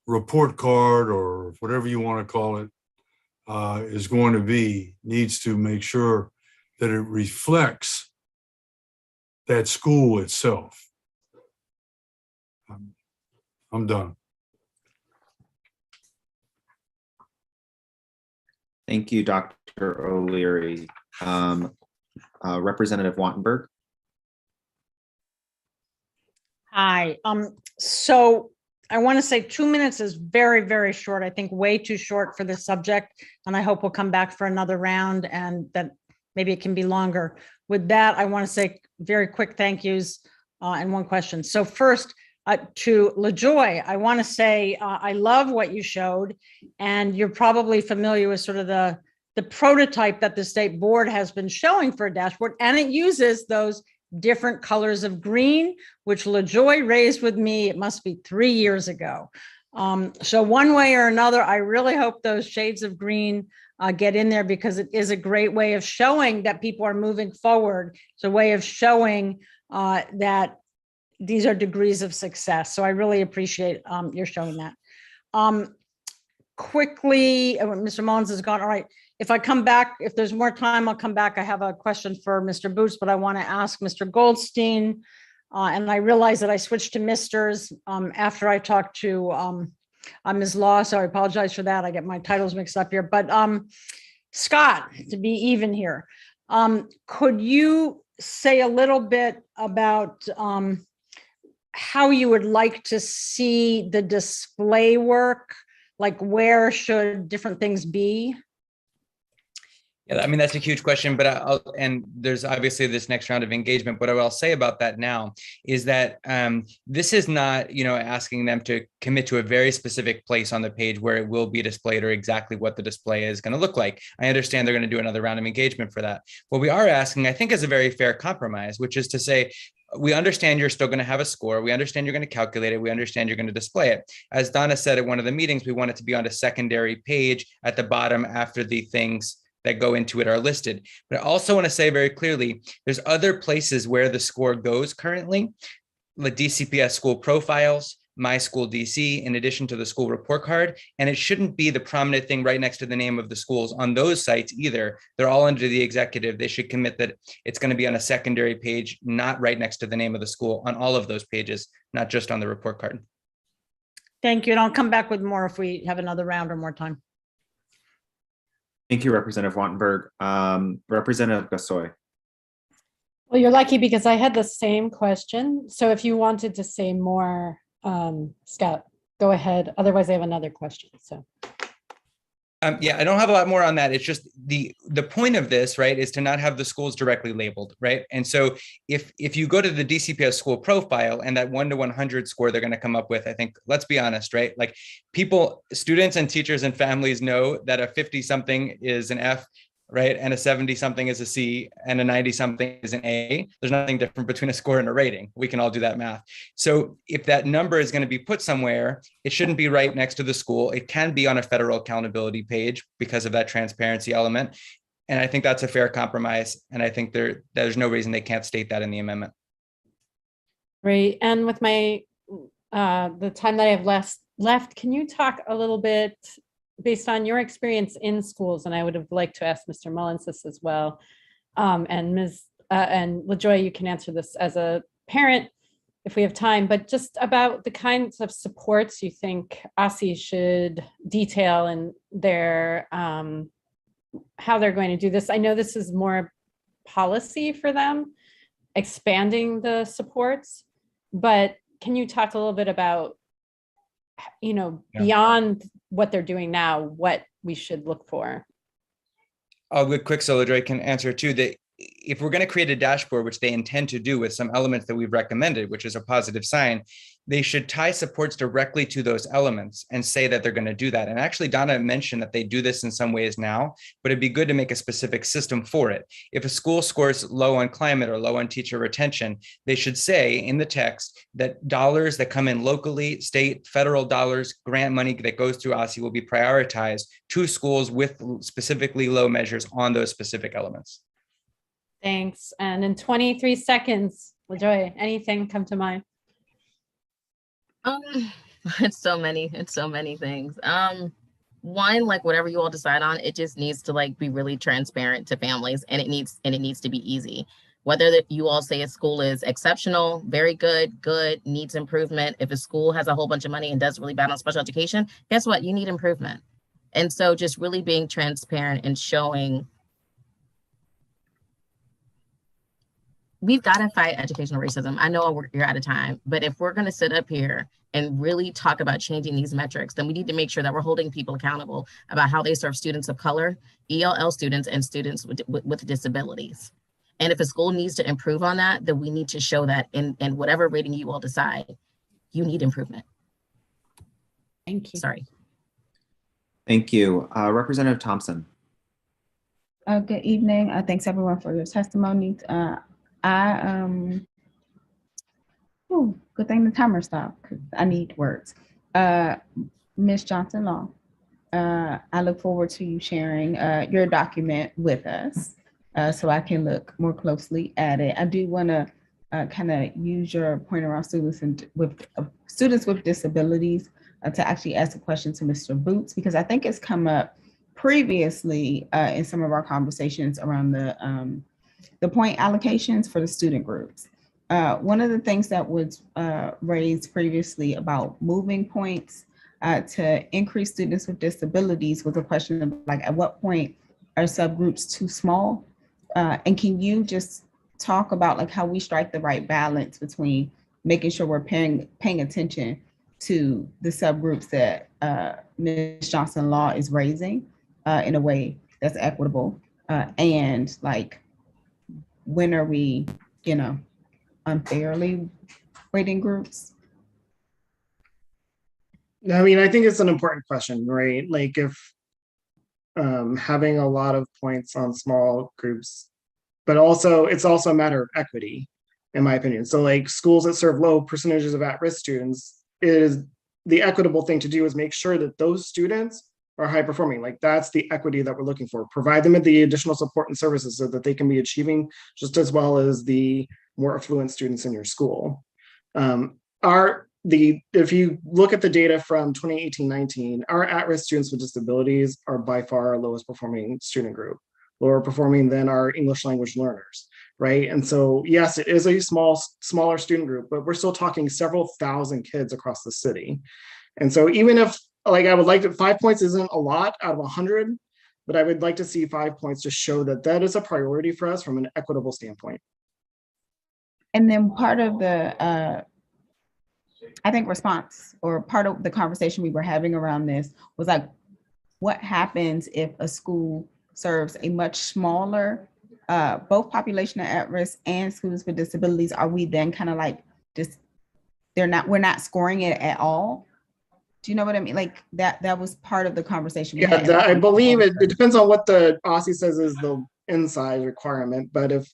report card or whatever you want to call it is going to be, needs to make sure that it reflects that school itself. I'm done.
Thank you, Dr. O'Leary. Representative Wattenberg.
Hi. So I want to say 2 minutes is very, very short. I think way too short for this subject. And I hope we'll come back for another round and that maybe it can be longer. With that, I want to say very quick thank yous and one question. So first, to LaJoy, I want to say I love what you showed, and you're probably familiar with sort of the prototype that the state board has been showing for a dashboard, and it uses those different colors of green, which LaJoy raised with me, it must be 3 years ago. So one way or another, I really hope those shades of green get in there, because it is a great way of showing that people are moving forward. It's a way of showing that these are degrees of success. So I really appreciate your showing that. Quickly, Mr. Mullins is gone. All right. If I come back, if there's more time, I'll come back. I have a question for Mr. Boots, but I want to ask Mr. Goldstein. And I realize that I switched to Misters after I talked to Ms. Law, so I apologize for that. I get my titles mixed up here. But Scott, to be even here, could you say a little bit about how you would like to see the display work? Like, where should different things be?
Yeah, I mean, that's a huge question, but and there's obviously this next round of engagement. What I will say about that now is that this is not, asking them to commit to a very specific place on the page where it will be displayed or exactly what the display is going to look like. I understand they're going to do another round of engagement for that. What we are asking, I think, is a very fair compromise, which is to say, we understand you're still going to have a score. We understand you're going to calculate it. We understand you're going to display it. As Donna said at one of the meetings, we want it to be on a secondary page at the bottom after the things that go into it are listed. But I also want to say very clearly, there's other places where the score goes currently, the DCPS school profiles, My School DC, in addition to the school report card. And it shouldn't be the prominent thing right next to the name of the schools on those sites either. They're all under the executive. They should commit that it's going to be on a secondary page, not right next to the name of the school on all of those pages, not just on the report card.
Thank you. And I'll come back with more if we have another round or more time.
Thank you, Representative Wattenberg. Representative Gasoi.
Well, you're lucky because I had the same question. So if you wanted to say more, Scott, go ahead. Otherwise, I have another question. So.
Yeah, I don't have a lot more on that. It's just the point of this, right, is to not have the schools directly labeled, right? And so if you go to the DCPS school profile and that 1 to 100 score they're going to come up with, I think, let's be honest, right? Like students and teachers and families know that a 50 something is an F, right? And a 70 something is a C and a 90 something is an A. There's nothing different between a score and a rating. We can all do that math. So if that number is going to be put somewhere, it shouldn't be right next to the school. It can be on a federal accountability page because of that transparency element. And I think that's a fair compromise. And I think there's no reason they can't state that in the amendment.
Great. And with my the time that I have left, can you talk a little bit based on your experience in schools? And I would have liked to ask Mr. Mullins this as well. And Ms. and LaJoy, you can answer this as a parent if we have time, but just about the kinds of supports you think OSSI should detail in their, how they're going to do this. I know this is more policy for them, expanding the supports, but can you talk a little bit about, beyond what they're doing now, what we should look for?
I'll go quick so LaJoy can answer too. That if we're going to create a dashboard, which they intend to do with some elements that we've recommended, which is a positive sign, they should tie supports directly to those elements and say that they're going to do that. And actually, Donna mentioned that they do this in some ways now, but it'd be good to make a specific system for it. If a school scores low on climate or low on teacher retention, they should say in the text that dollars that come in locally, state, federal dollars, grant money that goes through OSSI will be prioritized to schools with specifically low measures on those specific elements.
Thanks. And in 23 seconds, LaJoy, anything come to mind?
It's so many things. One, like whatever you all decide on, it just needs to be really transparent to families, and it needs to be easy. Whether that you all say a school is exceptional, very good, needs improvement. If a school has a whole bunch of money and does really bad on special education, guess what? You need improvement. And so just really being transparent and showing we've got to fight educational racism. I know you're out of time, but if we're going to sit up here and really talk about changing these metrics, then we need to make sure that we're holding people accountable about how they serve students of color, ELL students, and students with disabilities. And if a school needs to improve on that, then we need to show that in whatever rating you all decide, you need improvement.
Thank you.
Sorry.
Thank you. Representative Thompson.
Good evening. Thanks everyone for your testimony. Good thing the timer stopped because I need words. Ms. Johnson-Law, I look forward to you sharing your document with us so I can look more closely at it. I do want to kind of use your point around students and students with disabilities to actually ask a question to Mr. Boots, because I think it's come up previously in some of our conversations around the point allocations for the student groups. One of the things that was raised previously about moving points to increase students with disabilities was a question of like, at what point are subgroups too small? And can you just talk about like how we strike the right balance between making sure we're paying attention to the subgroups that Ms. Johnson-Law is raising in a way that's equitable, and like, when are we, unfairly weighting groups?
I mean, I think it's an important question, right? Like if having a lot of points on small groups, but also it's also a matter of equity, in my opinion. So like schools that serve low percentages of at-risk students, is the equitable thing to do is make sure that those students are high performing. Like that's the equity that we're looking for. Provide them with the additional support and services so that they can be achieving just as well as the more affluent students in your school. If you look at the data from 2018-19, our at-risk students with disabilities are by far our lowest performing student group, lower performing than our English language learners, right? And so yes, it is a smaller student group, but we're still talking several thousand kids across the city. And so even if, like, I would like to, 5 points isn't a lot out of 100, but I would like to see 5 points to show that that is a priority for us from an equitable standpoint.
And then part of the, I think, response or part of the conversation we were having around this was like, what happens if a school serves a much smaller, both population at risk and students with disabilities? Are we then kind of like just, we're not scoring it at all? Do you know what I mean? Like that was part of the conversation.
Yeah, I believe it depends on what the OSCE says is the in-size requirement, but if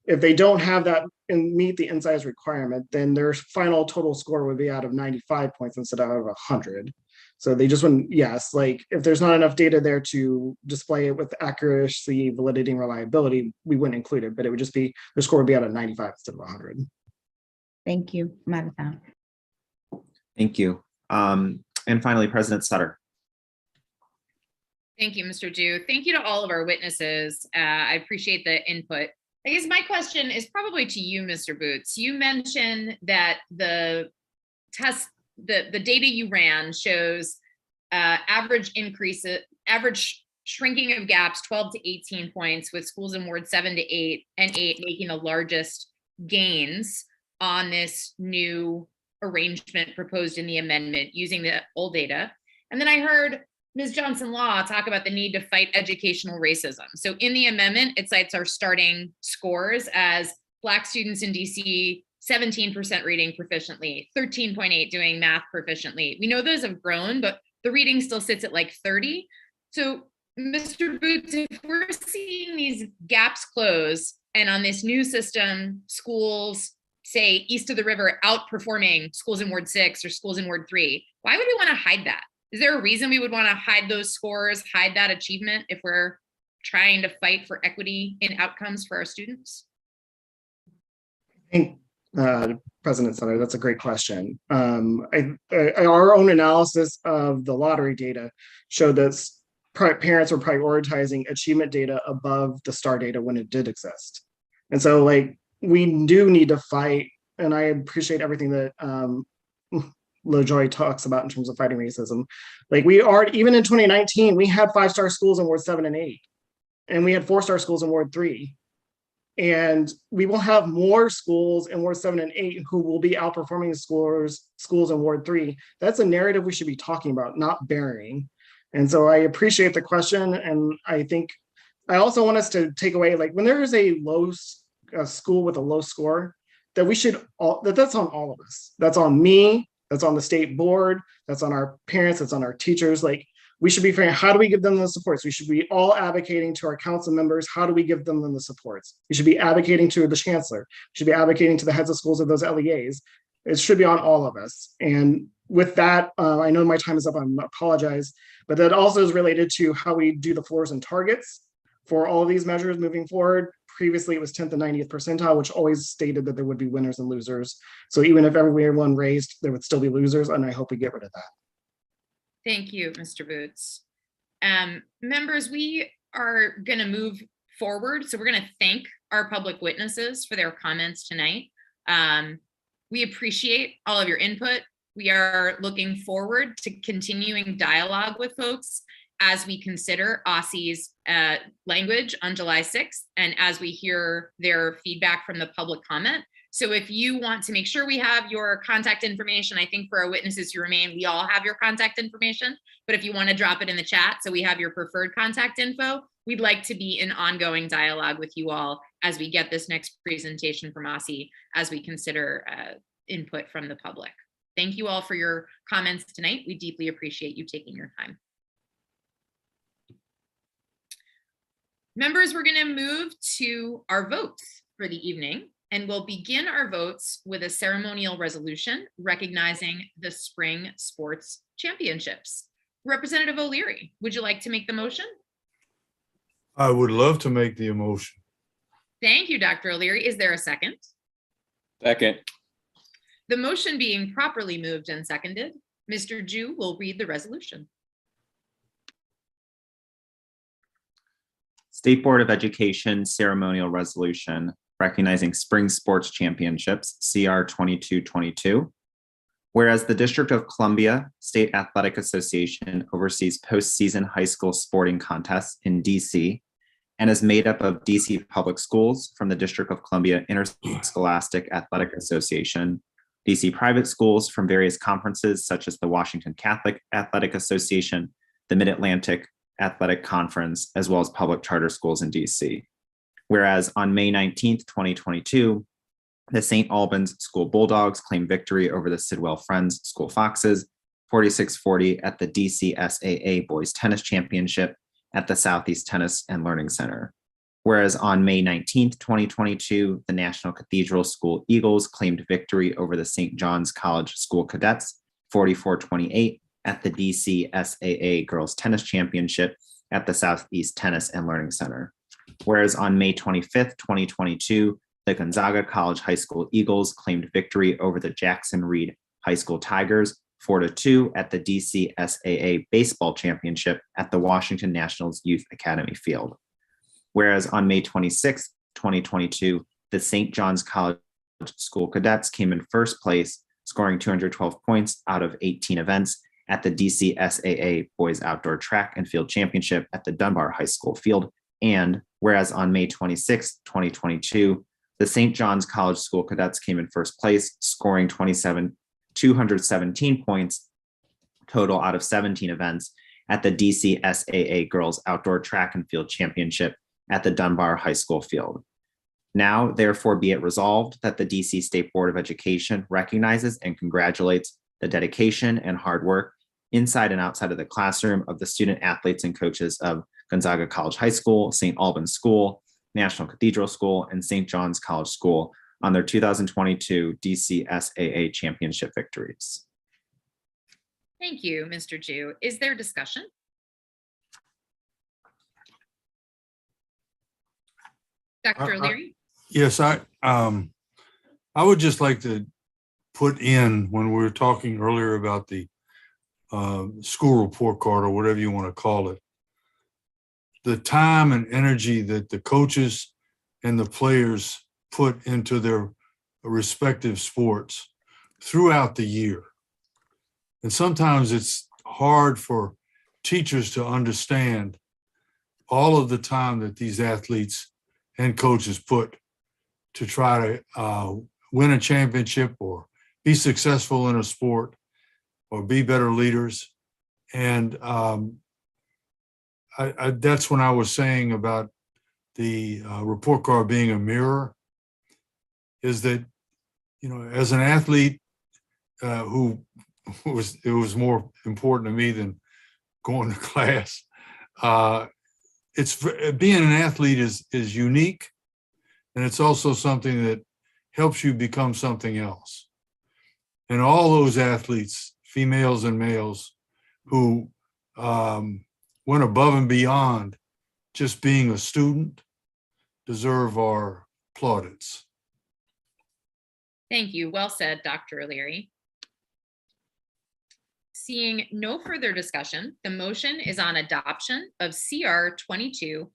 they don't have that and meet the in-size requirement, then their final total score would be out of 95 points instead of 100. So they just wouldn't, yes, like if there's not enough data there to display it with accuracy, validity, and reliability, we wouldn't include it, but it would just be, the score would be out of 95 instead of 100.
Thank you. I'm out of time.
Thank you. And finally, President Sutter.
Thank you, Mr. Dew. Thank you to all of our witnesses. I appreciate the input. I guess my question is probably to you, Mr. Boots. You mentioned that the test, the data you ran shows average shrinking of gaps 12 to 18 points, with schools in Ward 7 to 8 and 8 making the largest gains on this new arrangement proposed in the amendment using the old data. And then I heard Ms. Johnson-Law talk about the need to fight educational racism. So in the amendment, it cites our starting scores as Black students in DC, 17% reading proficiently, 13.8 doing math proficiently. We know those have grown, but the reading still sits at like 30. So Mr. Boots, if we're seeing these gaps close, and on this new system, schools, say east of the river, outperforming schools in Ward 6 or schools in Ward 3, why would we want to hide that? Is there a reason we would want to hide those scores, hide that achievement if we're trying to fight for equity in outcomes for our students?
I think, President Sutter, that's a great question. Our own analysis of the lottery data showed that parents were prioritizing achievement data above the STAR data when it did exist. And so like, we do need to fight, and I appreciate everything that LaJoy talks about in terms of fighting racism. Like we are, even in 2019, we had 5-star schools in Ward 7 and 8, and we had 4-star schools in Ward 3. And we will have more schools in Ward 7 and 8 who will be outperforming schools in Ward 3. That's a narrative we should be talking about, not burying. And so I appreciate the question. And I think I also want us to take away, like when there is a school with a low score, that we should that's on all of us. That's on me, that's on the state board, that's on our parents, that's on our teachers. Like we should be figuring out, how do we give them the supports? We should be all advocating to our council members, how do we give them the supports? We should be advocating to the chancellor, we should be advocating to the heads of schools of those LEAs. It should be on all of us. And with that, I know my time is up, I apologize, but that also is related to how we do the floors and targets for all of these measures moving forward, previously it was 10th and 90th percentile, which always stated that there would be winners and losers. So even if everyone raised, there would still be losers, and I hope we get rid of that.
Thank you, Mr. Boots. Members, we are going to move forward. So we're going to thank our public witnesses for their comments tonight. We appreciate all of your input. We are looking forward to continuing dialogue with folks as we consider OSSE's language on July 6th and as we hear their feedback from the public comment. So if you want to make sure we have your contact information, I think for our witnesses who remain, we all have your contact information, but if you want to drop it in the chat so we have your preferred contact info, we'd like to be in ongoing dialogue with you all as we get this next presentation from OSSE as we consider input from the public. Thank you all for your comments tonight. We deeply appreciate you taking your time. Members, we're going to move to our votes for the evening, and we'll begin our votes with a ceremonial resolution recognizing the Spring Sports Championships. Representative O'Leary, would you like to make the motion?
I would love to make the motion.
Thank you, Dr. O'Leary. Is there a second?
Second.
The motion being properly moved and seconded, Mr. Ju will read the resolution.
State Board of Education ceremonial resolution recognizing Spring Sports Championships, CR 2222. Whereas the District of Columbia State Athletic Association oversees postseason high school sporting contests in DC and is made up of DC Public Schools from the District of Columbia Interscholastic Athletic Association, DC private schools from various conferences such as the Washington Catholic Athletic Association, the Mid-Atlantic Athletic Conference, as well as public charter schools in DC. Whereas on May 19th, 2022, the St. Albans School Bulldogs claimed victory over the Sidwell Friends School Foxes, 46-40 at the DC SAA Boys Tennis Championship at the Southeast Tennis and Learning Center. Whereas on May 19th, 2022, the National Cathedral School Eagles claimed victory over the St. John's College School Cadets, 44-28 at the DC SAA Girls Tennis Championship at the Southeast Tennis and Learning Center. Whereas on May 25th, 2022, the Gonzaga College High School Eagles claimed victory over the Jackson Reed High School Tigers, 4-2 at the DC SAA Baseball Championship at the Washington Nationals Youth Academy Field. Whereas on May 26th, 2022, the St. John's College School Cadets came in first place, scoring 212 points out of 18 events at the DC SAA Boys Outdoor Track and Field Championship at the Dunbar High School Field. And whereas on May 26, 2022, the St. John's College School Cadets came in first place, scoring 217 points total out of 17 events at the DC SAA Girls Outdoor Track and Field Championship at the Dunbar High School Field. Now, therefore, be it resolved that the DC State Board of Education recognizes and congratulates the dedication and hard work inside and outside of the classroom of the student athletes and coaches of Gonzaga College High School, St. Albans School, National Cathedral School, and St. John's College School on their 2022 DC SAA championship victories.
Thank you, Mr. Ju. Is there discussion? Dr. O'Leary?
Yes, I would just like to put in, when we were talking earlier about the school report card or whatever you want to call it, the time and energy that the coaches and the players put into their respective sports throughout the year. And sometimes it's hard for teachers to understand all of the time that these athletes and coaches put to try to win a championship or be successful in a sport or be better leaders. And that's when I was saying about the report card being a mirror, is that, you know, as an athlete it was more important to me than going to class. Being an athlete is unique, and it's also something that helps you become something else. And all those athletes, females and males, who went above and beyond just being a student deserve our plaudits.
Thank you. Well said, Dr. O'Leary. Seeing no further discussion, the motion is on adoption of CR 22-22.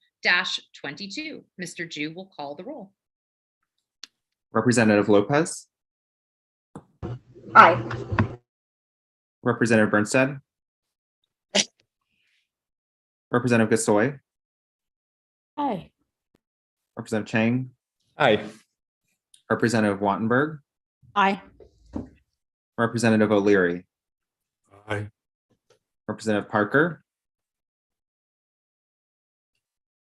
Mr. Ju will call the roll.
Representative Lopez,
Aye.
Representative Birnstad, Representative Gasoi,
Aye.
Representative Chang,
Aye.
Representative Wattenberg,
Aye.
Representative O'Leary,
Aye.
Representative Parker,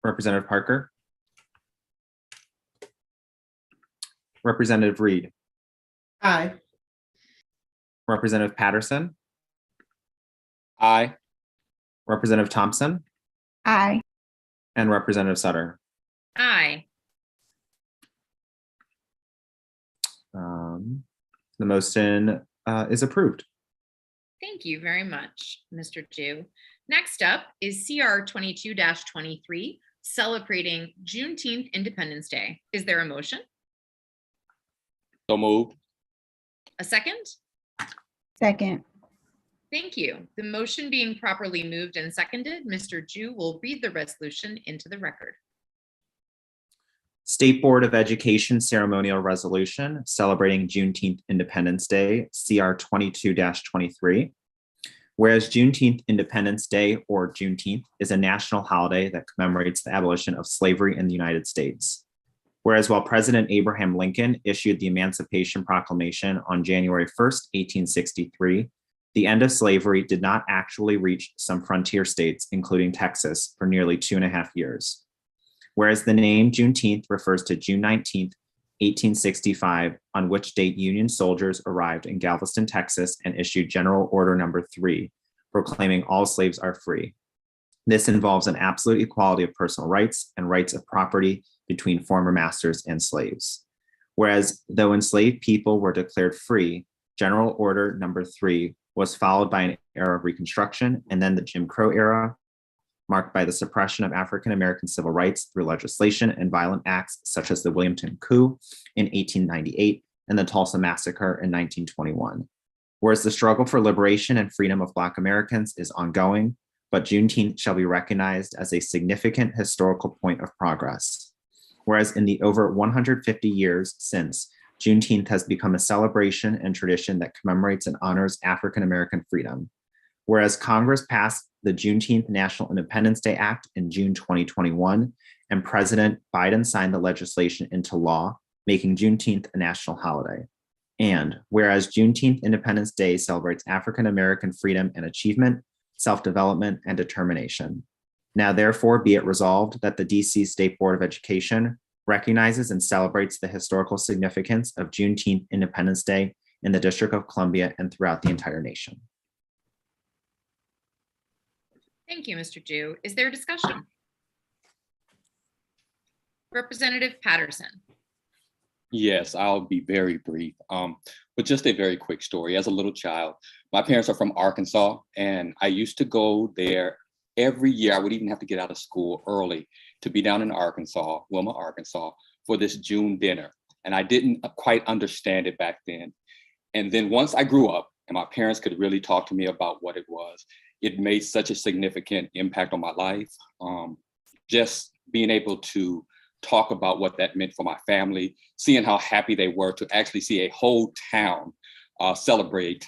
Representative Parker, Representative Reid,
Aye.
Representative Patterson,
Aye.
Representative Thompson,
Aye.
and Representative Sutter.
Aye.
The motion is approved.
Thank you very much, Mr. Ju. Next up is CR 22-23, celebrating Juneteenth Independence Day. Is there a motion?
So moved.
A second?
Second.
Thank you. The motion being properly moved and seconded, Mr. Ju will read the resolution into the record.
State Board of Education Ceremonial Resolution celebrating Juneteenth Independence Day, CR 22-23. Whereas Juneteenth Independence Day, or Juneteenth, is a national holiday that commemorates the abolition of slavery in the United States. Whereas while President Abraham Lincoln issued the Emancipation Proclamation on January 1st, 1863, the end of slavery did not actually reach some frontier states, including Texas, for nearly 2.5 years. Whereas the name Juneteenth refers to June 19th, 1865, on which date Union soldiers arrived in Galveston, Texas, and issued General Order Number 3, proclaiming all slaves are free. This involves an absolute equality of personal rights and rights of property between former masters and slaves. Whereas though enslaved people were declared free, General Order Number 3 was followed by an era of Reconstruction and then the Jim Crow era, marked by the suppression of African-American civil rights through legislation and violent acts such as the Wilmington Coup in 1898 and the Tulsa Massacre in 1921. Whereas the struggle for liberation and freedom of Black Americans is ongoing, but Juneteenth shall be recognized as a significant historical point of progress. Whereas in the over 150 years since, Juneteenth has become a celebration and tradition that commemorates and honors African-American freedom. Whereas Congress passed the Juneteenth National Independence Day Act in June 2021, and President Biden signed the legislation into law, making Juneteenth a national holiday. And whereas Juneteenth Independence Day celebrates African-American freedom and achievement, self-development, and determination. Now, therefore, be it resolved that the DC State Board of Education recognizes and celebrates the historical significance of Juneteenth Independence Day in the District of Columbia and throughout the entire nation.
Thank you, Mr. Ju. Is there discussion? Representative Patterson.
Yes, I'll be very brief, but just a very quick story. As a little child, my parents are from Arkansas, and I used to go there every year. I would even have to get out of school early to be down in Arkansas, Wilma, Arkansas, for this June dinner. And I didn't quite understand it back then. And then once I grew up and my parents could really talk to me about what it was, it made such a significant impact on my life. Just being able to talk about what that meant for my family, seeing how happy they were to actually see a whole town celebrate.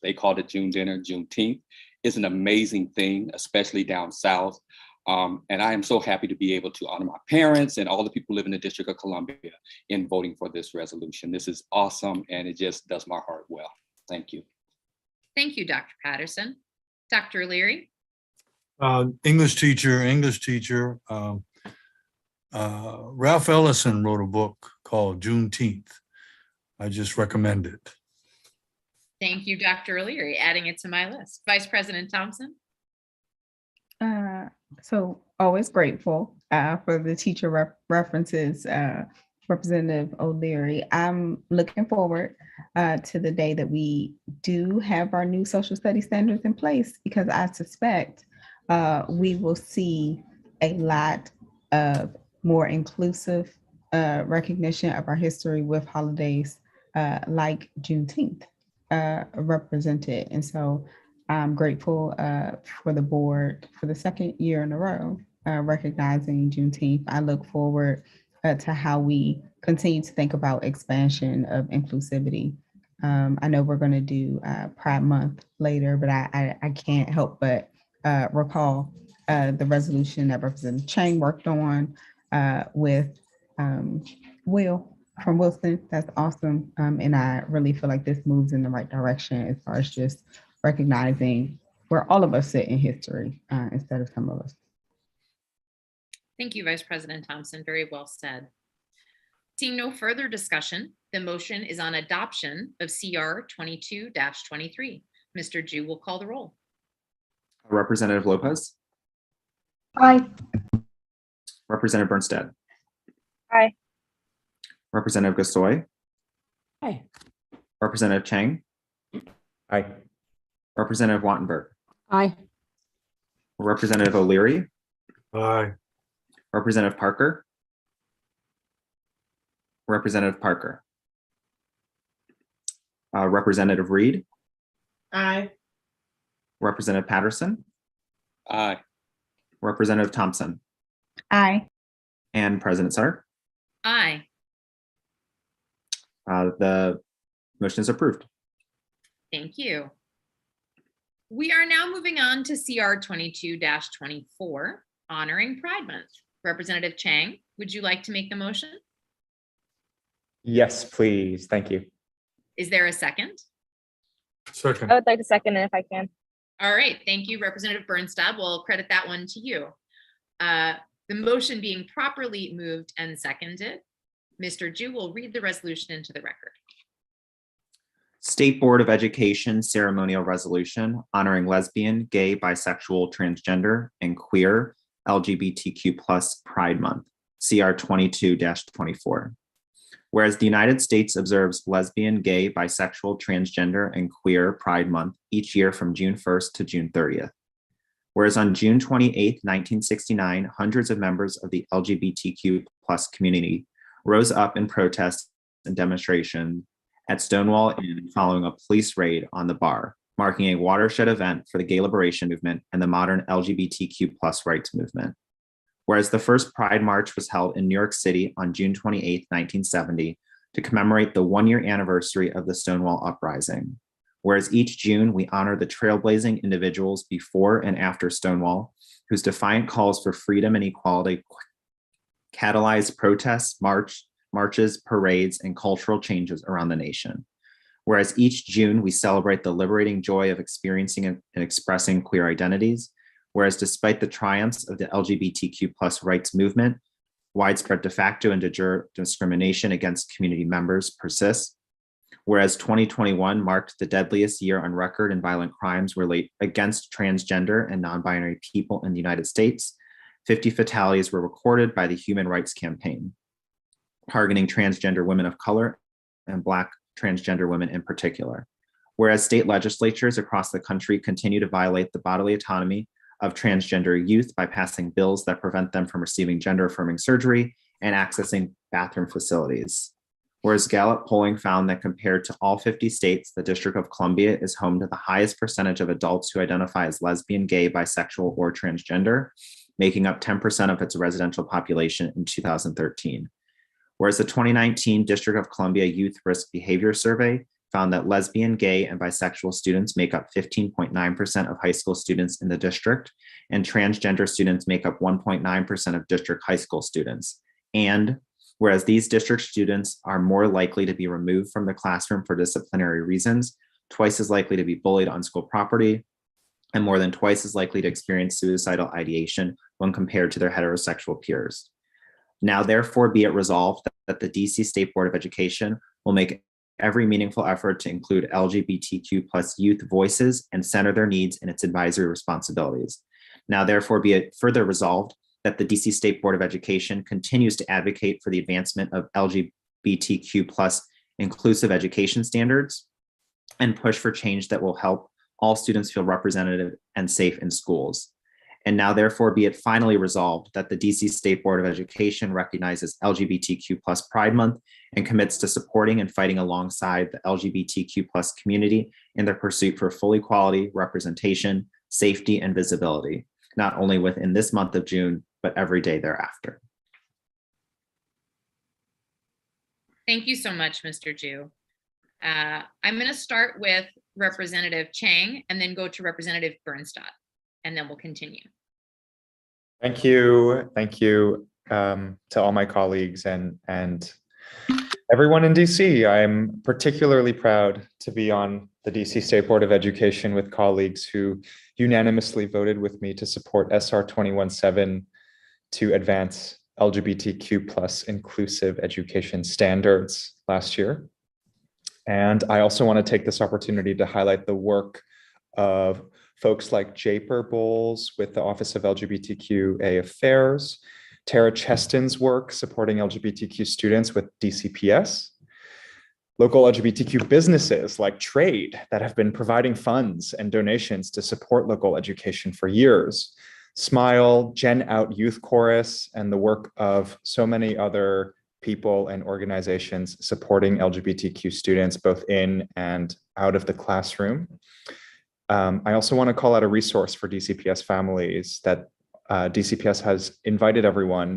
They called it June dinner, Juneteenth, is an amazing thing, especially down south. And I am so happy to be able to honor my parents and all the people who live in the District of Columbia in voting for this resolution. This is awesome, and it just does my heart well. Thank you.
Thank you, Dr. Patterson. Dr. O'Leary.
English teacher. Ralph Ellison wrote a book called Juneteenth. I just recommend it.
Thank you, Dr. O'Leary, adding it to my list. Vice President Thompson.
So always grateful for the teacher references, Representative O'Leary. I'm looking forward to the day that we do have our new social studies standards in place, because I suspect we will see a lot of more inclusive recognition of our history with holidays like Juneteenth represented. And so I'm grateful for the board for the second year in a row recognizing Juneteenth. I look forward to how we continue to think about expansion of inclusivity. I know we're going to do Pride Month later, but I can't help but recall the resolution that Representative Chang worked on with Will from Wilson. That's awesome. And I really feel like this moves in the right direction as far as just recognizing where all of us sit in history instead of some of us.
Thank you, Vice President Thompson. Very well said. Seeing no further discussion, the motion is on adoption of CR 22-23. Mr. Ju will call the roll.
Representative Lopez.
Aye.
Representative Birnstad.
Aye.
Representative Gasoi.
Aye.
Representative Chang.
Aye.
Representative Wattenberg.
Aye.
Representative O'Leary.
Aye.
Representative Parker. Representative Parker. Representative Reid.
Aye.
Representative Patterson.
Aye.
Representative Thompson.
Aye.
And President Sutter.
Aye.
The motion is approved.
Thank you. We are now moving on to CR 22-24, honoring Pride Month. Representative Chang, would you like to make the motion?
Yes, please. Thank you.
Is there a second?
Second.
I would like to second it if I can.
All right, thank you, Representative Birnstad. We'll credit that one to you. The motion being properly moved and seconded, Mr. Ju will read the resolution into the record.
State Board of Education ceremonial resolution honoring lesbian, gay, bisexual, transgender, and queer LGBTQ+ Pride Month, CR 22-24. Whereas the United States observes lesbian, gay, bisexual, transgender, and queer Pride Month each year from June 1st to June 30th. Whereas on June 28th, 1969, hundreds of members of the LGBTQ+ community rose up in protest and demonstration at Stonewall Inn following a police raid on the bar, marking a watershed event for the gay liberation movement and the modern LGBTQ+ rights movement. Whereas the first Pride March was held in New York City on June 28, 1970, to commemorate the one-year anniversary of the Stonewall Uprising. Whereas each June, we honor the trailblazing individuals before and after Stonewall, whose defiant calls for freedom and equality catalyzed protests, marches, parades, and cultural changes around the nation. Whereas each June, we celebrate the liberating joy of experiencing and expressing queer identities. Whereas despite the triumphs of the LGBTQ+ rights movement, widespread de facto and de jure discrimination against community members persists. Whereas 2021 marked the deadliest year on record in violent crimes against transgender and non-binary people in the United States, 50 fatalities were recorded by the Human Rights Campaign, targeting transgender women of color and Black transgender women in particular. Whereas state legislatures across the country continue to violate the bodily autonomy of transgender youth by passing bills that prevent them from receiving gender-affirming surgery and accessing bathroom facilities. Whereas Gallup polling found that compared to all 50 states, the District of Columbia is home to the highest percentage of adults who identify as lesbian, gay, bisexual, or transgender, making up 10% of its residential population in 2013. Whereas the 2019 District of Columbia Youth Risk Behavior Survey found that lesbian, gay, and bisexual students make up 15.9% of high school students in the district, and transgender students make up 1.9% of district high school students. And whereas these district students are more likely to be removed from the classroom for disciplinary reasons, twice as likely to be bullied on school property, and more than twice as likely to experience suicidal ideation when compared to their heterosexual peers. Now, therefore, be it resolved that the DC State Board of Education will make every meaningful effort to include LGBTQ+ youth voices and center their needs in its advisory responsibilities. Now, therefore, be it further resolved that the DC State Board of Education continues to advocate for the advancement of LGBTQ+ inclusive education standards and push for change that will help all students feel represented and safe in schools. And now therefore be it finally resolved that the DC State Board of Education recognizes LGBTQ+ Pride Month and commits to supporting and fighting alongside the LGBTQ+ community in their pursuit for full equality, representation, safety, and visibility, not only within this month of June, but every day thereafter.
Thank you so much, Mr. Ju. I'm going to start with Representative Chang and then go to Representative Birnstad, and then we'll continue.
Thank you. Thank you to all my colleagues and everyone in DC. I'm particularly proud to be on the DC State Board of Education with colleagues who unanimously voted with me to support SR 21-7 to advance LGBTQ+ inclusive education standards last year. And I also want to take this opportunity to highlight the work of folks like Japer Bowles with the Office of LGBTQA Affairs, Tara Cheston's work supporting LGBTQ students with DCPS, local LGBTQ businesses like Trade that have been providing funds and donations to support local education for years, Smile, Gen Out Youth Chorus, and the work of so many other people and organizations supporting LGBTQ students both in and out of the classroom. I also want to call out a resource for DCPS families that DCPS has invited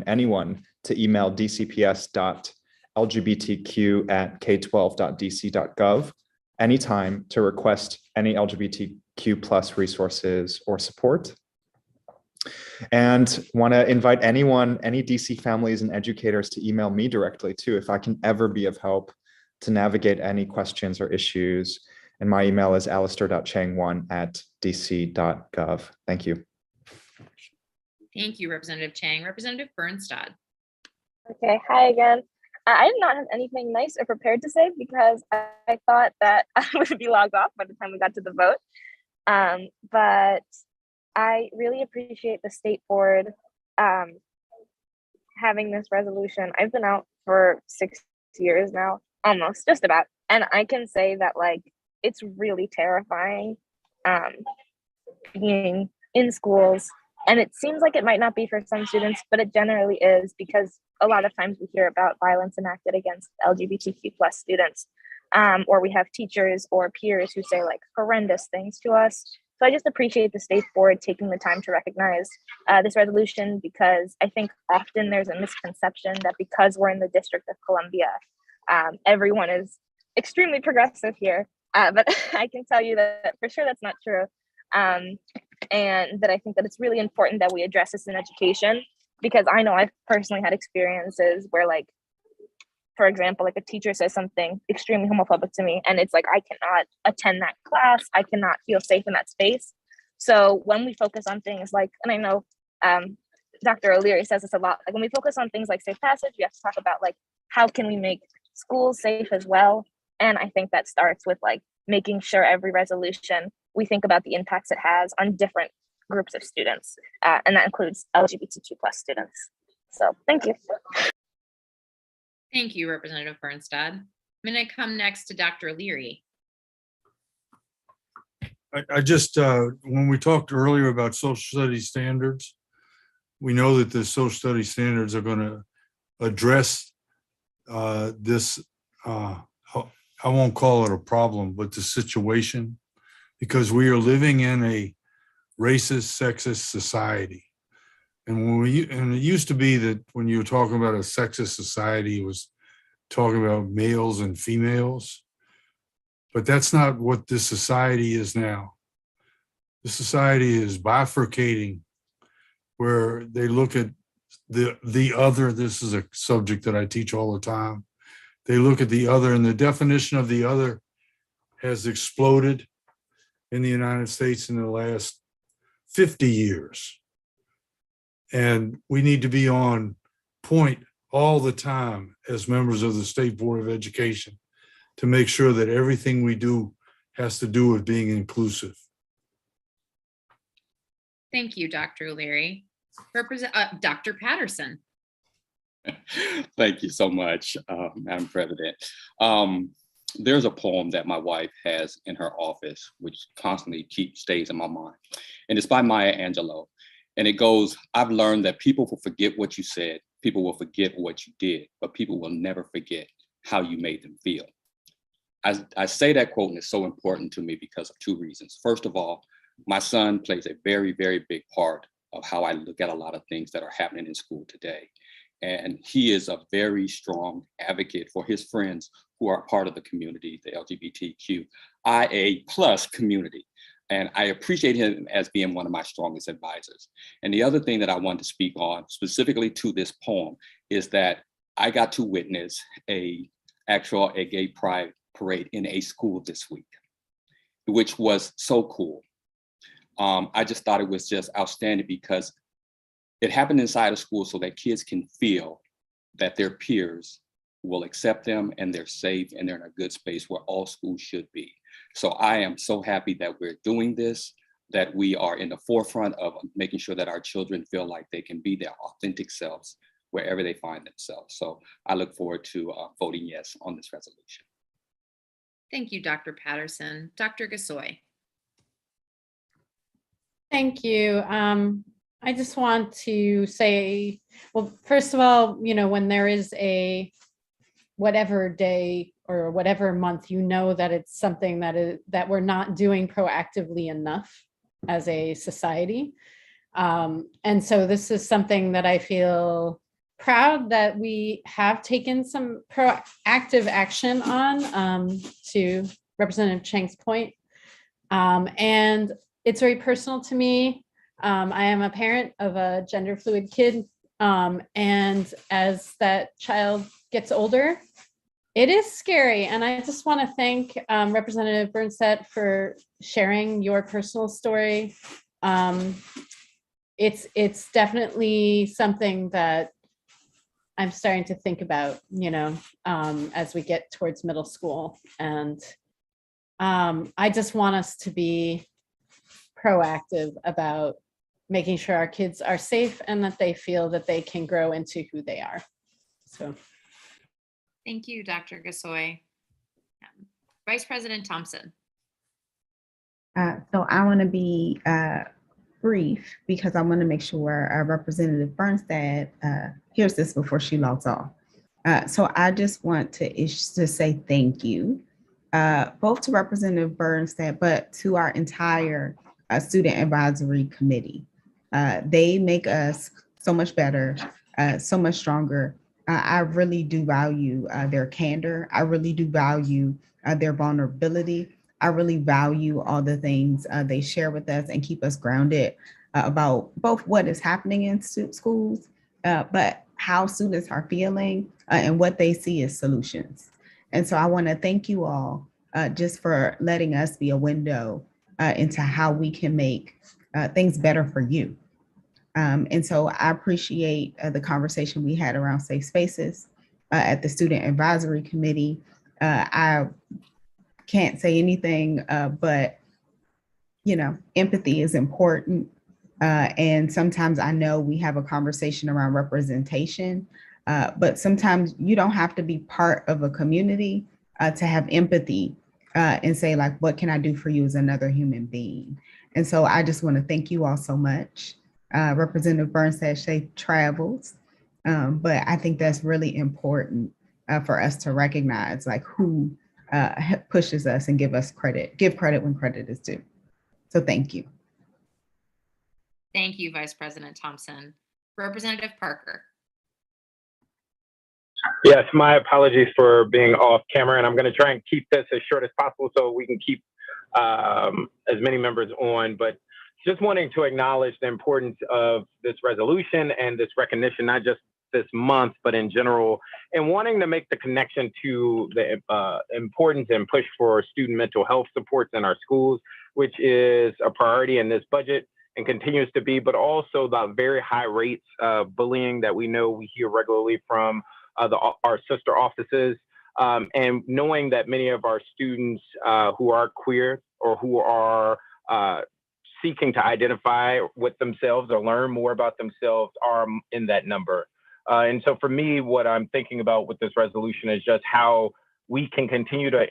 anyone to email dcps.lgbtq@k12.dc.gov anytime to request any LGBTQ+ resources or support. And want to invite any DC families and educators to email me directly too, if I can ever be of help to navigate any questions or issues. And my email is alistair.chang1@dc.gov. Thank you.
Thank you, Representative Chang. Representative Birnstad.
Okay, hi again. I did not have anything nice or prepared to say because I thought that I would be logged off by the time we got to the vote. But I really appreciate the state board having this resolution. I've been out for 6 years now, almost, just about. And I can say that it's really terrifying being in schools. And it seems like it might not be for some students, but it generally is, because a lot of times we hear about violence enacted against LGBTQ+ students, or we have teachers or peers who say horrendous things to us. So I just appreciate the state board taking the time to recognize this resolution, because I think often there's a misconception that because we're in the District of Columbia, everyone is extremely progressive here. But I can tell you that for sure that's not true. And that I think that it's really important that we address this in education, because I know I've personally had experiences where for example, a teacher says something extremely homophobic to me, and it's I cannot attend that class. I cannot feel safe in that space. So when we focus on things and I know Dr. O'Leary says this a lot, when we focus on things like safe passage, we have to talk about how can we make schools safe as well. And I think that starts with making sure every resolution we think about the impacts it has on different groups of students, and that includes LGBTQ+ students. So thank you.
Thank you, Representative Birnstad. I'm going to come next to Dr. Leary.
I just, when we talked earlier about social studies standards, we know that the social studies standards are going to address this, I won't call it a problem, but the situation, because we are living in a racist, sexist society. And and it used to be that when you were talking about a sexist society, it was talking about males and females, but that's not what this society is now. The society is bifurcating, where they look at the other. This is a subject that I teach all the time. They look at the other, and the definition of the other has exploded in the United States in the last 50 years. And we need to be on point all the time as members of the State Board of Education to make sure that everything we do has to do with being inclusive.
Thank you, Dr. O'Leary. Dr. Patterson.
Thank you so much, Madam President. There's a poem that my wife has in her office, which constantly stays in my mind. And it's by Maya Angelou. And it goes, I've learned that people will forget what you said, people will forget what you did, but people will never forget how you made them feel. I say that quote, and it's so important to me because of two reasons. First of all, my son plays a very, very big part of how I look at a lot of things that are happening in school today. And he is a very strong advocate for his friends who are part of the community, the LGBTQIA plus community. And I appreciate him as being one of my strongest advisors. And the other thing that I want to speak on specifically to this poem is that I got to witness a gay pride parade in a school this week, which was so cool. I just thought it was just outstanding because it happened inside a school so that kids can feel that their peers will accept them and they're safe and they're in a good space where all schools should be. So I am so happy that we're doing this, that we are in the forefront of making sure that our children feel like they can be their authentic selves wherever they find themselves. So I look forward to voting yes on this resolution.
Thank you, Dr. Patterson. Dr. Gasoi.
Thank you. I just want to say, well, first of all, when there is a whatever day or whatever month, that it's something that we're not doing proactively enough as a society. And so this is something that I feel proud that we have taken some proactive action on, to Representative Chang's point. And it's very personal to me. I am a parent of a gender fluid kid. And as that child gets older, it is scary. And I just want to thank Representative Birnstad for sharing your personal story. It's definitely something that I'm starting to think about, as we get towards middle school. And I just want us to be proactive about making sure our kids are safe and that they feel that they can grow into who they are. So.
Thank you, Dr. Gasoi. Vice President Thompson.
So I want to be brief because I want to make sure Representative Birnstad hears this before she logs off. So I just want to say thank you, both to Representative Birnstad, but to our entire Student Advisory Committee. They make us so much better, so much stronger. I really do value their candor. I really do value their vulnerability. I really value all the things they share with us and keep us grounded about both what is happening in schools, but how students are feeling and what they see as solutions. And so I want to thank you all just for letting us be a window into how we can make things better for you. And so I appreciate the conversation we had around safe spaces at the Student Advisory Committee. I can't say anything, but, empathy is important. And sometimes I know we have a conversation around representation, but sometimes you don't have to be part of a community to have empathy and say, like, what can I do for you as another human being? And so I just want to thank you all so much. Representative Birnstad, safe travels. But I think that's really important for us to recognize, like, who pushes us and give credit when credit is due. So thank you.
Thank you, Vice President Thompson. Representative Parker.
Yes, my apologies for being off camera, and I'm going to try and keep this as short as possible so we can keep as many members on. But just wanting to acknowledge the importance of this resolution and this recognition, not just this month, but in general, and wanting to make the connection to the importance and push for student mental health supports in our schools, which is a priority in this budget and continues to be, but also the very high rates of bullying that we hear regularly from our sister offices, and knowing that many of our students who are queer or who are seeking to identify with themselves or learn more about themselves are in that number. And so for me, what I'm thinking about with this resolution is just how we can continue to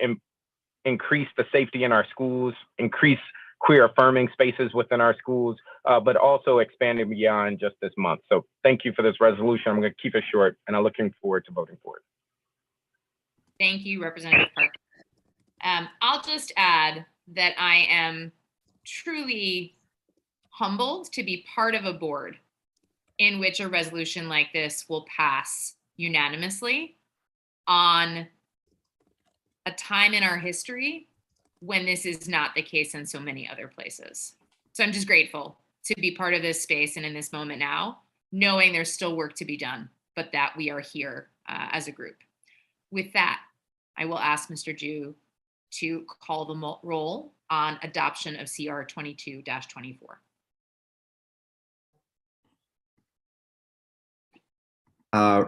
increase the safety in our schools, increase queer affirming spaces within our schools, but also expanding beyond just this month. So thank you for this resolution. I'm going to keep it short, and I'm looking forward to voting for it.
Thank you, Representative Parker. I'll just add that I am truly humbled to be part of a board in which a resolution like this will pass unanimously on a time in our history when this is not the case in so many other places. So I'm just grateful to be part of this space and in this moment now, knowing there's still work to be done, but that we are here as a group. With that, I will ask Mr. Ju to call the roll on adoption of CR 22-24.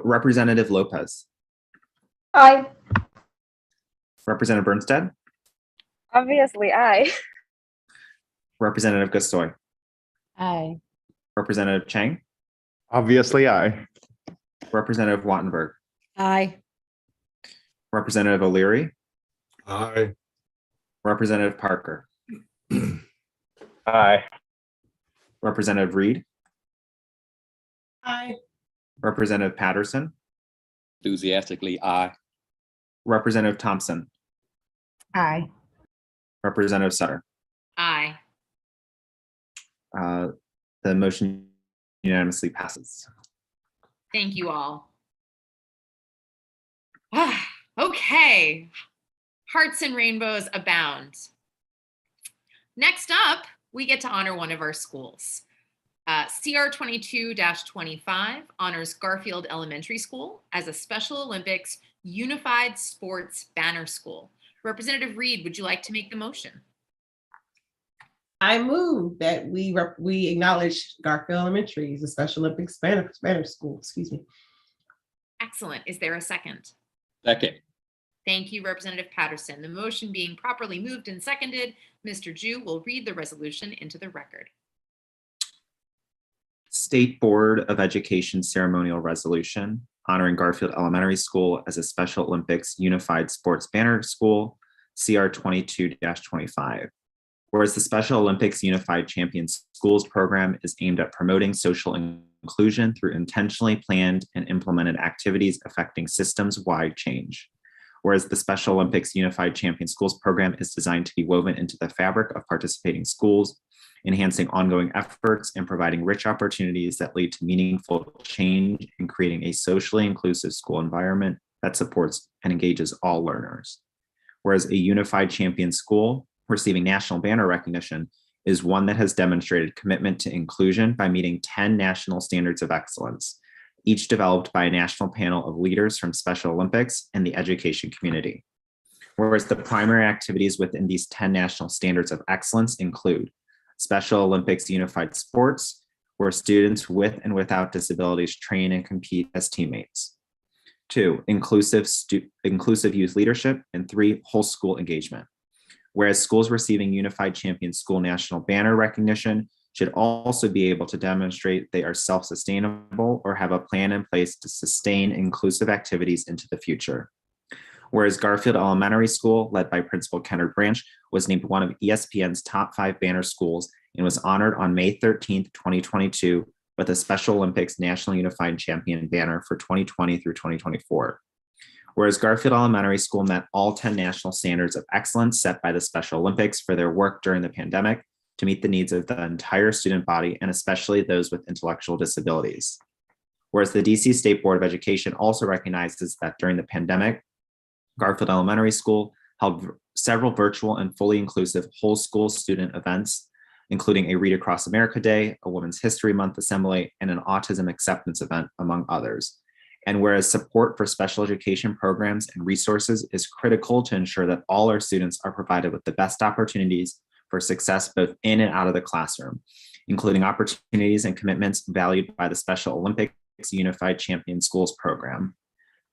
Representative Lopez.
Aye.
Representative Birnstad.
Obviously, aye.
Representative Gasoi.
Aye.
Representative Chang.
Obviously, aye.
Representative Wattenberg.
Aye.
Representative O'Leary.
Aye.
Representative Parker.
Aye.
Representative Reid.
Aye.
Representative Patterson.
Enthusiastically, aye.
Representative Thompson.
Aye.
Representative Sutter.
Aye.
The motion unanimously passes.
Thank you all. Okay. Hearts and rainbows abound. Next up, we get to honor one of our schools. CR 22-25 honors Garfield Elementary School as a Special Olympics Unified Sports Banner School. Representative Reid, would you like to make the motion?
I move that we acknowledge Garfield Elementary as a Special Olympics banner school. Excuse me.
Excellent. Is there a second?
Second.
Thank you, Representative Patterson. The motion being properly moved and seconded, Mr. Ju will read the resolution into the record.
State Board of Education ceremonial resolution honoring Garfield Elementary School as a Special Olympics Unified Sports Banner School, CR 22-25. Whereas the Special Olympics Unified Champions Schools program is aimed at promoting social inclusion through intentionally planned and implemented activities affecting systems-wide change. Whereas the Special Olympics Unified Champion Schools program is designed to be woven into the fabric of participating schools, enhancing ongoing efforts and providing rich opportunities that lead to meaningful change and creating a socially inclusive school environment that supports and engages all learners. Whereas a Unified Champion School receiving national banner recognition is one that has demonstrated commitment to inclusion by meeting 10 national standards of excellence, each developed by a national panel of leaders from Special Olympics and the education community. Whereas the primary activities within these 10 national standards of excellence include Special Olympics Unified Sports, where students with and without disabilities train and compete as teammates. 2, inclusive youth leadership, and 3, whole school engagement. Whereas schools receiving Unified Champion School National Banner recognition should also be able to demonstrate they are self-sustainable or have a plan in place to sustain inclusive activities into the future. Whereas Garfield Elementary School, led by Principal Kennard Branch, was named one of ESPN's top 5 banner schools and was honored on May 13th, 2022 with a Special Olympics National Unified Champion banner for 2020 through 2024. Whereas Garfield Elementary School met all 10 national standards of excellence set by the Special Olympics for their work during the pandemic to meet the needs of the entire student body and especially those with intellectual disabilities. Whereas the DC State Board of Education also recognizes that during the pandemic, Garfield Elementary School held several virtual and fully inclusive whole school student events, including a Read Across America Day, a Women's History Month Assembly, and an Autism Acceptance event, among others. And whereas support for special education programs and resources is critical to ensure that all our students are provided with the best opportunities for success both in and out of the classroom, including opportunities and commitments valued by the Special Olympics Unified Champion Schools program.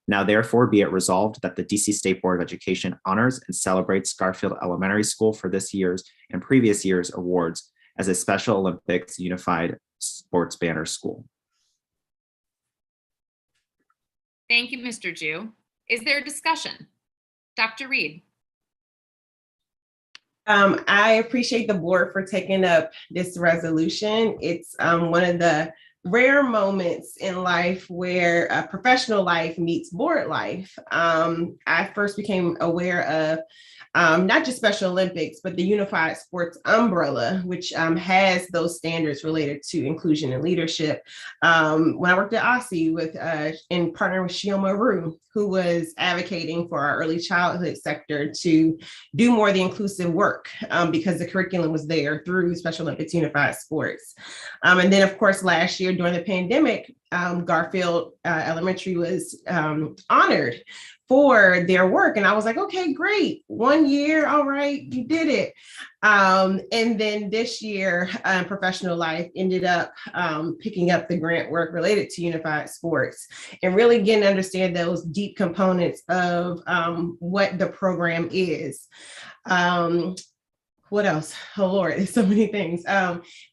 Now, therefore, be it resolved that the DC State Board of Education honors and celebrates Garfield Elementary School for this year's and previous year's awards as a Special Olympics Unified Sports Banner School.
Thank you, Mr. Ju. Is there discussion? Dr. Reid.
I appreciate the board for taking up this resolution. It's one of the rare moments in life where professional life meets board life. I first became aware of not just Special Olympics, but the Unified Sports Umbrella, which has those standards related to inclusion and leadership. When I worked at OSSI in partnering with Shioma Rue, who was advocating for our early childhood sector to do more of the inclusive work because the curriculum was there through Special Olympics Unified Sports. And then, of course, last year during the pandemic, Garfield Elementary was honored for their work. And I was like, okay, great. 1 year. All right, you did it. And then this year, Professional Life ended up picking up the grant work related to Unified Sports and really getting to understand those deep components of what the program is. What else? Oh Lord, there's so many things.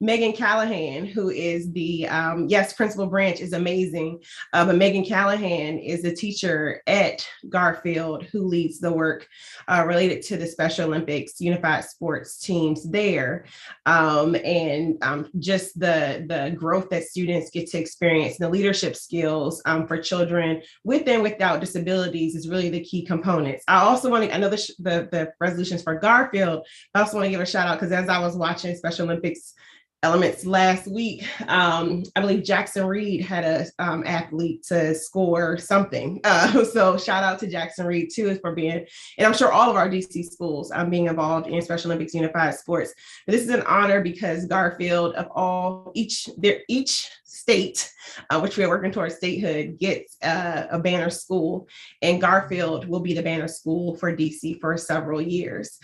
Megan Callahan, who is the, yes, Principal Branch is amazing, but Megan Callahan is the teacher at Garfield who leads the work related to the Special Olympics Unified Sports teams there. And just the growth that students get to experience, the leadership skills for children with and without disabilities is really the key components. I also want to, I know the resolutions for Garfield, I also want to give a shout out because as I was watching Special Olympics elements last week, I believe Jackson Reid had a athlete to score something. So shout out to Jackson Reid too for being, and I'm sure all of our DC schools being involved in Special Olympics Unified Sports. But this is an honor because Garfield of each state, which we are working towards statehood, gets a banner school, and Garfield will be the banner school for DC for several years.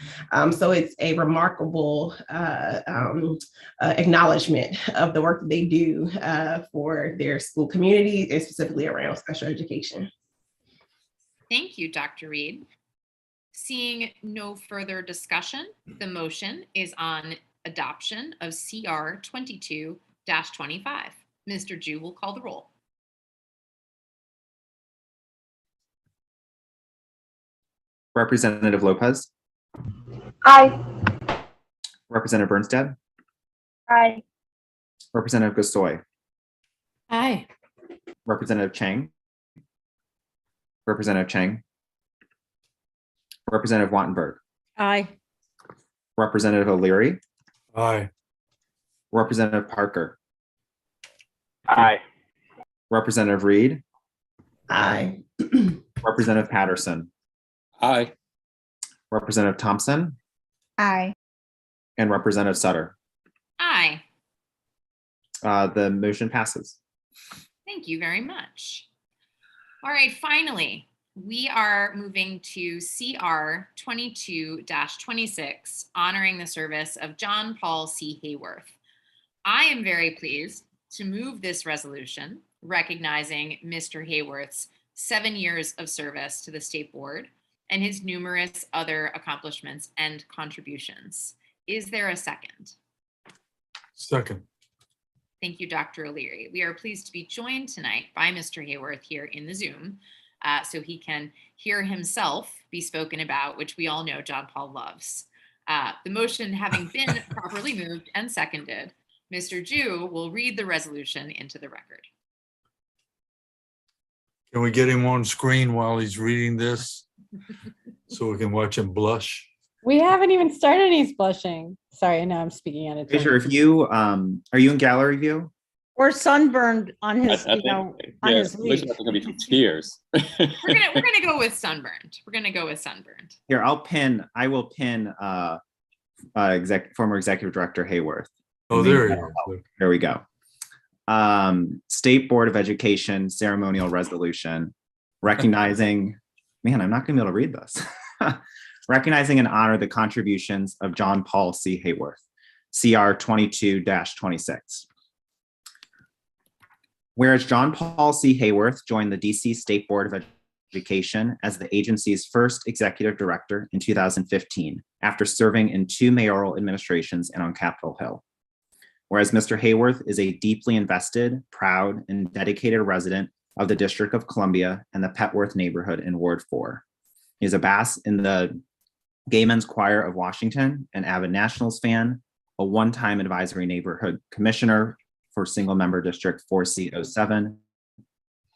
So it's a remarkable acknowledgement of the work that they do for their school community and specifically around special education.
Thank you, Dr. Reid. Seeing no further discussion, the motion is on adoption of CR 22-25. Mr. Ju will call the roll.
Representative Lopez.
Aye.
Representative Birnstad.
Aye.
Representative Gasoi.
Aye.
Representative Chang. Representative Chang. Representative Wattenberg.
Aye.
Representative O'Leary.
Aye.
Representative Parker.
Aye.
Representative Reid.
Aye.
Representative Patterson.
Aye.
Representative Thompson.
Aye.
And Representative Sutter.
Aye.
The motion passes.
Thank you very much. All right, finally, we are moving to CR 22-26, honoring the service of John Paul C. Hayworth. I am very pleased to move this resolution recognizing Mr. Hayworth's 7 years of service to the State Board and his numerous other accomplishments and contributions. Is there a second?
Second.
Thank you, Dr. O'Leary. We are pleased to be joined tonight by Mr. Hayworth here in the Zoom so he can hear himself be spoken about, which we all know John Paul loves. The motion having been properly moved and seconded, Mr. Ju will read the resolution into the record.
Can we get him on screen while he's reading this so we can watch him blush?
We haven't even started. He's blushing. Sorry, now I'm speaking out of turn.
Fraser, if you are you in gallery view?
Or sunburned on his, on his leaf.
It's gonna be from tears.
We're gonna go with sunburned. We're gonna go with sunburned.
Here, I will pin former executive director Hayworth.
Oh, there he is.
There we go. State Board of Education ceremonial resolution recognizing, man, I'm not gonna be able to read this. Recognizing and honor the contributions of John Paul C. Hayworth, CR 22-26. Whereas John Paul C. Hayworth joined the DC State Board of Education as the agency's first executive director in 2015, after serving in 2 mayoral administrations and on Capitol Hill. Whereas Mr. Hayworth is a deeply invested, proud, and dedicated resident of the District of Columbia and the Petworth neighborhood in Ward 4. He is a bask in the Gay Men's Choir of Washington, an avid Nationals fan, a one-time advisory neighborhood commissioner for single member District 4C07,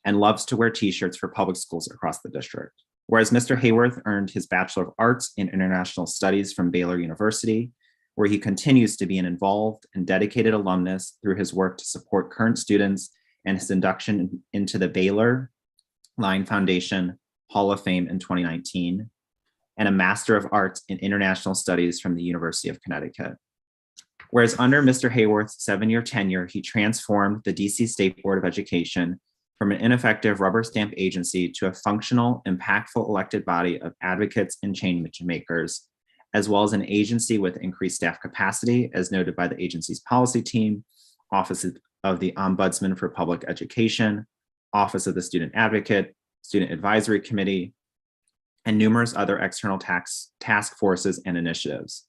and loves to wear t-shirts for public schools across the district. Whereas Mr. Hayworth earned his Bachelor of Arts in International Studies from Baylor University, where he continues to be an involved and dedicated alumnus through his work to support current students and his induction into the Baylor Line Foundation Hall of Fame in 2019, and a Master of Arts in International Studies from the University of Connecticut. Whereas under Mr. Hayworth's 7-year tenure, he transformed the DC State Board of Education from an ineffective rubber stamp agency to a functional, impactful elected body of advocates and change makers, as well as an agency with increased staff capacity, as noted by the agency's policy team, Office of the Ombudsman for Public Education, Office of the Student Advocate, Student Advisory Committee, and numerous other external task forces and initiatives.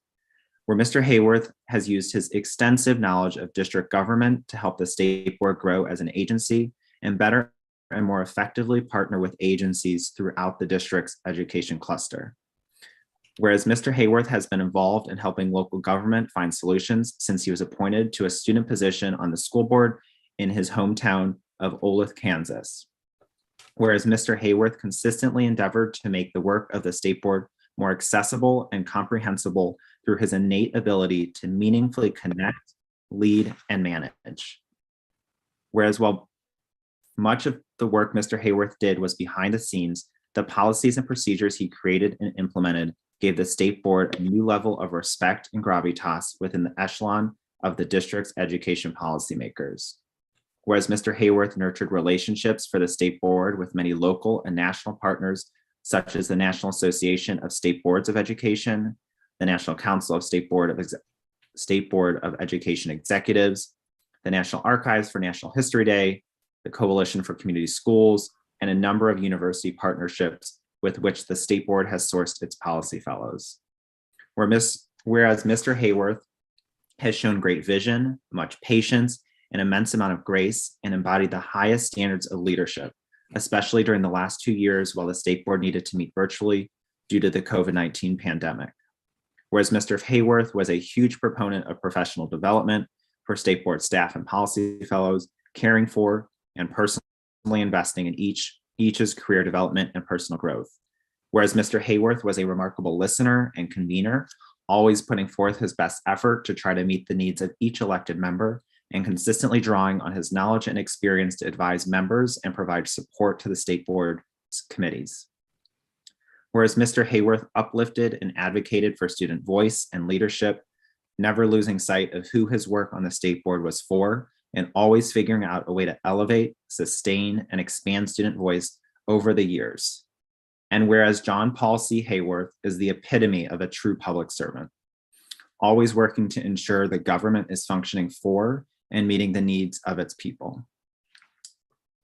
Where Mr. Hayworth has used his extensive knowledge of district government to help the state board grow as an agency and better and more effectively partner with agencies throughout the district's education cluster. Whereas Mr. Hayworth has been involved in helping local government find solutions since he was appointed to a student position on the school board in his hometown of Olathe, Kansas. Whereas Mr. Hayworth consistently endeavored to make the work of the state board more accessible and comprehensible through his innate ability to meaningfully connect, lead, and manage. Whereas while much of the work Mr. Hayworth did was behind the scenes, the policies and procedures he created and implemented gave the state board a new level of respect and gravitas within the echelon of the district's education policymakers. Whereas Mr. Hayworth nurtured relationships for the state board with many local and national partners, such as the National Association of State Boards of Education, the National Council of State Board of Education Executives, the National Archives for National History Day, the Coalition for Community Schools, and a number of university partnerships with which the state board has sourced its policy fellows. Whereas Mr. Hayworth has shown great vision, much patience, an immense amount of grace, and embodied the highest standards of leadership, especially during the last 2 years while the state board needed to meet virtually due to the COVID-19 pandemic. Whereas Mr. Hayworth was a huge proponent of professional development for state board staff and policy fellows, caring for and personally investing in each's career development and personal growth. Whereas Mr. Hayworth was a remarkable listener and convener, always putting forth his best effort to try to meet the needs of each elected member and consistently drawing on his knowledge and experience to advise members and provide support to the state board's committees. Whereas Mr. Hayworth uplifted and advocated for student voice and leadership, never losing sight of who his work on the state board was for, and always figuring out a way to elevate, sustain, and expand student voice over the years. And whereas John Paul C. Hayworth is the epitome of a true public servant, always working to ensure the government is functioning for and meeting the needs of its people.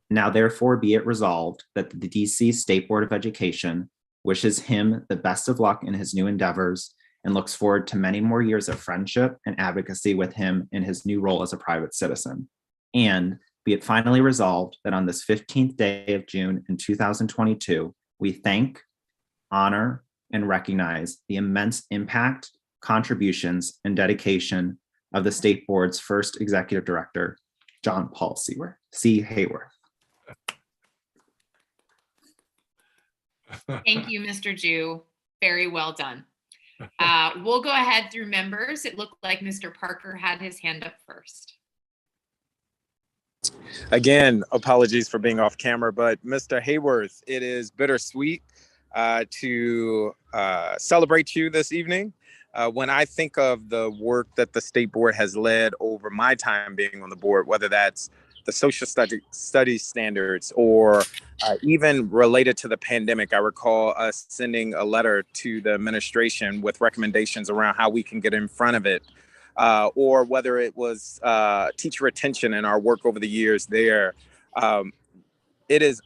Now, therefore, be it resolved that the DC State Board of Education wishes him the best of luck in his new endeavors and looks forward to many more years of friendship and advocacy with him in his new role as a private citizen. And be it finally resolved that on this 15th day of June in 2022, we thank, honor, and recognize the immense impact, contributions, and dedication of the state board's first executive director, John Paul C. Hayworth.
Thank you, Mr. Jew. Very well done. We'll go ahead through members. It looked like Mr. Parker had his hand up first.
Again, apologies for being off camera, but Mr. Hayworth, it is bittersweet to celebrate you this evening. When I think of the work that the state board has led over my time being on the board, whether that's the social studies standards or even related to the pandemic, I recall us sending a letter to the administration with recommendations around how we can get in front of it, or whether it was teacher retention and our work over the years there. It is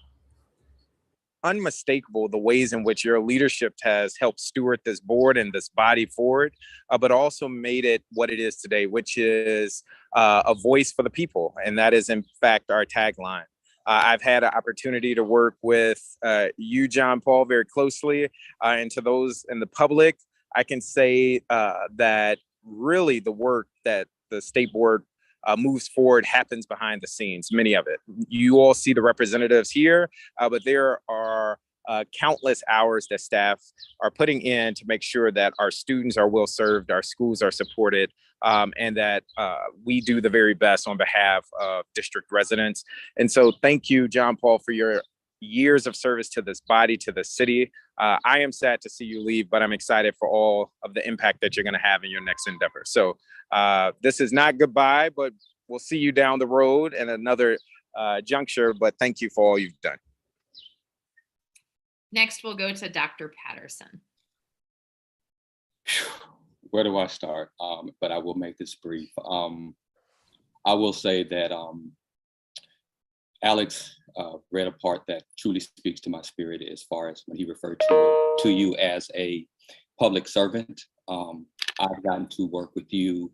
unmistakable the ways in which your leadership has helped steward this board and this body forward, but also made it what it is today, which is a voice for the people. And that is, in fact, our tagline. I've had an opportunity to work with you, John Paul, very closely, and to those in the public. I can say that really the work that the state board moves forward happens behind the scenes, many of it. You all see the representatives here, but there are countless hours that staff are putting in to make sure that our students are well served, our schools are supported, and that we do the very best on behalf of district residents. And so thank you, John Paul, for your years of service to this body, to the city. I am sad to see you leave, but I'm excited for all of the impact that you're going to have in your next endeavor. So this is not goodbye, but we'll see you down the road in another juncture. But thank you for all you've done.
Next, we'll go to Dr. Patterson.
Where do I start? But I will make this brief. I will say that Alex read a part that truly speaks to my spirit as far as when he referred to you as a public servant. I've gotten to work with you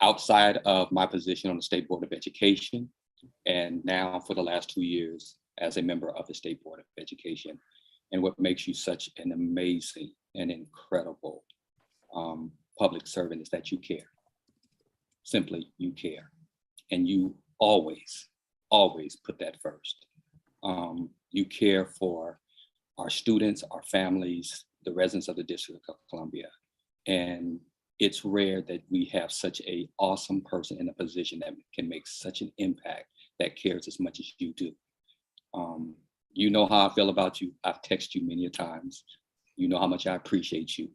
outside of my position on the State Board of Education, and now for the last 2 years as a member of the State Board of Education. And what makes you such an amazing and incredible public servant is that you care. Simply, you care. And you always put that first. You care for our students, our families, the residents of the District of Columbia. And it's rare that we have such an awesome person in a position that can make such an impact that cares as much as you do. You know how I feel about you. I've texted you many a times. You know how much I appreciate you.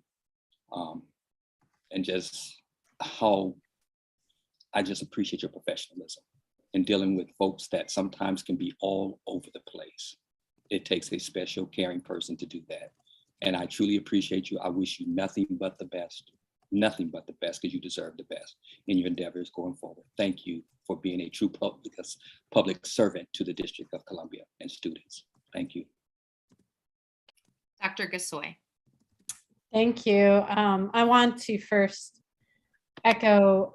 And just how I just appreciate your professionalism in dealing with folks that sometimes can be all over the place. It takes a special caring person to do that. And I truly appreciate you. I wish you nothing but the best, because you deserve the best in your endeavors going forward. Thank you for being a true public servant to the District of Columbia and students. Thank you.
Dr. Gasoi.
Thank you. I want to first echo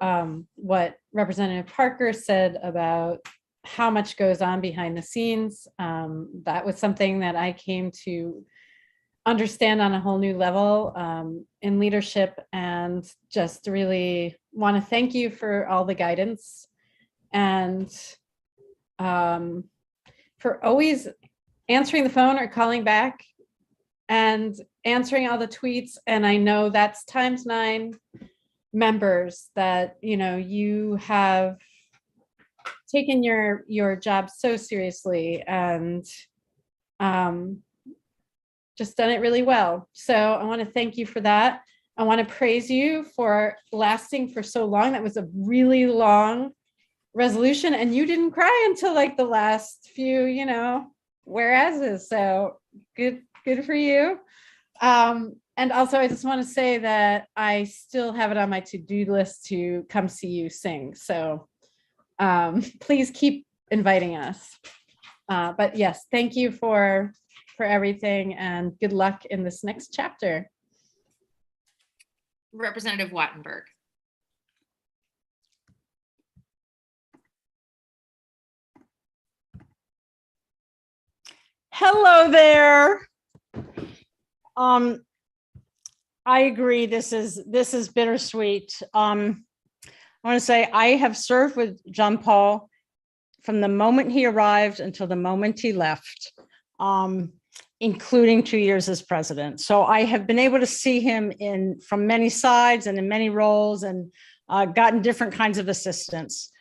what Representative Parker said about how much goes on behind the scenes. That was something that I came to understand on a whole new level in leadership, and just really want to thank you for all the guidance and for always answering the phone or calling back and answering all the tweets. And I know that's ×9 members that, you know, you have taken your job so seriously and just done it really well. So I want to thank you for that. I want to praise you for lasting for so long. That was a really long resolution, and you didn't cry until like the last few, you know, whereases. So good for you. And also, I just want to say that I still have it on my to-do list to come see you sing. So please keep inviting us. But yes, thank you for everything, and good luck in this next chapter.
Representative Wattenberg.
Hello there. I agree. This is bittersweet. I want to say I have served with John Paul from the moment he arrived until the moment he left, including 2 years as president. So I have been able to see him from many sides and in many roles, and gotten different kinds of assistance.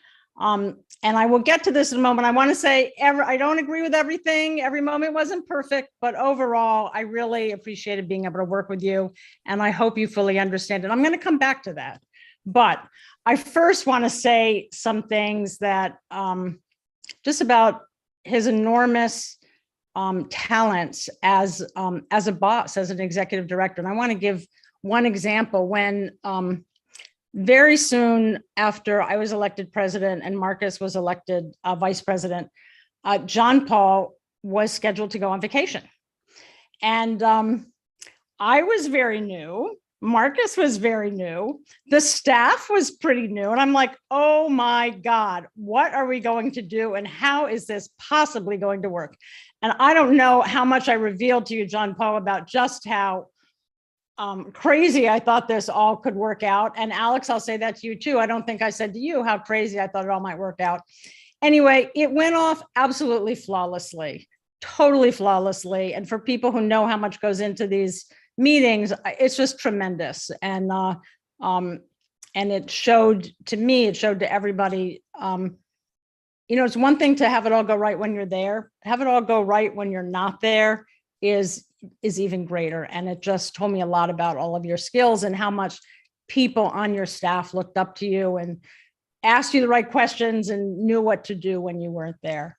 And I will get to this in a moment. I want to say I don't agree with everything. Every moment wasn't perfect, but overall, I really appreciated being able to work with you, and I hope you fully understand it. I'm going to come back to that. But I first want to say some things that just about his enormous talents as a boss, as an executive director. And I want to give one example. When very soon after I was elected president and Marcus was elected vice president, John Paul was scheduled to go on vacation. And I was very new. Marcus was very new. The staff was pretty new. And I'm like, oh my God, what are we going to do? And how is this possibly going to work? And I don't know how much I revealed to you, John Paul, about just how crazy I thought this all could work out. And Alex, I'll say that to you too. I don't think I said to you how crazy I thought it all might work out. Anyway, it went off absolutely flawlessly, totally flawlessly. And for people who know how much goes into these meetings, it's just tremendous. And it showed to me, it showed to everybody, it's one thing to have it all go right when you're there. Have it all go right when you're not there is even greater. And it just told me a lot about all of your skills and how much people on your staff looked up to you and asked you the right questions and knew what to do when you weren't there.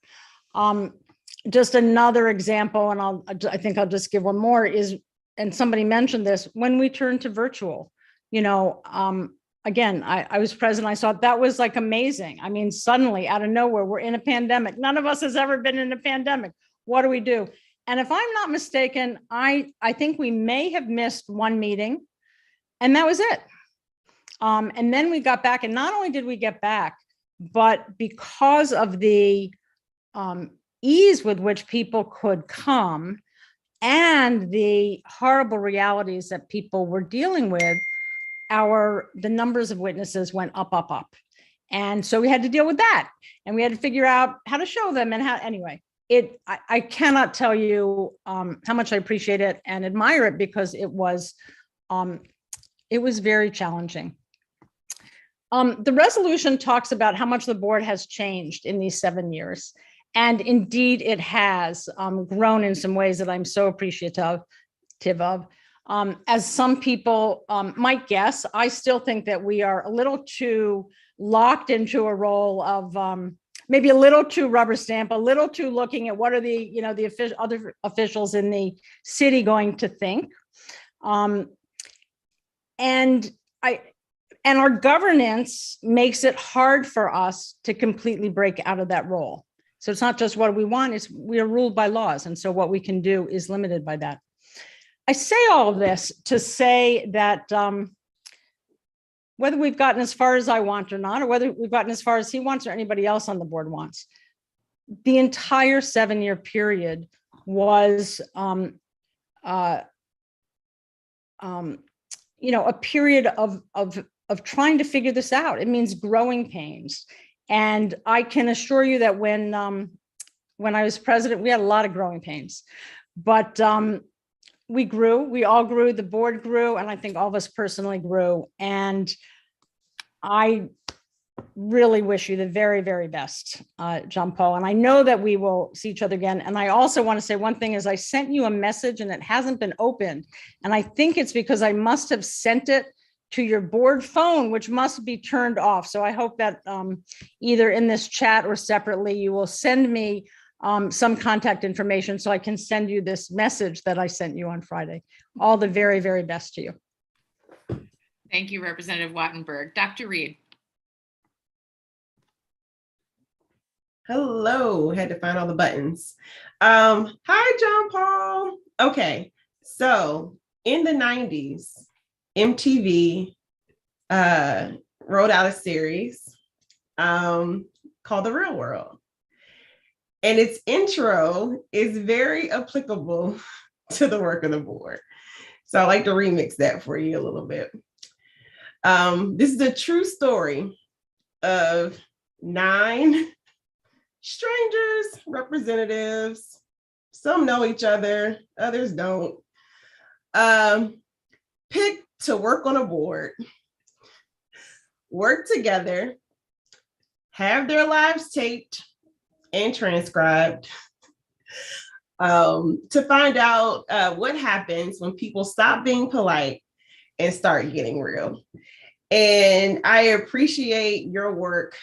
Just another example, and I think I'll just give one more is, and somebody mentioned this, when we turned to virtual, again, I was present. I saw that was like amazing. I mean, suddenly out of nowhere, we're in a pandemic. None of us has ever been in a pandemic. What do we do? And if I'm not mistaken, I think we may have missed one meeting, and that was it. And then we got back, and not only did we get back, but because of the ease with which people could come and the horrible realities that people were dealing with, the numbers of witnesses went up. And so we had to deal with that, and we had to figure out how to show them and anyway, I cannot tell you how much I appreciate it and admire it, because it was very challenging. The resolution talks about how much the board has changed in these 7 years. And indeed it has grown in some ways that I'm so appreciative of. As some people might guess, I still think that we are a little too locked into a role of maybe a little too rubber stamp, a little too looking at what are the other officials in the city going to think. And our governance makes it hard for us to completely break out of that role. So it's not just what we want, it's we are ruled by laws. And so what we can do is limited by that. I say all of this to say that whether we've gotten as far as I want or not, or whether we've gotten as far as he wants or anybody else on the board wants, the entire 7-year period was a period of trying to figure this out. It means growing pains. And I can assure you that when I was president, we had a lot of growing pains, but we all grew, the board grew, and I think all of us personally grew. And I really wish you the very, very best, John Paul. And I know that we will see each other again. And I also want to say one thing is I sent you a message and it hasn't been opened. And I think it's because I must have sent it to your board phone, which must be turned off. So I hope that either in this chat or separately, you will send me some contact information so I can send you this message that I sent you on Friday. All the very, very best to you.
Thank you, Representative Wattenberg. Dr. Reid.
Hello, had to find all the buttons. Hi, John Paul. Okay, so in the 90s, MTV wrote out a series called The Real World. And its intro is very applicable to the work of the board. So I like to remix that for you a little bit. This is a true story of 9 strangers, representatives. Some know each other, others don't. Picked to work on a board, work together, have their lives taped and transcribed to find out what happens when people stop being polite and start getting real. And I appreciate your work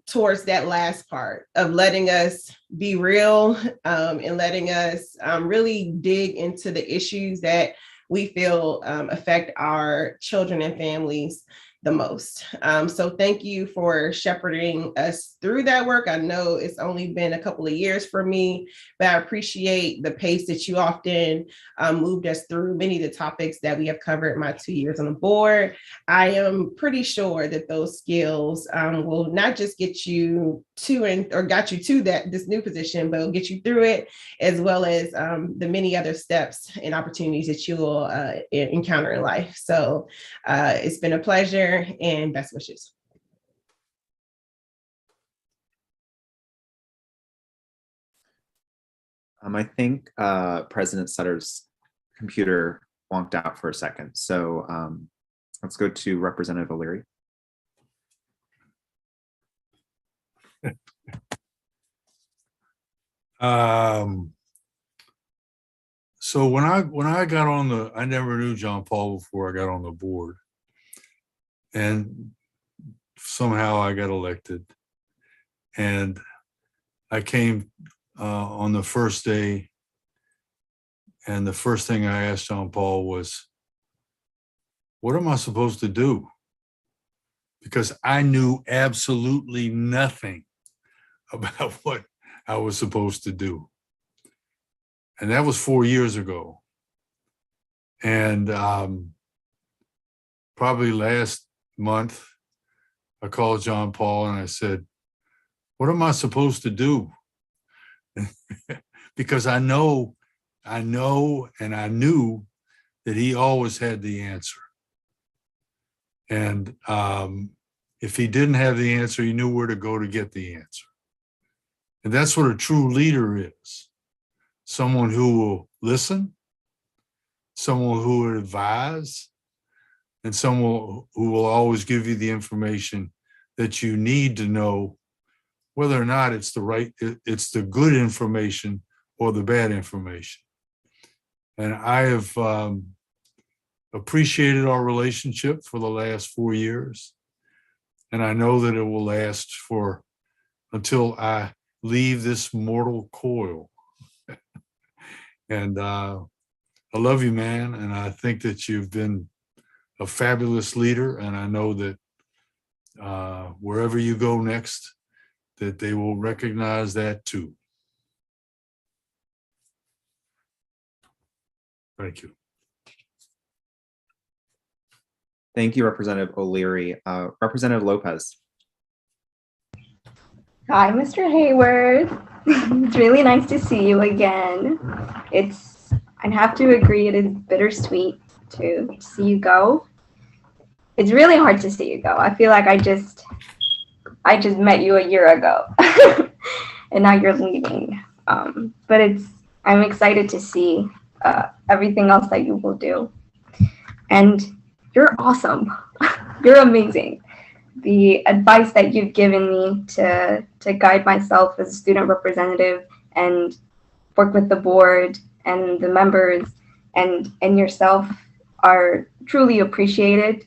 towards that last part of letting us be real and letting us really dig into the issues that we feel affect our children and families the most. So thank you for shepherding us through that work. I know it's only been a couple of years for me, but I appreciate the pace that you often moved us through many of the topics that we have covered in my 2 years on the board. I am pretty sure that those skills will not just get you got you to this new position, but will get you through it, as well as the many other steps and opportunities that you will encounter in life. So it's been a pleasure, and best wishes.
I think President Sutter's computer wonked out for a second. So let's go to Representative O'Leary.
So when I got on I never knew John Paul before I got on the board, and somehow I got elected, and I came on the first day, and the first thing I asked John Paul was, what am I supposed to do? Because I knew absolutely nothing about what I was supposed to do. And that was 4 years ago. And probably last month, I called John Paul and I said, what am I supposed to do? Because I know, and I knew that he always had the answer. And if he didn't have the answer, he knew where to go to get the answer. And that's what a true leader is. Someone who will listen, someone who will advise, and someone who will always give you the information that you need to know, whether or not it's the good information or the bad information. And I have appreciated our relationship for the last 4 years. And I know that it will last until I leave this mortal coil. And I love you, man. And I think that you've been a fabulous leader. And I know that wherever you go next, that they will recognize that too. Thank you.
Thank you, Representative O'Leary. Representative Lopez.
Hi, Mr. Hayworth. It's really nice to see you again. I have to agree, it is bittersweet to see you go. It's really hard to see you go. I feel like I just met you a year ago and now you're leaving. But I'm excited to see everything else that you will do. And you're awesome. You're amazing. The advice that you've given me to guide myself as a student representative and work with the board and the members and yourself are truly appreciated.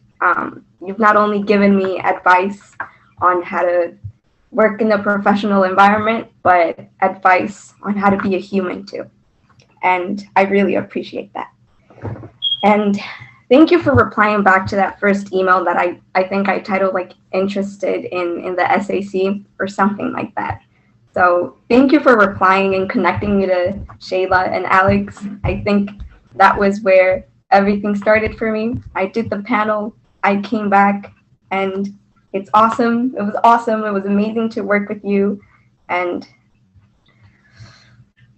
You've not only given me advice on how to work in the professional environment, but advice on how to be a human too. And I really appreciate that. And thank you for replying back to that first email that I think I titled like interested in the SAC or something like that. So thank you for replying and connecting me to Shayla and Alex. I think that was where everything started for me. I did the panel, I came back, and it's awesome. It was awesome. It was amazing to work with you. And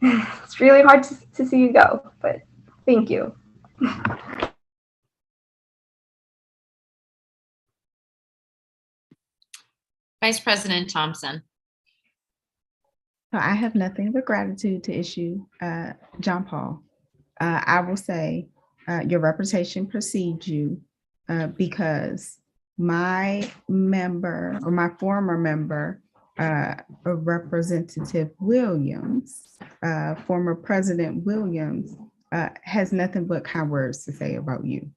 it's really hard to see you go, but thank you.
Vice President Thompson.
I have nothing but gratitude to issue, John Paul. I will say your reputation precedes you because my member or my former member, Representative Williams, former President Williams, has nothing but kind words to say about you.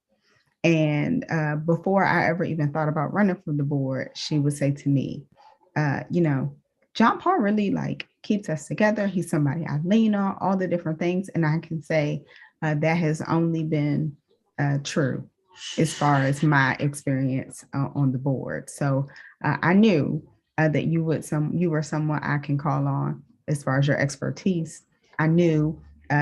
And before I ever even thought about running for the board, she would say to me, John Paul really keeps us together. He's somebody I lean on, all the different things. And I can say that has only been true. as far as my experience on the board. So I knew that you were someone I can call on as far as your expertise. I knew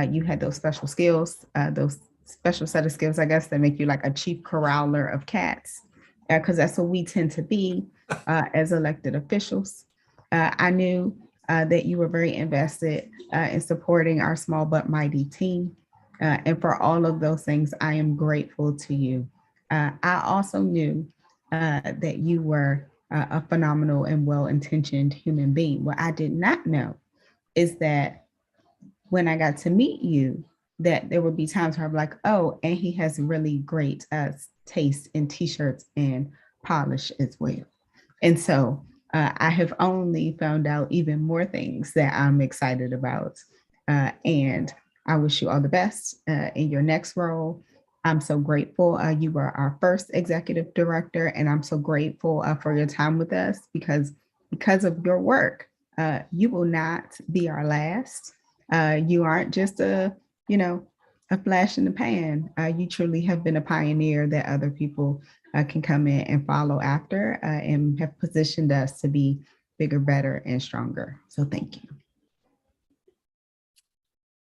you had those special skills, those special set of skills, I guess, that make you like a chief corraler of cats, because that's what we tend to be as elected officials. I knew that you were very invested in supporting our small but mighty team. And for all of those things, I am grateful to you. I also knew that you were a phenomenal and well-intentioned human being. What I did not know is that when I got to meet you, that there would be times where I'm like, oh, and he has really great taste in t-shirts and polish as well. And so I have only found out even more things that I'm excited about. And I wish you all the best in your next role. I'm so grateful you were our first executive director, and I'm so grateful for your time with us because of your work, you will not be our last. You aren't just a flash in the pan. You truly have been a pioneer that other people can come in and follow after and have positioned us to be bigger, better, and stronger. So thank you.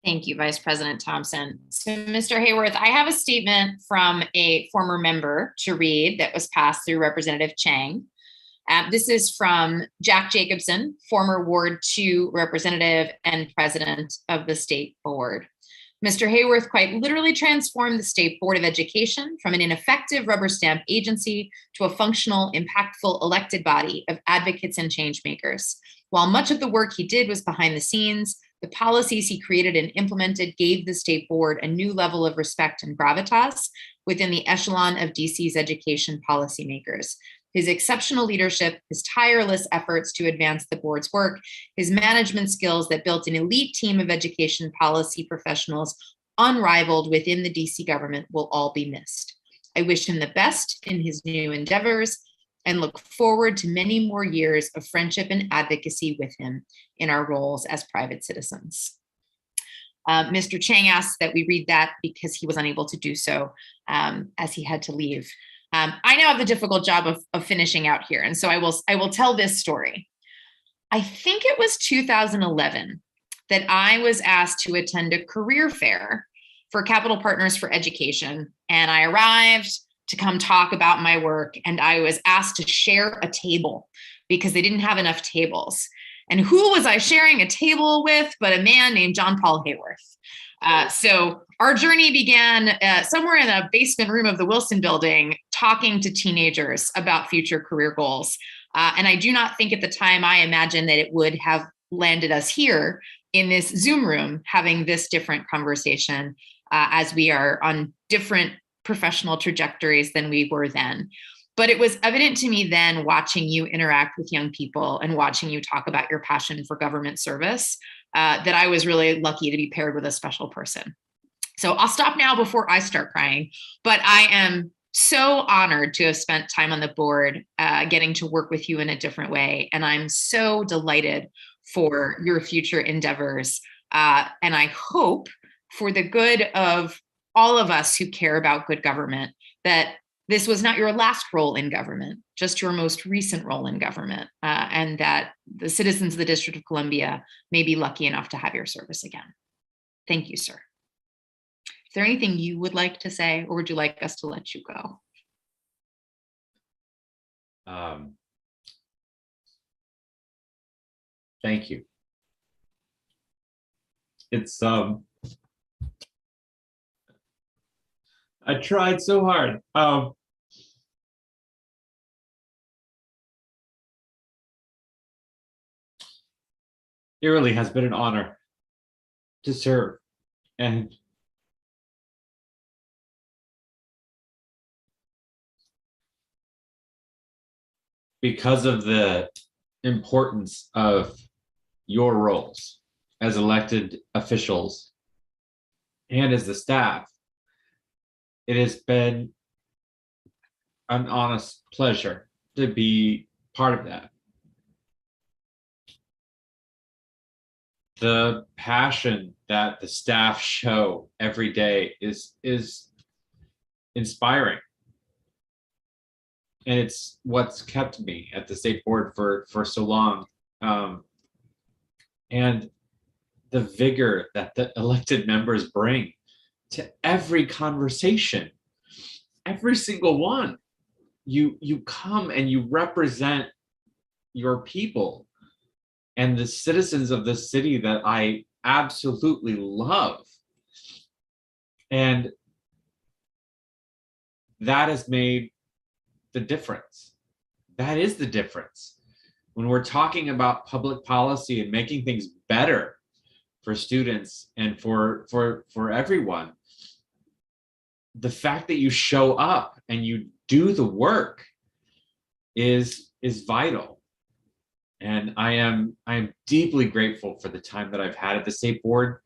Thank you, Vice President Thompson. So, Mr. Hayworth, I have a statement from a former member to read that was passed through Representative Chang. This is from Jack Jacobson, former Ward 2 representative and president of the state board. Mr. Hayworth quite literally transformed the State Board of Education from an ineffective rubber stamp agency to a functional, impactful elected body of advocates and change makers. While much of the work he did was behind the scenes, the policies he created and implemented gave the state board a new level of respect and gravitas within the echelon of DC's education policymakers. His exceptional leadership, his tireless efforts to advance the board's work, his management skills that built an elite team of education policy professionals unrivaled within the DC government will all be missed. I wish him the best in his new endeavors and look forward to many more years of friendship and advocacy with him in our roles as private citizens. Mr. Chang asked that we read that because he was unable to do so as he had to leave. I now have the difficult job of finishing out here. And so I will tell this story. I think it was 2011 that I was asked to attend a career fair for Capital Partners for Education. And I arrived to come talk about my work. And I was asked to share a table because they didn't have enough tables. And who was I sharing a table with but a man named John Paul Hayworth. So our journey began somewhere in a basement room of the Wilson building, talking to teenagers about future career goals. And I do not think at the time I imagined that it would have landed us here in this Zoom room, having this different conversation as we are on different professional trajectories than we were then. But it was evident to me then, watching you interact with young people and watching you talk about your passion for government service, that I was really lucky to be paired with a special person. So I'll stop now before I start crying, but I am so honored to have spent time on the board, getting to work with you in a different way. And I'm so delighted for your future endeavors. And I hope for the good of all of us who care about good government, that this was not your last role in government, just your most recent role in government, and that the citizens of the District of Columbia may be lucky enough to have your service again. Thank you, sir. Is there anything you would like to say, or would you like us to let you go?
Thank you. It's I tried so hard. It really has been an honor to serve, and because of the importance of your roles as elected officials and as the staff, it has been an honest pleasure to be part of that. The passion that the staff show every day is inspiring. it's what's kept me at the state board for so long. And the vigor that the elected members bring to every conversation, every single one. You come and you represent your people and the citizens of the city that I absolutely love. And that has made the difference. That is the difference. When we're talking about public policy and making things better for students and for everyone, the fact that you show up and you do the work is vital. And I am deeply grateful for the time that I've had at the state board.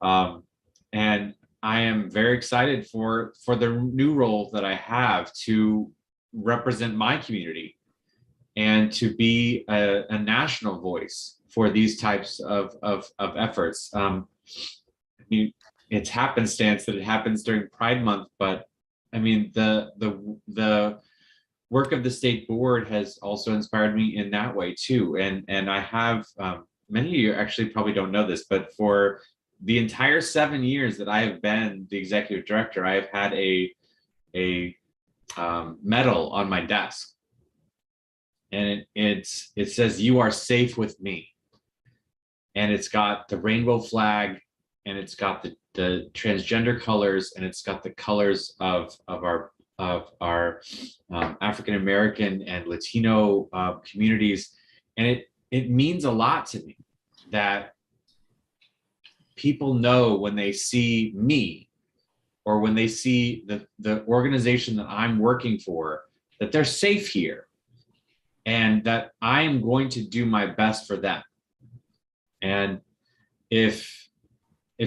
And I am very excited for the new role that I have to represent my community and to be a national voice for these types of efforts. I mean, it's happenstance that it happens during Pride Month, but I mean, the work of the state board has also inspired me in that way too. And I have, many of you actually probably don't know this, but for the entire 7 years that I have been the executive director, I have had a medal on my desk. And it says, "You are safe with me." And it's got the rainbow flag, and it's got the transgender colors, and it's got the colors of our African American and Latino communities, and it means a lot to me that people know when they see me or when they see the organization that I'm working for, that they're safe here and that I am going to do my best for them. And if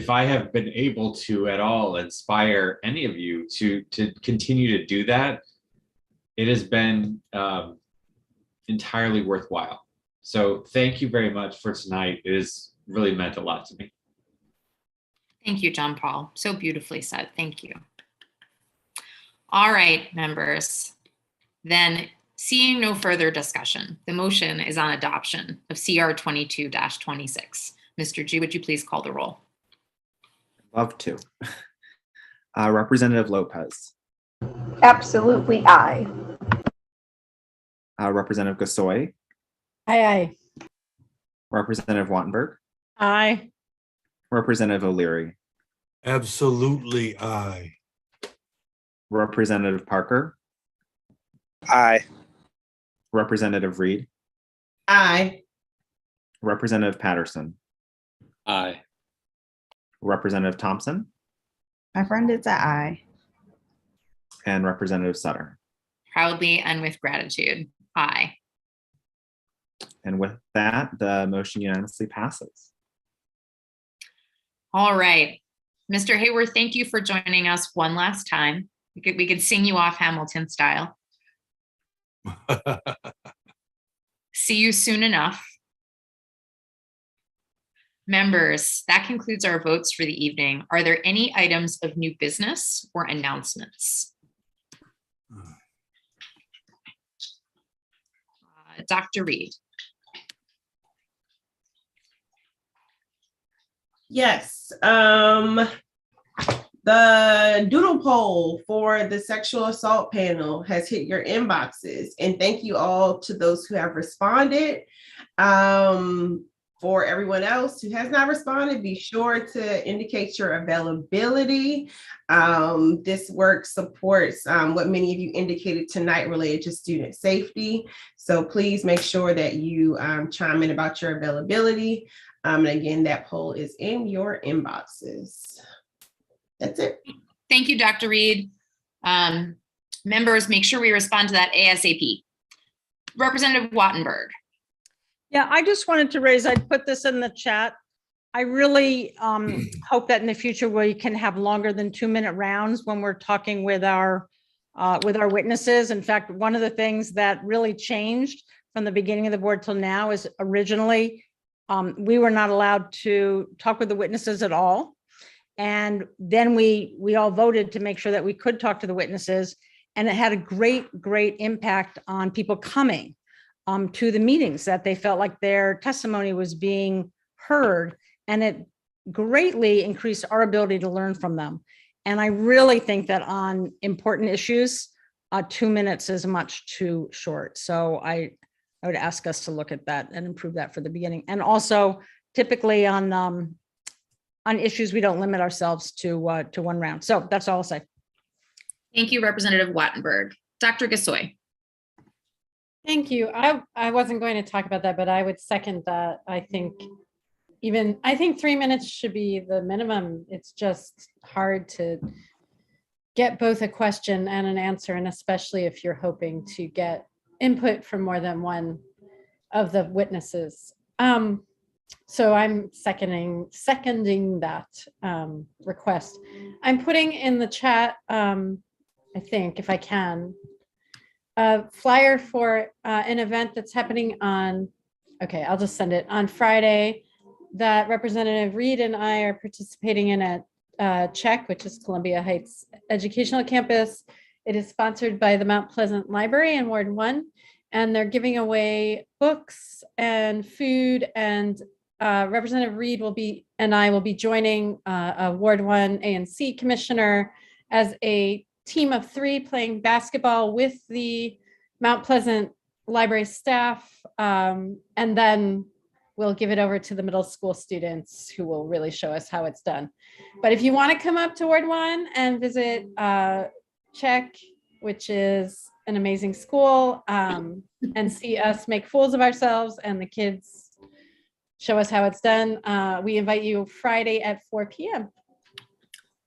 I have been able to at all inspire any of you to continue to do that, it has been entirely worthwhile. So thank you very much for tonight. It has really meant a lot to me.
Thank you, John Paul. So beautifully said. Thank you. All right, members. Then, seeing no further discussion, the motion is on adoption of CR 22-26. Mr. G, would you please call the roll?
Love to. Representative Lopez.
Absolutely aye.
Representative Gasoi.
Aye, aye.
Representative Wattenberg.
Aye.
Representative O'Leary.
Absolutely aye.
Representative Parker.
Aye.
Representative Reid.
Aye.
Representative Patterson.
Aye.
Representative Thompson.
My friend, it's an aye.
And Representative Sutter.
Proudly and with gratitude. Aye.
And with that, the motion unanimously passes.
All right. Mr. Hayworth, thank you for joining us one last time. We could sing you off Hamilton style. See you soon enough. Members, that concludes our votes for the evening. Are there any items of new business or announcements? Dr. Reid.
Yes. The doodle poll for the sexual assault panel has hit your inboxes, and thank you all to those who have responded. For everyone else who has not responded, be sure to indicate your availability. This work supports what many of you indicated tonight related to student safety. So please make sure that you chime in about your availability. And again, that poll is in your inboxes. That's it.
Thank you, Dr. Reid. Members, make sure we respond to that ASAP. Representative Wattenberg.
Yeah, I just wanted to raise, I'd put this in the chat. I really hope that in the future we can have longer than 2-minute rounds when we're talking with our witnesses. In fact, one of the things that really changed from the beginning of the board till now is originally we were not allowed to talk with the witnesses at all. And then we all voted to make sure that we could talk to the witnesses. And it had a great impact on people coming to the meetings, that they felt like their testimony was being heard, and it greatly increased our ability to learn from them. And I really think that on important issues, 2 minutes is much too short. So I would ask us to look at that and improve that for the beginning. And also, typically on issues, we don't limit ourselves to one round. So that's all I'll say.
Thank you, Representative Wattenberg. Dr. Gasoi.
Thank you. I wasn't going to talk about that, but I would second that. I think 3 minutes should be the minimum. It's just hard to get both a question and an answer, and especially if you're hoping to get input from more than one of the witnesses. So I'm seconding that request. I'm putting in the chat, I think, if I can, a flyer for an event that's happening on, okay, I'll just send it, on Friday, that Representative Reid and I are participating in at CHEC, which is Columbia Heights Educational Campus. It is sponsored by the Mount Pleasant Library in Ward 1, and they're giving away books and food, and Representative Reid and I will be joining a Ward 1 A&C commissioner as a team of 3 playing basketball with the Mount Pleasant Library staff, and then we'll give it over to the middle school students who will really show us how it's done. But if you want to come up to Ward 1 and visit CHEC, which is an amazing school, and see us make fools of ourselves and the kids show us how it's done, we invite you Friday at 4 p.m.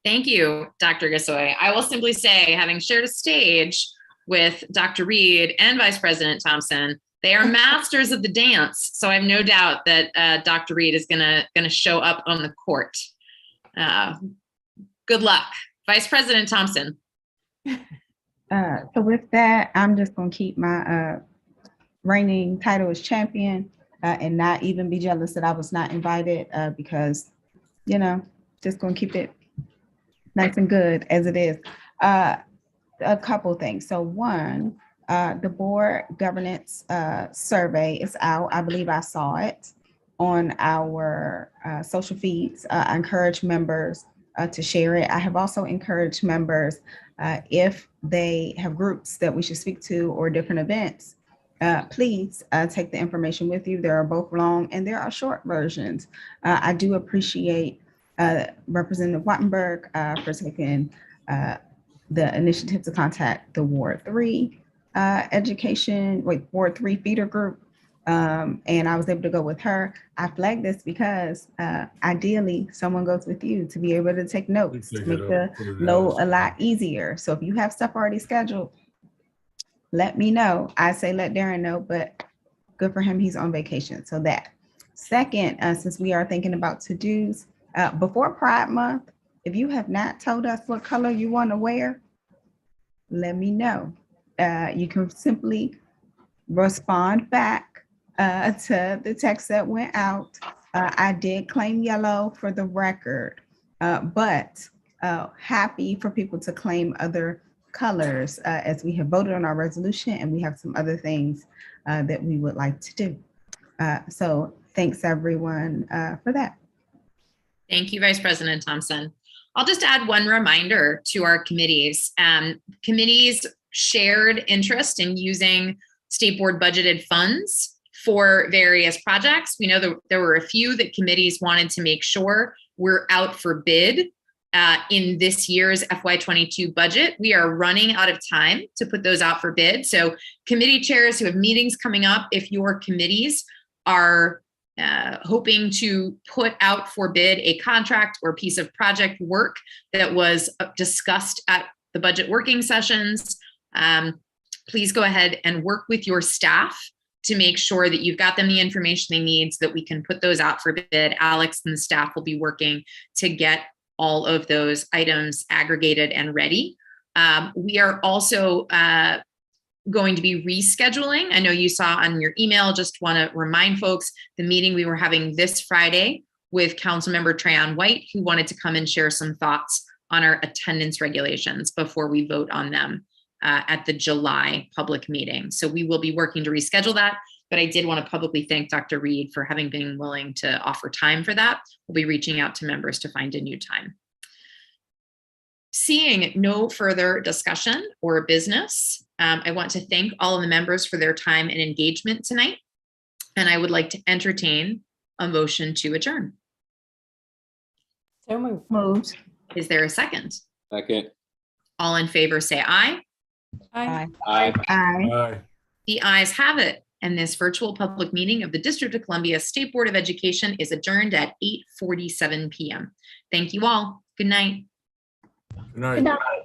Thank you, Dr. Gasoi. I will simply say, having shared a stage with Dr. Reid and Vice President Thompson, they are masters of the dance. So I have no doubt that Dr. Reid is gonna show up on the court. Good luck. Vice President Thompson.
So with that, I'm just gonna keep my reigning title as champion and not even be jealous that I was not invited because, just gonna keep it nice and good as it is. A couple things. So one, the board governance survey is out. I believe I saw it on our social feeds. I encourage members to share it. I have also encouraged members, if they have groups that we should speak to or different events, please take the information with you. There are both long and there are short versions. I do appreciate Representative Wattenberg for taking the initiative to contact the Ward 3 Ward 3 feeder group. And I was able to go with her. I flagged this because ideally someone goes with you to be able to take notes, to make the load a lot easier. So if you have stuff already scheduled, let me know. I say let Darren know, but good for him, he's on vacation. So that. Second, since we are thinking about to-dos, before Pride Month, if you have not told us what color you want to wear, let me know. You can simply respond back to the text that went out. I did claim yellow for the record, but happy for people to claim other colors as we have voted on our resolution and we have some other things that we would like to do. So thanks everyone for that.
Thank you, Vice President Thompson. I'll just add one reminder to our committees. Committees shared interest in using state board budgeted funds for various projects. We know that there were a few that committees wanted to make sure were out for bid in this year's FY22 budget. We are running out of time to put those out for bid. So committee chairs who have meetings coming up, if your committees are hoping to put out for bid a contract or piece of project work that was discussed at the budget working sessions, please go ahead and work with your staff to make sure that you've got them the information they need so that we can put those out for bid. Alex and the staff will be working to get all of those items aggregated and ready. We are also going to be rescheduling. I know you saw on your email, just want to remind folks, the meeting we were having this Friday with Councilmember Trayon White, who wanted to come and share some thoughts on our attendance regulations before we vote on them at the July public meeting. So we will be working to reschedule that, but I did want to publicly thank Dr. Reid for having been willing to offer time for that. We'll be reaching out to members to find a new time. Seeing no further discussion or business, I want to thank all of the members for their time and engagement tonight. And I would like to entertain a motion to adjourn.
So
moved.
Is there a second?
Second.
All in favor, say aye.
Aye.
Aye.
Aye. The ayes have it. And this virtual public meeting of the District of Columbia State Board of Education is adjourned at 8:47 p.m. Thank you all. Good night.
Good night.
Good night.